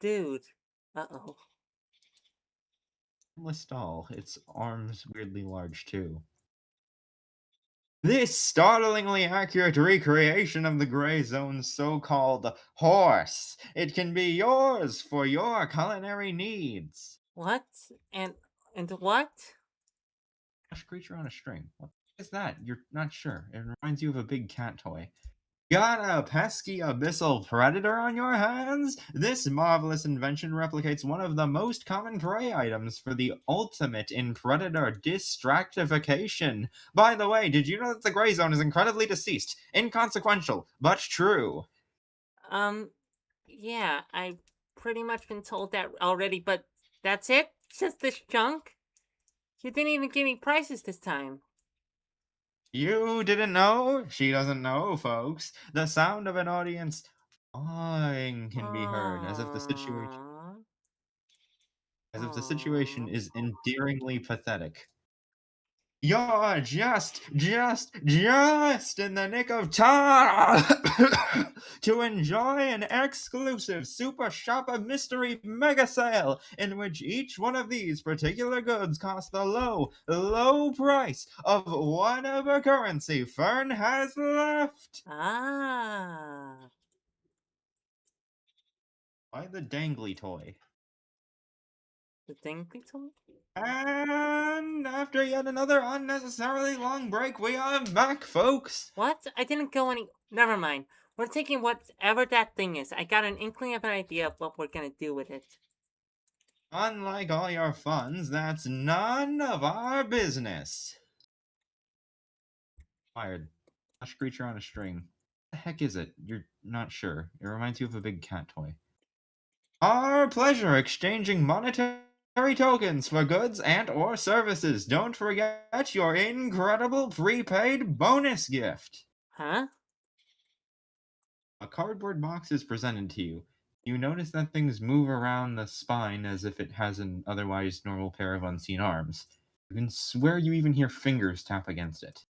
[SPEAKER 1] Dude. Uh-oh.
[SPEAKER 2] Listall, its arms weirdly large too. This startlingly accurate recreation of the Gray Zone's so-called horse. It can be yours for your culinary needs.
[SPEAKER 1] What? And what?
[SPEAKER 2] Flesh creature on a string. What is that? You're not sure. It reminds you of a big cat toy. Got a pesky abyssal predator on your hands? This marvelous invention replicates one of the most common prey items for the ultimate in predator distractification. By the way, did you know that the Gray Zone is incredibly deceased? Inconsequential, but true.
[SPEAKER 1] Yeah, I've pretty much been told that already, but that's it? Just this junk? You didn't even give me prices this time.
[SPEAKER 2] You didn't know? She doesn't know, folks. The sound of an audience awing can be heard,
[SPEAKER 1] Aww.
[SPEAKER 2] as if the situation
[SPEAKER 1] Aww.
[SPEAKER 2] is endearingly pathetic. You're just in the nick of time to enjoy an exclusive Super Shopper Mystery Mega Sale in which each one of these particular goods cost the low price of whatever currency Fern has left.
[SPEAKER 1] Ah.
[SPEAKER 2] Why the dangly toy?
[SPEAKER 1] The thing they told?
[SPEAKER 2] And after yet another unnecessarily long break, we are back, folks.
[SPEAKER 1] What? I didn't go any. Never mind. We're taking whatever that thing is. I got an inkling of an idea of what we're gonna do with it.
[SPEAKER 2] Unlike all your funds, that's none of our business. Fired. Flash creature on a string. What the heck is it? You're not sure. It reminds you of a big cat toy. Our pleasure exchanging monetary tokens for goods and or services. Don't forget your incredible prepaid bonus gift.
[SPEAKER 1] Huh?
[SPEAKER 2] A cardboard box is presented to you. You notice that things move around the spine as if it has an otherwise normal pair of unseen arms. You can swear you even hear fingers tap against it.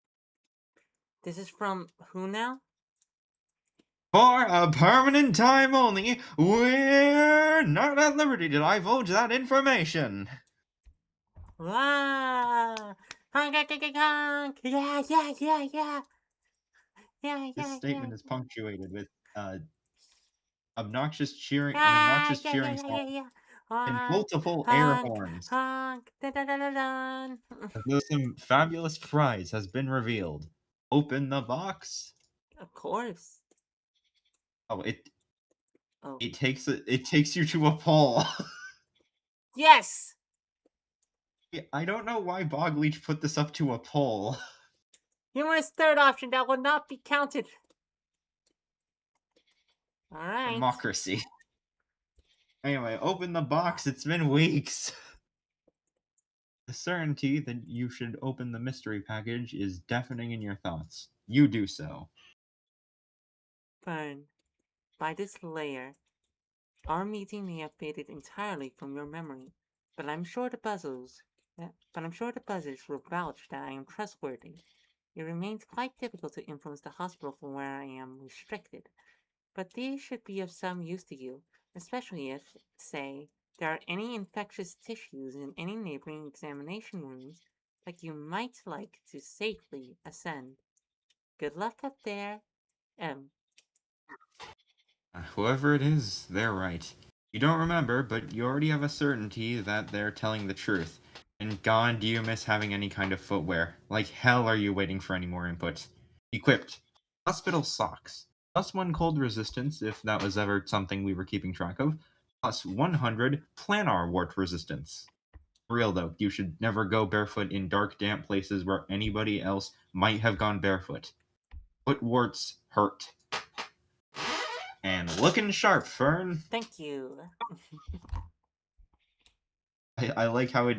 [SPEAKER 1] This is from who now?
[SPEAKER 2] For a permanent time only, we're not at liberty to divulge that information.
[SPEAKER 1] Ah! Honk, honk, honk, honk, honk. Yeah, yeah, yeah, yeah. Yeah,
[SPEAKER 2] This
[SPEAKER 1] yeah, yeah,
[SPEAKER 2] statement is
[SPEAKER 1] yeah.
[SPEAKER 2] punctuated with obnoxious cheering, an
[SPEAKER 1] Ah,
[SPEAKER 2] obnoxious
[SPEAKER 1] yeah, yeah,
[SPEAKER 2] cheering
[SPEAKER 1] yeah, yeah,
[SPEAKER 2] sound,
[SPEAKER 1] yeah.
[SPEAKER 2] and
[SPEAKER 1] Honk,
[SPEAKER 2] multiple air
[SPEAKER 1] honk,
[SPEAKER 2] horns.
[SPEAKER 1] honk. Da da da da da.
[SPEAKER 2] Though some fabulous prize has been revealed. Open the box.
[SPEAKER 1] Of course.
[SPEAKER 2] Oh,
[SPEAKER 1] Oh.
[SPEAKER 2] it takes you to a pole.
[SPEAKER 1] Yes!
[SPEAKER 2] I don't know why Bogleach put this up to a pole.
[SPEAKER 1] Humorous third option that would not be counted. Alright.
[SPEAKER 2] Democracy. Anyway, open the box. It's been weeks. The certainty that you should open the mystery package is deafening in your thoughts. You do so.
[SPEAKER 1] Fern, by this layer, our meeting may have faded entirely from your memory, but I'm sure the buzzers will vouch that I am trustworthy. It remains quite difficult to influence the hospital from where I am restricted, but these should be of some use to you, especially if, say, there are any infectious tissues in any neighboring examination rooms that you might like to safely ascend. Good luck up there, M.
[SPEAKER 2] Whoever it is, they're right. You don't remember, but you already have a certainty that they're telling the truth. And God, do you miss having any kind of footwear? Like hell are you waiting for any more input? Equipped. Hospital socks. +1 cold resistance, if that was ever something we were keeping track of. +100 planar wart resistance. For real though, you should never go barefoot in dark, damp places where anybody else might have gone barefoot. Foot warts hurt. And looking sharp, Fern.
[SPEAKER 1] Thank you.
[SPEAKER 2] I like how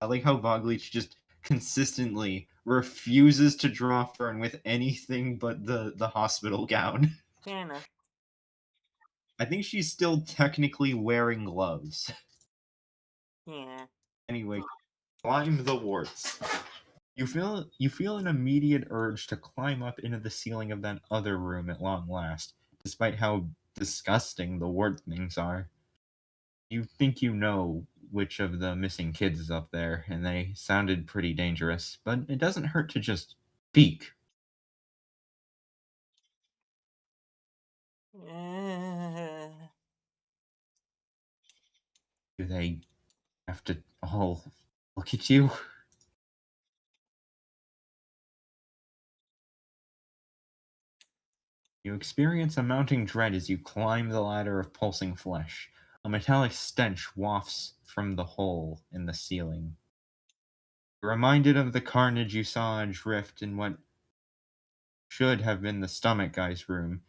[SPEAKER 2] Bogleach just consistently refuses to draw Fern with anything but the hospital gown.
[SPEAKER 1] Fair enough.
[SPEAKER 2] I think she's still technically wearing gloves.
[SPEAKER 1] Yeah.
[SPEAKER 2] Anyway, climb the warts. You feel an immediate urge to climb up into the ceiling of that other room at long last, despite how disgusting the wart things are. You think you know which of the missing kids is up there, and they sounded pretty dangerous, but it doesn't hurt to just peek. Do they have to all look at you? You experience a mounting dread as you climb the ladder of pulsing flesh. A metallic stench wafts from the hole in the ceiling. You're reminded of the carnage you saw adrift in what should have been the stomach guy's room.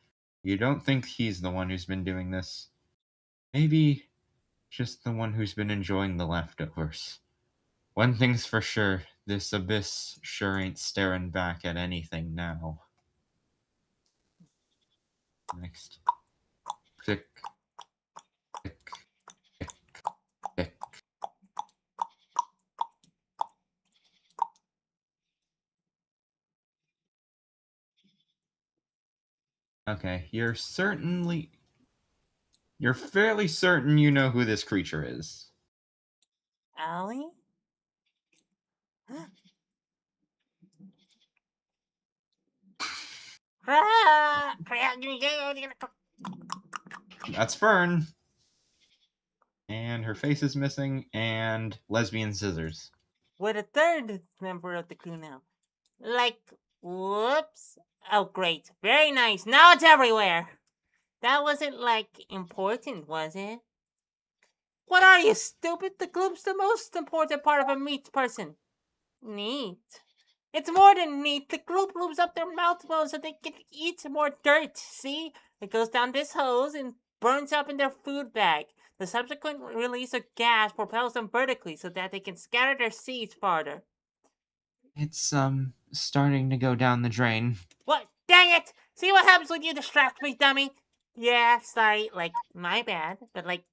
[SPEAKER 2] You don't think he's the one who's been doing this. Maybe just the one who's been enjoying the leftovers. One thing's for sure, this abyss sure ain't staring back at anything now. Next. Click, click, click, click. Okay, you're fairly certain you know who this creature is.
[SPEAKER 1] Allie?
[SPEAKER 2] That's Fern. And her face is missing, and lesbian scissors.
[SPEAKER 1] We're the third member of the crew now. Like, whoops. Oh, great. Very nice. Now it's everywhere. That wasn't, like, important, was it? What are you, stupid? The gloop's the most important part of a meat person. Neat. It's more than neat. The gloop loops up their mouth well so they can eat more dirt. See? It goes down this hose and burns up in their food bag. The subsequent release of gas propels them vertically so that they can scatter their seeds farther.
[SPEAKER 4] It's, starting to go down the drain.
[SPEAKER 1] What? Dang it! See what happens when you distract me, dummy? Yeah, sorry. Like, my bad. But, like,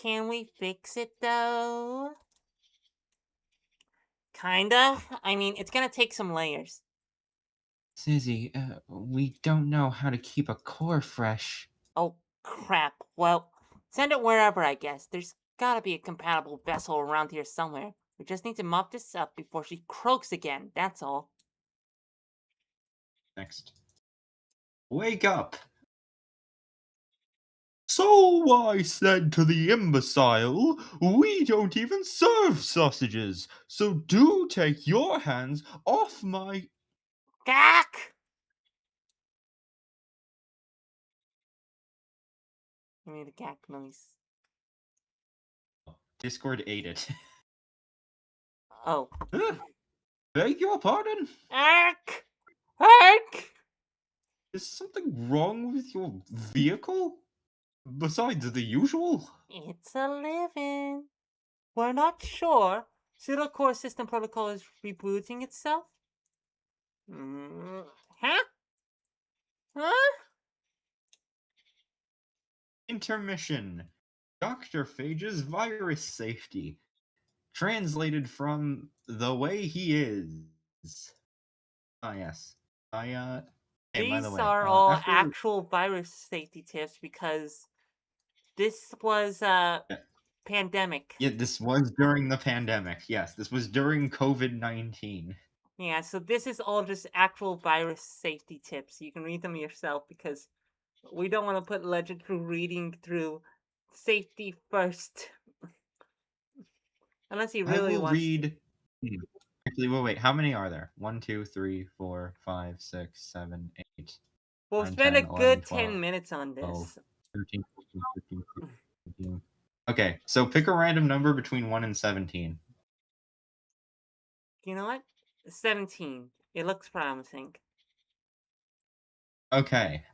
[SPEAKER 1] can we fix it, though? Kinda. I mean, it's gonna take some layers.
[SPEAKER 4] Sizzy, we don't know how to keep a core fresh.
[SPEAKER 1] Oh, crap. Well, send it wherever, I guess. There's gotta be a compatible vessel around here somewhere. We just need to mop this up before she croaks again, that's all.
[SPEAKER 2] Next. Wake up! So I said to the imbecile, we don't even serve sausages, so do take your hands off my.
[SPEAKER 1] Gak! I made a gak noise.
[SPEAKER 2] Discord ate it.
[SPEAKER 1] Oh.
[SPEAKER 2] Huh? Beg your pardon?
[SPEAKER 1] Ark! Ark!
[SPEAKER 2] Is something wrong with your vehicle? Besides the usual?
[SPEAKER 1] It's a living. We're not sure. Pseudo core system protocol is rebooting itself? Huh? Huh?
[SPEAKER 2] Intermission. Dr. Phage's virus safety. Translated from The Way He Is. Ah, yes. Hey, by the
[SPEAKER 1] These
[SPEAKER 2] way,
[SPEAKER 1] are all
[SPEAKER 2] after.
[SPEAKER 1] actual virus safety tips because this was pandemic.
[SPEAKER 2] Yeah, this was during the pandemic. Yes, this was during COVID-19.
[SPEAKER 1] Yeah, so this is all just actual virus safety tips. You can read them yourself because we don't want to put Legend through reading through safety first. Unless he
[SPEAKER 2] I
[SPEAKER 1] really
[SPEAKER 2] will
[SPEAKER 1] wants
[SPEAKER 2] read. Actually, wait. How many are there? 1, 2, 3, 4, 5, 6, 7, 8,
[SPEAKER 1] We'll
[SPEAKER 2] 9,
[SPEAKER 1] spend a
[SPEAKER 2] 10, 11,
[SPEAKER 1] good
[SPEAKER 2] 12,
[SPEAKER 1] 10 minutes on
[SPEAKER 2] 12,
[SPEAKER 1] this.
[SPEAKER 2] 13, 14, 15, 16, 17. Okay, so pick a random number between 1 and 17.
[SPEAKER 1] You know what? 17. It looks promising.
[SPEAKER 2] Okay.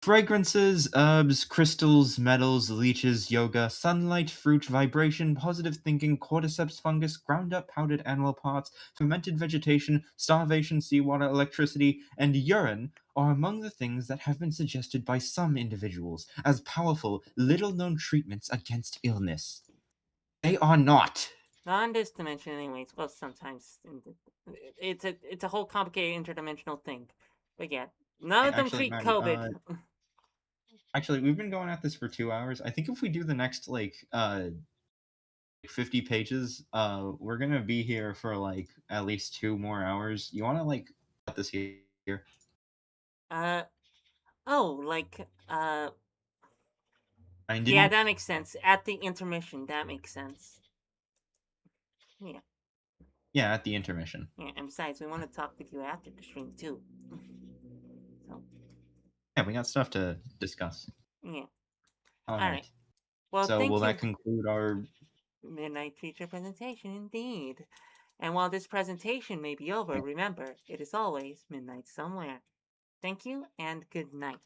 [SPEAKER 2] Fragrances, herbs, crystals, metals, leeches, yoga, sunlight, fruit, vibration, positive thinking, cordyceps fungus, ground up powdered animal parts, fermented vegetation, starvation, seawater, electricity, and urine are among the things that have been suggested by some individuals as powerful, little known treatments against illness. They are not.
[SPEAKER 1] Not in this dimension, anyways. Well, sometimes it's a whole complicated interdimensional thing. But yeah, none of them
[SPEAKER 2] Actually,
[SPEAKER 1] treat
[SPEAKER 2] Maddie,
[SPEAKER 1] COVID.
[SPEAKER 2] actually, we've been going at this for 2 hours. I think if we do the next 50 pages, we're gonna be here for like at least 2 more hours. You wanna cut this here?
[SPEAKER 1] Oh, like
[SPEAKER 2] I mean,
[SPEAKER 1] yeah,
[SPEAKER 2] didn't
[SPEAKER 1] that makes sense. At the intermission, that makes sense. Yeah,
[SPEAKER 2] yeah, at the intermission.
[SPEAKER 1] yeah. And besides, we want to talk with you after the stream too. So
[SPEAKER 2] Yeah, we got stuff to discuss.
[SPEAKER 1] yeah.
[SPEAKER 2] All
[SPEAKER 1] All right.
[SPEAKER 2] right.
[SPEAKER 1] Well,
[SPEAKER 2] So
[SPEAKER 1] thank
[SPEAKER 2] will
[SPEAKER 1] you.
[SPEAKER 2] that conclude our?
[SPEAKER 1] Midnight feature presentation, indeed. And while this presentation may be over, remember, it is always midnight somewhere. Thank you and good night.